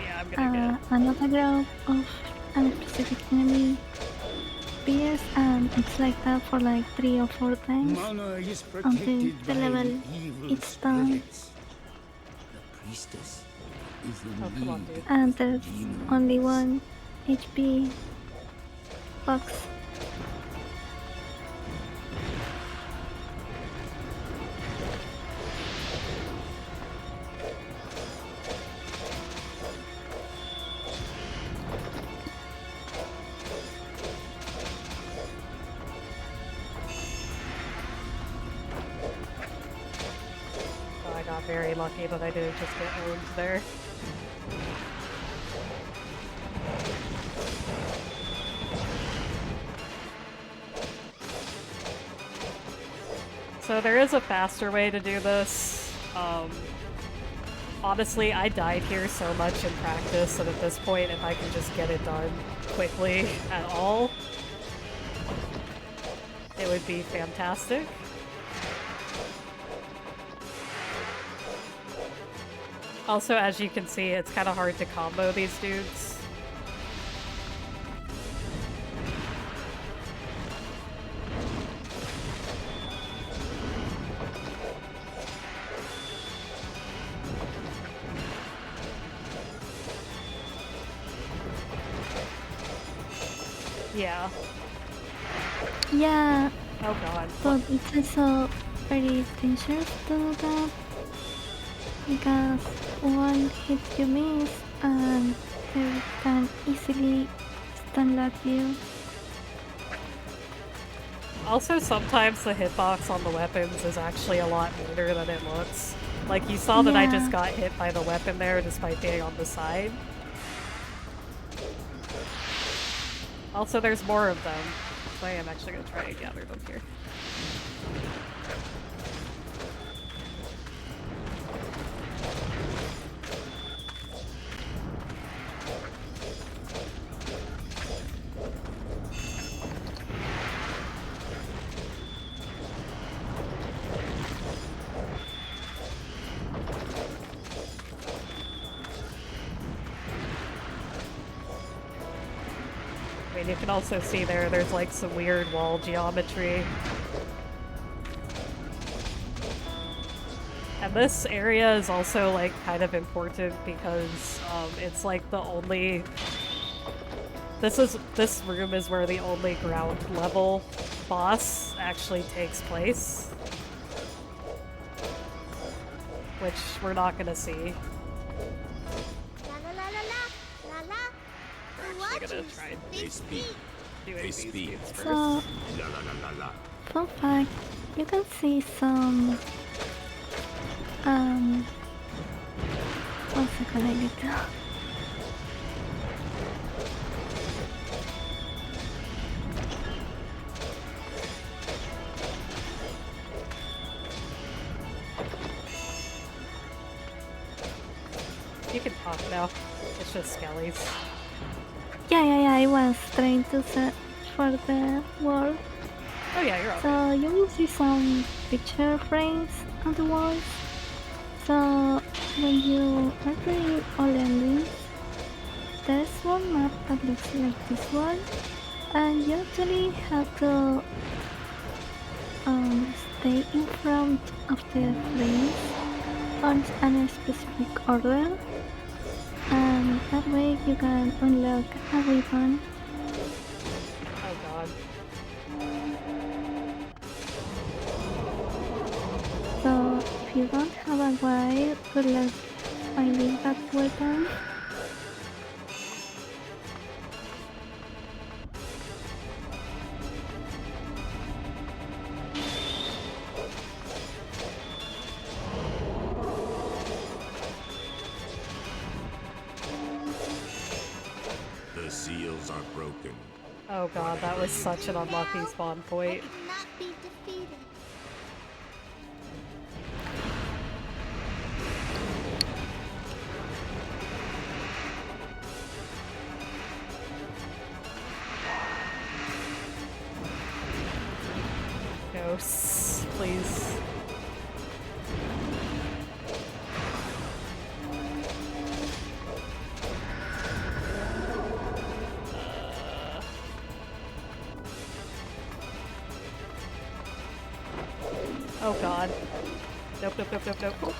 A: Yeah, I'm gonna get
B: another group of a specific enemy appears, and it's like that for like 3 or 4 times
G: Mana is
B: until
G: protected
B: the
G: by
B: level
G: evil
B: it's done.
G: spirits. The priestess is in
A: Oh, come on,
G: need
A: dude.
B: And there's only 1 HP box.
A: Oh, I got very lucky that I didn't just get owned there. So there is a faster way to do this. Honestly, I died here so much in practice that at this point, if I can just get it done quickly at all, it would be fantastic. Also, as you can see, it's kind of hard to combo these dudes. Yeah.
B: Yeah,
A: Oh god.
B: but it's also very dangerous to do that because one hit you miss and they can easily stun lock you.
A: Also, sometimes the hitbox on the weapons is actually a lot meaner than it looks. Like, you saw that I
B: Yeah.
A: just got hit by the weapon there despite being on the side. Also, there's more of them. So I am actually going to try to gather them here. I mean, you can also see there's like some weird wall geometry. And this area is also like kind of important because it's like the only... This room is where the only ground level boss actually takes place. Which we're not gonna see.
H: La la la la la la la.
A: We're actually
H: Watch
A: gonna try and
E: They speak.
A: do
E: They
A: these
E: speak.
A: dudes first.
B: So,
E: La la la la la.
B: fun fact, you can see some, 1 second, I need to.
A: You can talk now. It's just skellies.
B: Yeah, I was trying to search for the word.
A: Oh yeah, you're all good.
B: So you will see some picture frames on the walls. So when you are playing all endings, there's one map that looks like this one, and you actually have to stay in front of the frames on a specific order, and that way you can unlock a weapon.
A: Oh god.
B: So if you don't have a guide, good luck finding that weapon.
E: The seals are broken.
A: Oh god, that was such an unlucky spawn point.
H: Not be defeated.
A: Ghosts, please. Oh god. Nope, nope, nope, nope, nope.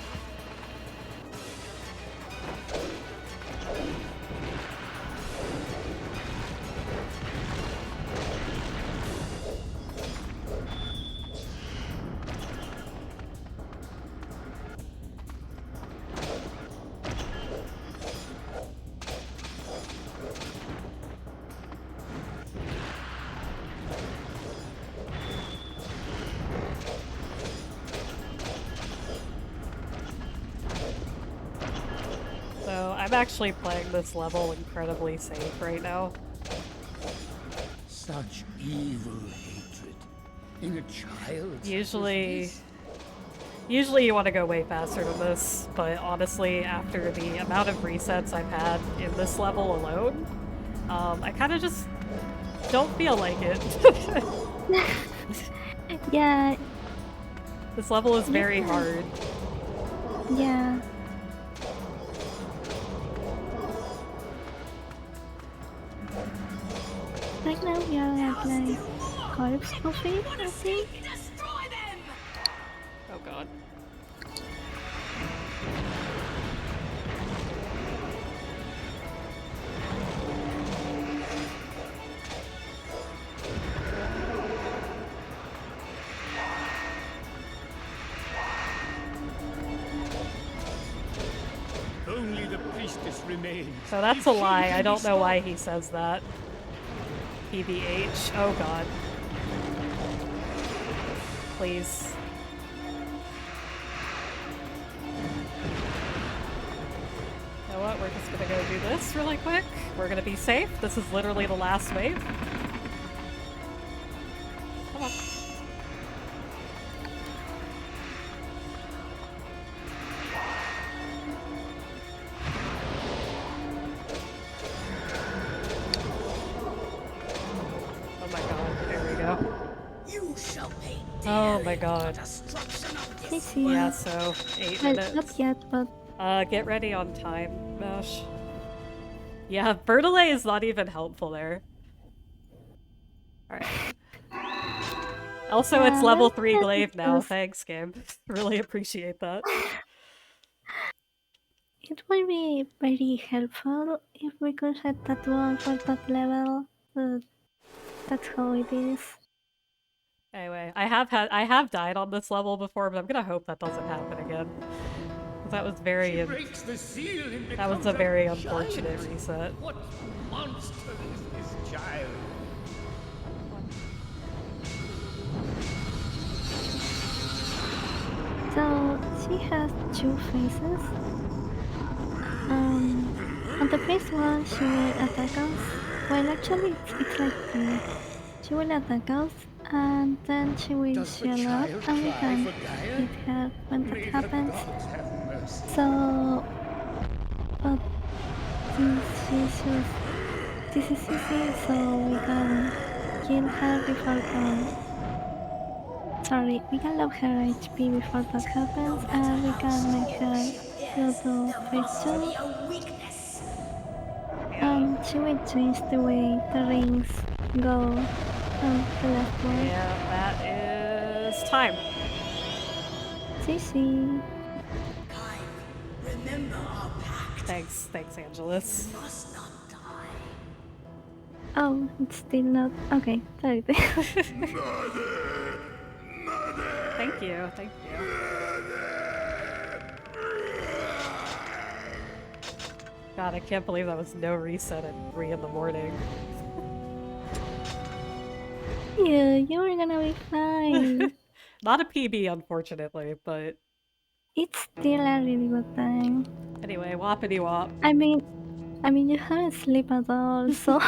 A: So I'm actually playing this level incredibly safe right now.
G: Such evil hatred in a child.
A: Usually you want to go way faster than this, but honestly, after the amount of resets I've had in this level alone, I kind of just don't feel like it.
B: Yeah,
A: This level is very hard.
B: yeah. Right now we are at like corpse buffet, I think.
F: Destroy them!
A: Oh god.
G: Only the priestess remains.
A: So that's a lie. I don't know why he says that. PBH. Oh god. Please. You know what? We're just gonna go do this really quick. We're gonna be safe. This is literally the last wave. Come on. Oh my god. There we go.
F: You shall pay
A: Oh my god.
F: destruction of
B: I
F: this
B: see.
A: Yeah, so 8
B: Well,
A: minutes.
B: not yet, but
A: Get ready on time, Mesh. Yeah, Bertollet is not even helpful there. Alright. Also, it's
B: Yeah,
A: level
B: let's
A: 3
B: get
A: glaive now.
B: this.
A: Thanks, game. Really appreciate that.
B: it would be very helpful if we could set that one for that level, but that's how it is.
A: Anyway, I have died on this level before, but I'm gonna hope that doesn't happen again. That was very.
G: She breaks the seal and
A: That was
G: becomes
A: a very
G: giant.
A: unfortunate reset.
G: What monster is this child?
B: So she has two faces. On the first one, she will attack us. Well, actually, it's like this. She will attack us, and then she will
G: Does the
B: shield up,
G: child
B: and we
G: cry
B: can
G: for Gaia?
B: hit her when that
G: May the
B: happens.
G: gods have mercy.
B: So, but this is easy, so we can kill her before sorry, we can lower her HP before that happens, and we can make her go to phase 2, and she will change the way the rings go from the left one.
A: Yeah, that is time.
B: CC.
F: Remember our pact.
A: Thanks, Angelus.
F: Must not die.
B: Oh, it's still not. Okay, sorry.
A: Thank you. God, I can't believe that was no reset at 3 in the morning.
B: Yeah, you're gonna be fine.
A: Not a PB, unfortunately, but
B: It's still a really good time.
A: anyway, whoppity wop.
B: I mean, you haven't slept at all, so.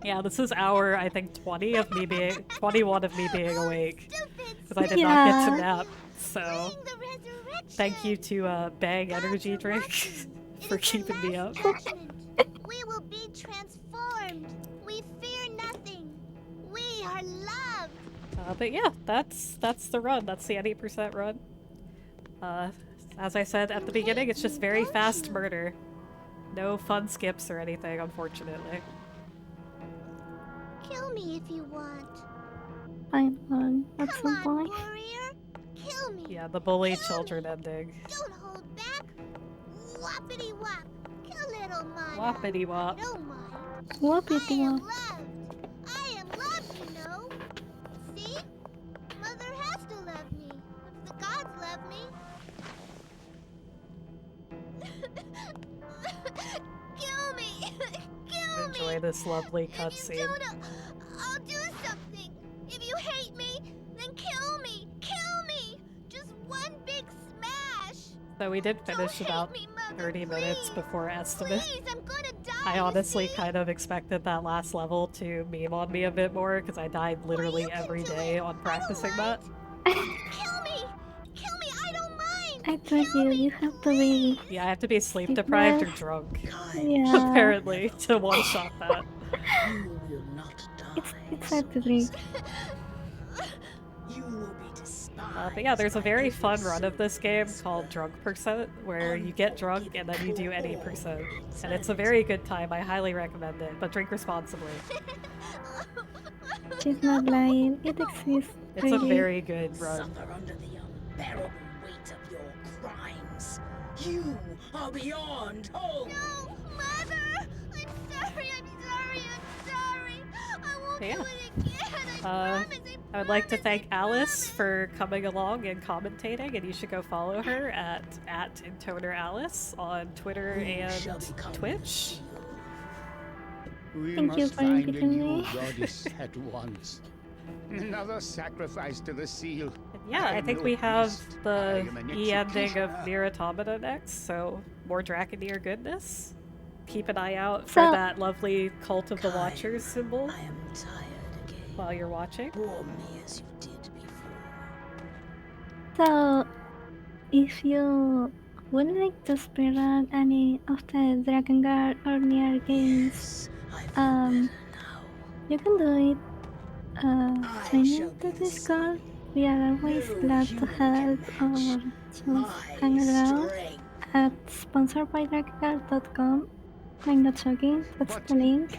A: Yeah, this is hour, I think, 21 of me being awake. Because I did not get to nap, so thank you to Bang Energy Drink for keeping me up.
H: We will be transformed. We fear nothing. We are loved.
A: But yeah, that's the run. That's the 80% run. As I said at the beginning, it's just very fast murder. No fun skips or anything, unfortunately.
H: Kill me if you want.
B: I'm on at
H: Come
B: some
H: on,
B: point.
H: warrior. Kill me.
A: Yeah, the bully children ending.
H: Don't hold back. Whoppity whop. Kill little Mana.
A: Whoppity wop.
H: Don't mind.
B: Whoopity
H: I am
B: wop.
H: loved. I am loved, you know. See? Mother has to love me. If the gods love me. Kill me. Kill me.
A: Enjoy this lovely
H: If you
A: cutscene.
H: don't, I'll do something. If you hate me, then kill me. Kill me. Just one big smash.
A: So we did finish
H: hate
A: about
H: me, Mother,
A: 30 minutes
H: please.
A: before estimate.
H: Please, I'm gonna die.
A: I
H: you
A: honestly
H: see?
A: kind of expected that last level to meme on me a bit more because I died literally
H: you can
A: every
H: do
A: day
H: it.
A: on
H: I don't
A: practicing that.
H: mind. Kill me. Kill me. I don't mind.
B: I told
H: Kill
B: you,
H: me,
B: you have to be.
A: Yeah, I have to be sleep deprived or
B: Sleepless.
A: drunk,
B: Yeah.
A: apparently, to one-shot that.
F: You will not die.
B: It's hard to drink.
F: You will be despised.
A: But yeah, there's a
F: by
A: very
F: every
A: fun run of
F: soul
A: this game
F: on
A: called
F: earth.
A: Drunk Percent, where you get drunk and then you do any percent. And it's a very good time, I highly recommend it, but drink responsibly.
B: She's not lying. It exists.
A: It's a
B: really.
A: very good run.
F: Suffer under the unbearable weight of your crimes. You are beyond hope.
H: No, Mother. I'm sorry. I won't
A: Yeah.
H: do it again. I promise.
A: I would like to thank Alice for coming along and commentating, and you should go follow her at IntonerAlice on Twitter and Twitch.
G: We
B: Thank you
G: must
B: for
G: find a
B: inviting
G: new
B: me.
G: goddess at once. Another sacrifice to the seal.
A: And yeah, I
G: am
A: think
G: no
A: we have
G: priest. I
A: the
G: am an
A: E ending of
G: executioner.
A: Nier Automata next, so more Draconeer goodness. Keep an eye out for
B: So-
A: that lovely Cult of the Watchers symbol
F: I am tired again.
A: while you're watching.
F: Warm me as you did before.
B: So, if you would like to speedrun any of the Drakengard or Nier games,
F: Yes, I feel better now.
B: you can do it. Join
F: shall
B: into
F: be the
B: Discord. We are always
F: No
B: glad to
F: human
B: help
F: can
B: or
F: match
B: just
F: My
B: hang around
F: strength.
B: at sponsoredbydrakengard.com. I'm not joking, that's
G: What?
B: the link.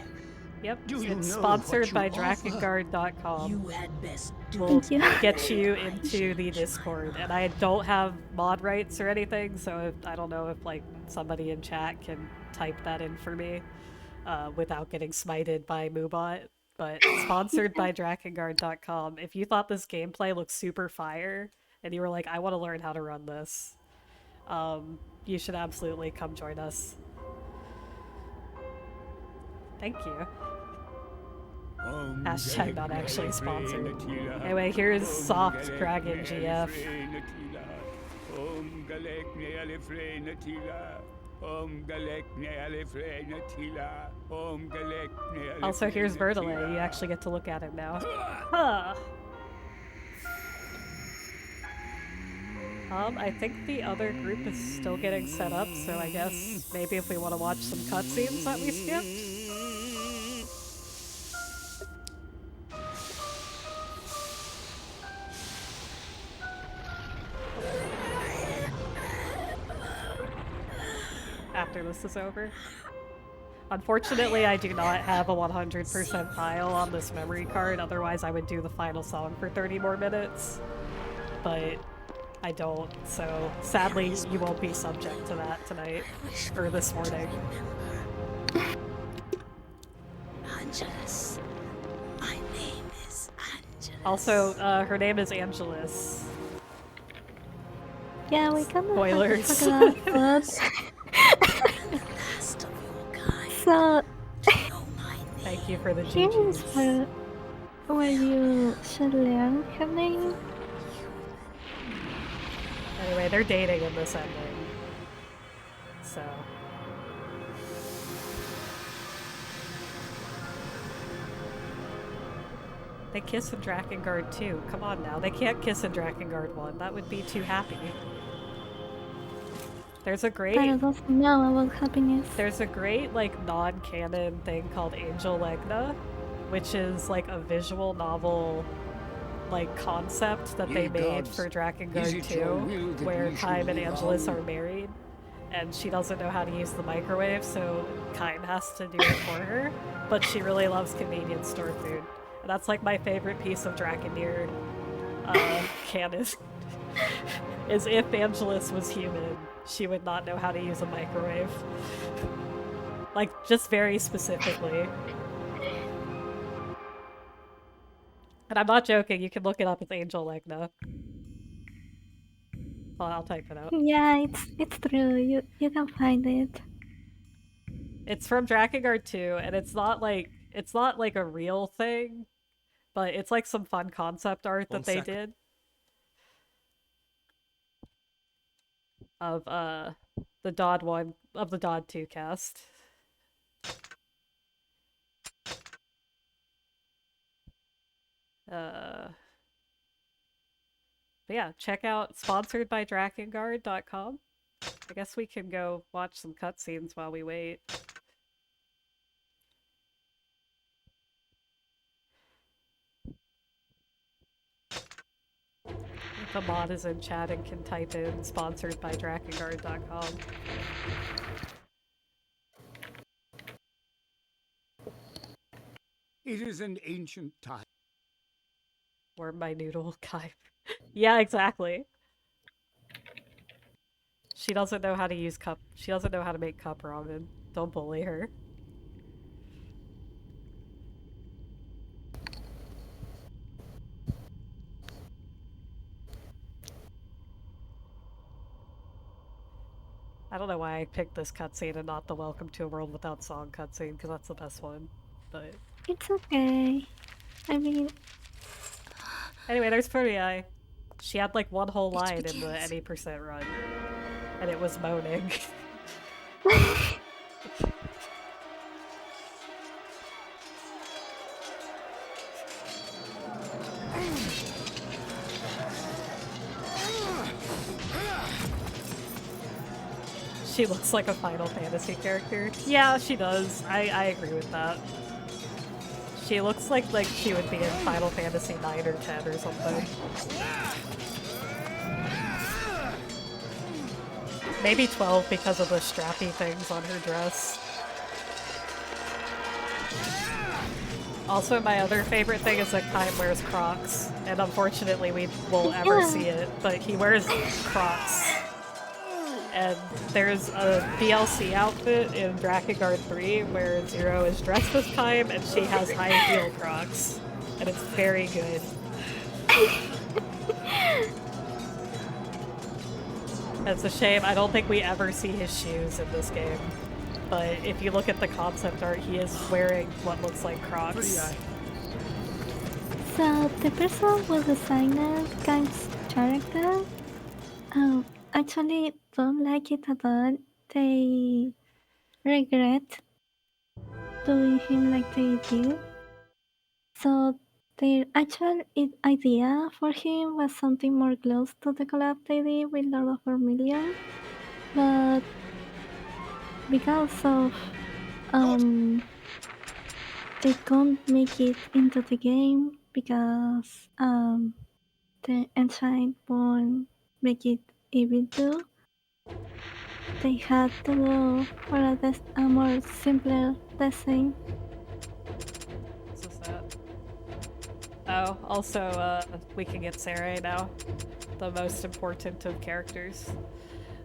A: Yep,
G: Do you
A: it's
G: know
A: sponsored
G: what
A: by
G: you offer?
A: Drakengard.com.
F: You had best do
A: Will
B: Thank you.
A: get you into the Discord, and I don't have mod rights or anything, so I don't know if like somebody in chat can type that in for me without getting smited by Moobot. But sponsored by Drakengard.com. If you thought this gameplay looked super fire and you were like, I want to learn how to run this, you should absolutely come join us. Thank you. Hashtag not actually sponsored. Anyway, here's Soft Dragon GF. Also, here's Vertile. You actually get to look at him now. Huh. I think the other group is still getting set up, so I guess maybe if we want to watch some cutscenes that we skipped. After this is over. Unfortunately, I do not have a 100% file on this memory card, otherwise I would do the final song for 30 more minutes. But I don't, so sadly you won't be subject to that tonight, or this morning.
F: Angelus. My name is Angelus.
A: Also, her name is Angelus.
B: Yeah, we kind of
A: Spoilers.
B: forgot that. So,
A: Thank you for the
B: here's
A: GGs.
B: where you should learn her name.
A: Anyway, they're dating in this ending. So. They kiss in Drakengard 2. Come on now. They can't kiss in Drakengard 1. That would be too happy. There's a great...
B: I don't know about happiness.
A: There's a great, like, non-canon thing called Angel Legna, which is, like, a visual novel, like, concept that they made for Drakengard 2, where Kaim and Angelus are married, and she doesn't know how to use the microwave, so Kaim has to do it for her, but she really loves convenience store food. And that's, like, my favorite piece of Drakengard canon, is if Angelus was human, she would not know how to use a microwave. Like, just very specifically. And I'm not joking, you can look it up, it's Angel Legna. Well, I'll type it out.
B: Yeah, it's true. You can find it.
A: It's from Drakengard 2, and it's not like a real thing, but it's like some fun concept art that they did. Of the Dodd 1 of the Dodd 2 cast. But yeah, check out sponsored by Drakengard.com. I guess we can go watch some cutscenes while we wait. If a mod is in chat and can type in sponsored by Drakengard.com.
G: It is an ancient time.
A: Or my noodle Kai. Yeah, exactly. She doesn't know how to use cup. She doesn't know how to make cup ramen. Don't bully her. I don't know why I picked this cutscene and not the Welcome to a World Without Song cutscene, because that's the best one. But
B: It's okay. I mean,
A: anyway, there's Furiai. She had like one whole line in the any percent run, and it was moaning. She looks like a Final Fantasy character. Yeah, she does. I agree with that. She looks like she would be in Final Fantasy 9 or 10 or something. Maybe 12 because of the strappy things on her dress. Also, my other favorite thing is that Kaim wears Crocs, and unfortunately we won't ever see it, but he wears Crocs. And there's a DLC outfit in Drakengard 3 where Zero is dressed as Kaim and she has high heel Crocs. And it's very good. It's a shame. I don't think we ever see his shoes in this game. But if you look at the concept art, he is wearing what looks like Crocs.
B: So the person who designed Game's character actually don't like it at all. They regret doing him like they did. So their actual idea for him was something more close to the collab they did with Lord of Vermilion, but because of they can't make it into the game because the engine won't make it even do. They had to go for a more simpler design.
A: What's this at? Oh, also, we can get Sarai now. The most important of characters.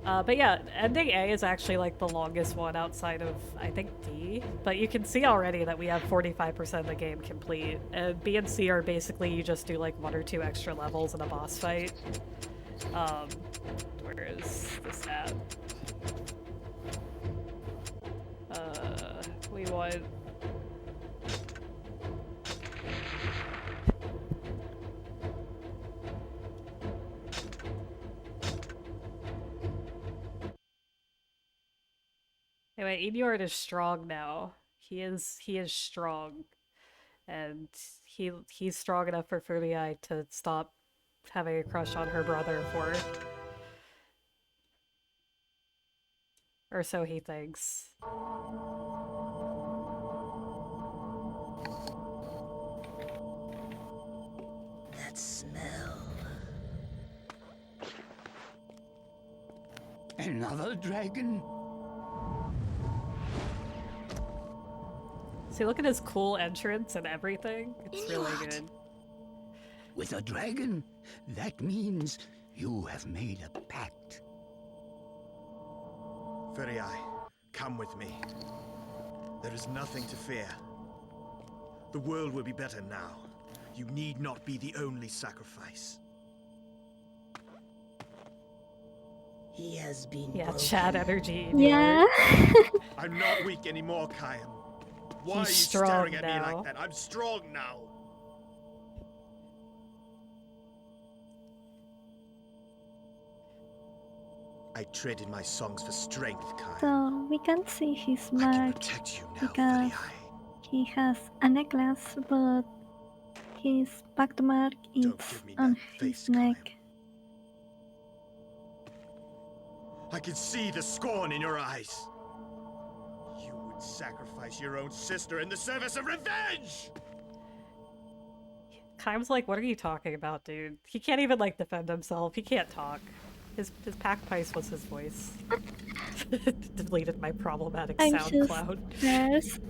A: But yeah, ending A is actually like the longest one outside of, I think, D. But you can see already that we have 45% of the game complete. And B and C are basically you just do like 1 or 2 extra levels in a boss fight. Where is this at? We want... Anyway, Inyord is strong now. He is strong. And he's strong enough for Furiai to stop having a crush on her brother for... Or so he thinks.
F: That smell.
G: Another dragon?
A: See, look at his cool entrance and everything. It's really good.
G: With a dragon? That means you have made a pact.
E: Furiai, come with me. There is nothing to fear. The world will be better now. You need not be the only sacrifice.
F: He has been
A: Yeah,
F: broken.
A: Chad energy.
B: Yeah.
E: I'm not weak anymore, Kayam. Why
A: He's
E: are you
A: strong
E: staring at me
A: now.
E: like that? I'm strong now. I traded my songs for strength, Kayam.
B: So we can't see his
E: I can
B: mark
E: protect you now,
B: because
E: Furiai.
B: he has a necklace, but his back mark is
E: Don't give me
B: on
E: that
B: his
E: face,
B: neck.
E: I can see the scorn in your eyes. You would sacrifice your own sister in the service of revenge!
A: Kaim's like, what are you talking about, dude? He can't even, like, defend himself. He can't talk. His pack piece was his voice. Deleted my problematic
B: I'm
A: SoundCloud.
B: just scared.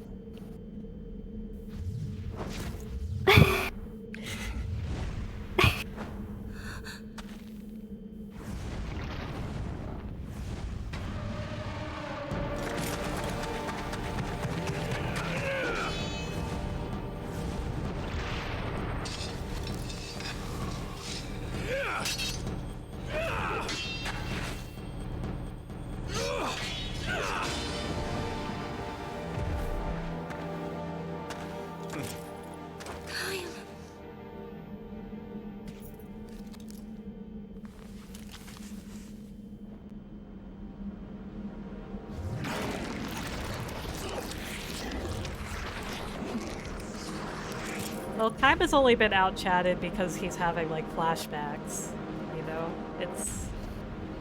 A: Well, Kaim has only been out-chatted because he's having, like, flashbacks, you know? It's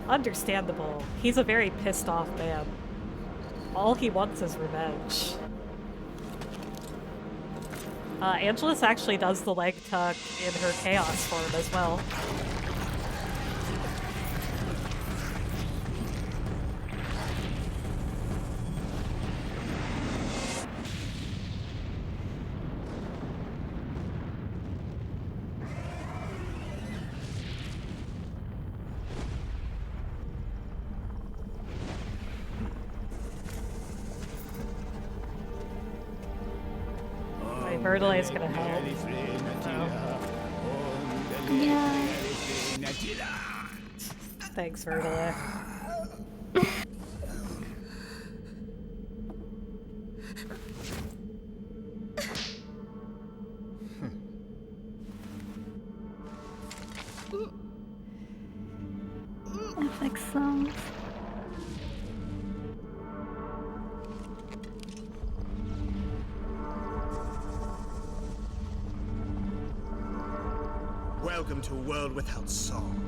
A: understandable. He's a very pissed-off man. All he wants is revenge. Angelus actually does the leg tuck in her chaos form as well. Verdelay is gonna help.
B: Yeah.
A: Thanks, Verdale.
B: FX songs.
E: Welcome to a world without song.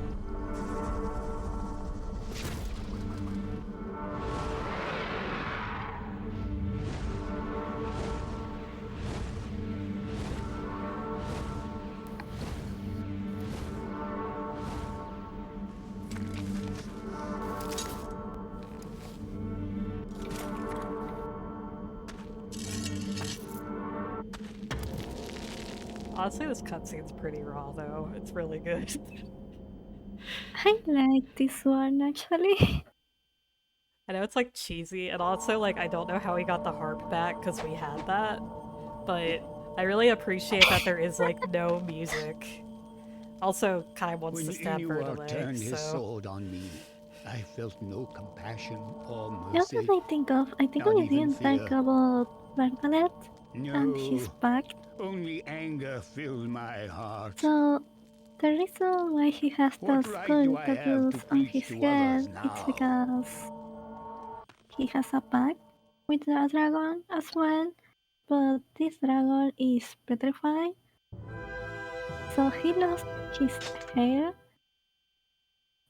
A: Honestly, this cutscene's pretty raw, though. It's really good.
B: I like this one actually.
A: I know it's like cheesy, and also like I don't know how he got the harp back because we had that, but I really appreciate that there is like no music. Also, Kai wants
G: When
A: to stab
G: Inuar turned
A: Verdale,
G: his
A: so
G: sword on me, I felt no compassion or
B: What
G: mercy.
B: did I think of? I think
G: Not
B: we
G: even
B: didn't talk
G: fear.
B: about Barbalet and his
G: No,
B: pact.
G: only anger filled my heart.
B: So the reason why he has
G: What
B: those
G: right
B: skull
G: do I have
B: tattoos
G: to
B: on
G: preach
B: his
G: to
B: head,
G: others
B: it's
G: now?
B: because he has a pact with the dragon as well, but this dragon is petrified. So he lost his hair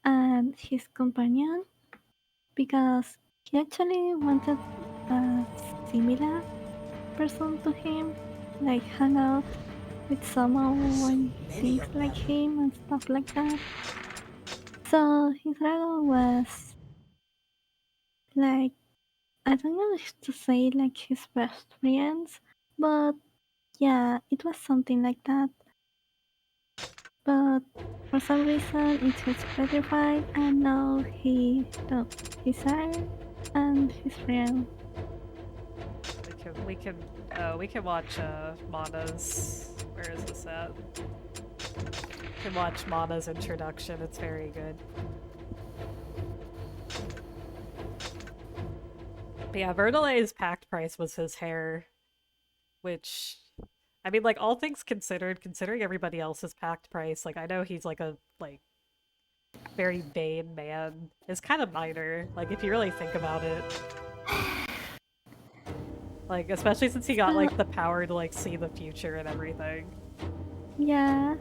B: and his companion because he actually wanted a similar person to him, like hang out with someone thinks like him and stuff like that. So his dragon was like, I don't know if to say like his best friends, but yeah, it was something like that. But for some reason it is petrified and now he's sad and his friend.
A: we can watch Mana's. Where is this at? We can watch Mana's introduction. It's very good. But yeah, Verdale's pact price was his hair, which, I mean, like, all things considered, considering everybody else's pact price, like, I know he's like a, like, very vain man, is kind of minor, like, if you really think about it. Like, especially since he got, like, the power to, like, see the future and everything.
B: Yeah.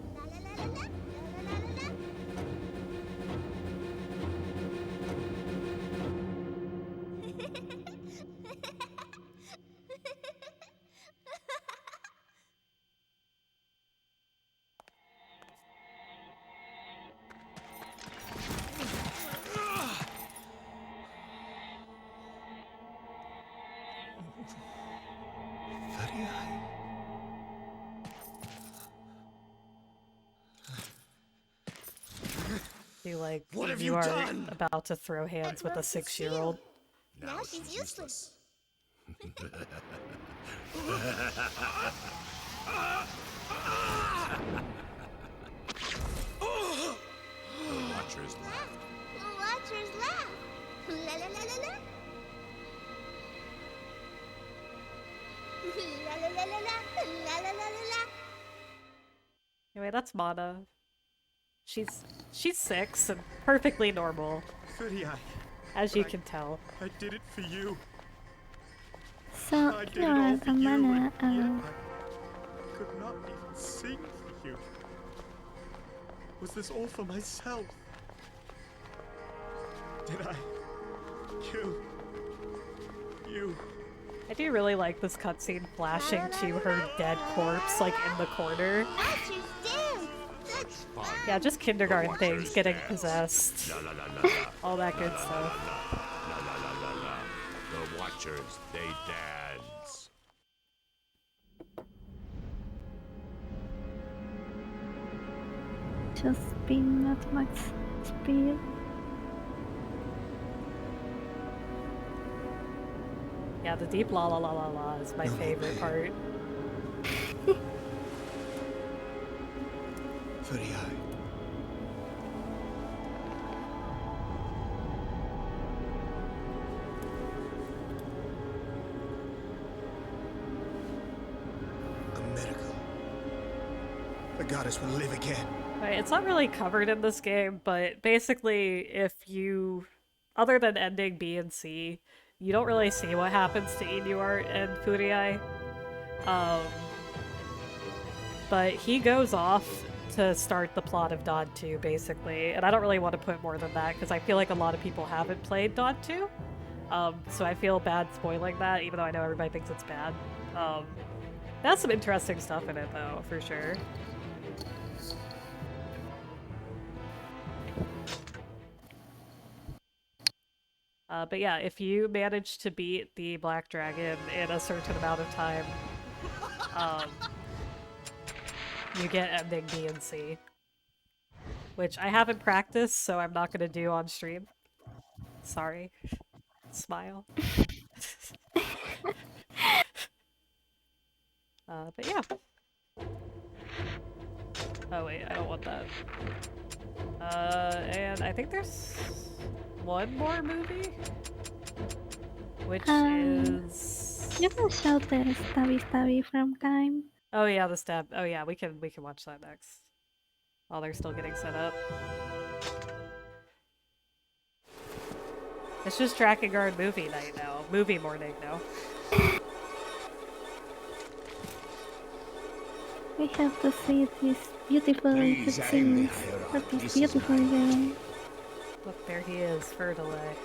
A: You like,
E: What have
A: you
E: you
A: are
E: done?
A: about to throw hands with a 6-year-old.
H: Now she's useless.
I: The Watchers laughed.
H: Watchers laugh. La la la la la. La la la la la. La la la la la.
A: Anyway, that's Mana. She's 6 and perfectly normal,
E: Furiai,
A: as you can tell.
E: I did it for you.
B: So
E: I did
B: you
E: it all
B: are
E: for
B: a
E: you,
B: mana
E: and yet I could not even sing for you. Was this all for myself? Did I kill you?
A: I do really like this cutscene flashing to her dead corpse, like, in the corner.
H: Watchers dance. Such fun.
A: Yeah, just kindergarten things, getting possessed.
I: La la la la la.
A: All that good stuff.
I: La la la la la. The Watchers, they dance.
B: just spin at max speed.
A: Yeah, the deep la la la la la is my favorite part.
E: Furiai. goddess will live again.
A: Right, it's not really covered in this game, but basically, if you, other than ending B and C, you don't really see what happens to Inuart and Furiai. But he goes off to start the plot of Dawn 2, basically, and I don't really want to put more than that, because I feel like a lot of people haven't played Dawn 2, so I feel bad spoiling that, even though I know everybody thinks it's bad. That's some interesting stuff in it, though, for sure. But yeah, if you manage to beat the Black Dragon in a certain amount of time, you get ending B and C. Which I haven't practiced, so I'm not gonna do on stream. Sorry. Smile. But yeah. Oh wait, I don't want that. And I think there's one more movie? Which is...
B: You can show the stabby stabby from time.
A: Oh yeah, the stab. Oh yeah, we can watch that next. While they're still getting set up. It's just Drakengard movie night now. Movie morning now.
B: We have to see these beautiful cutscenes for this beautiful game.
A: Look, there he is, Ferdelay.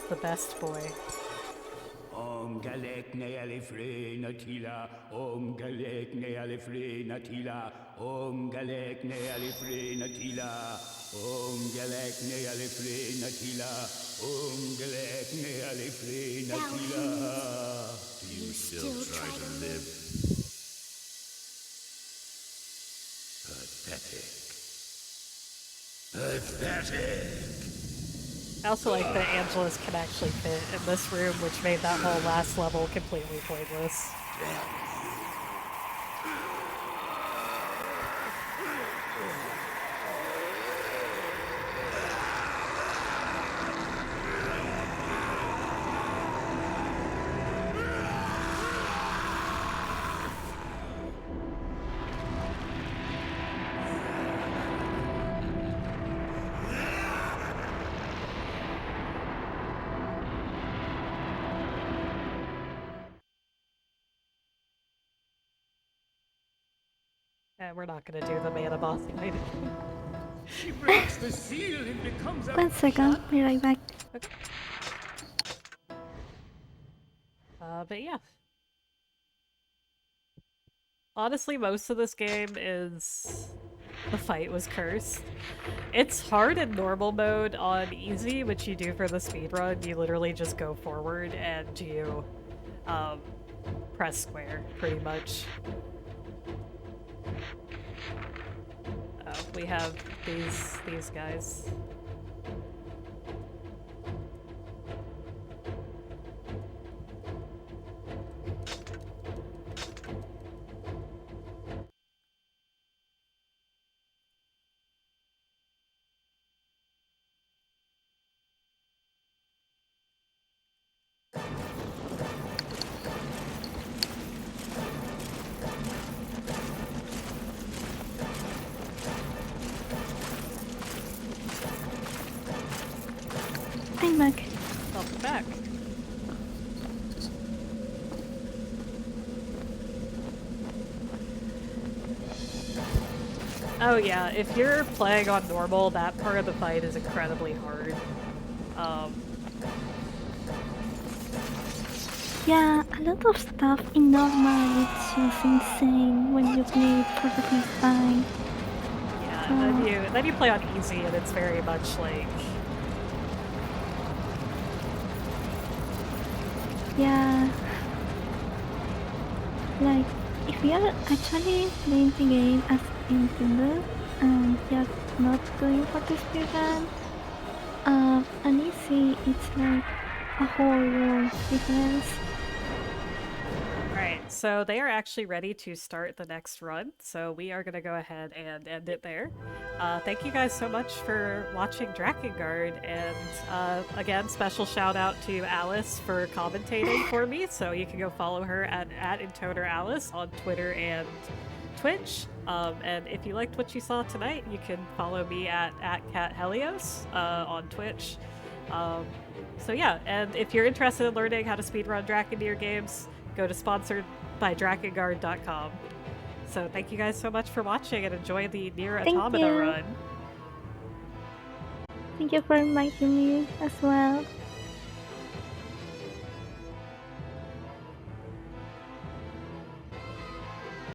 A: The best boy.
G: Om galek ne alifre natila, om galek ne alifre natila, om galek ne alifre natila, om galek ne alifre natila, om galek ne alifre natila.
I: Do you still try to live? Pathetic. Pathetic.
A: I also like that Angelus can actually fit in this room, which made that whole last level completely pointless. And we're not gonna do the mana boss fight.
G: She breaks the seal and becomes a...
B: 1 second, be right back.
A: Okay. But yeah. Honestly, most of this game is... The fight was cursed. It's hard in normal mode on easy, which you do for the speedrun. You literally just go forward and you press square, pretty much. Oh, we have these guys.
B: I'm back.
A: Welcome back. Oh yeah, if you're playing on normal, that part of the fight is incredibly hard.
B: Yeah, a lot of stuff in normal is just insane when you play it for the first time.
A: Yeah, and then you play on easy and it's very much like...
B: Yeah. Like, if you are actually playing the game as intended and you're not going for the speedrun, and easy, it's like a whole world difference.
A: Right, so they are actually ready to start the next run, so we are going to go ahead and end it there. Thank you guys so much for watching Drakengard, and again, special shout out to Alice for commentating for me, so you can go follow her at IntonerAlice on Twitter and Twitch. And if you liked what you saw tonight, you can follow me at Cathelios on Twitch. So yeah, and if you're interested in learning how to speedrun Drakengard games, go to sponsoredbydrakengard.com. So thank you guys so much for watching, and enjoy the Nier
B: Thank
A: Automata
B: you.
A: run.
B: Thank you for inviting me as well.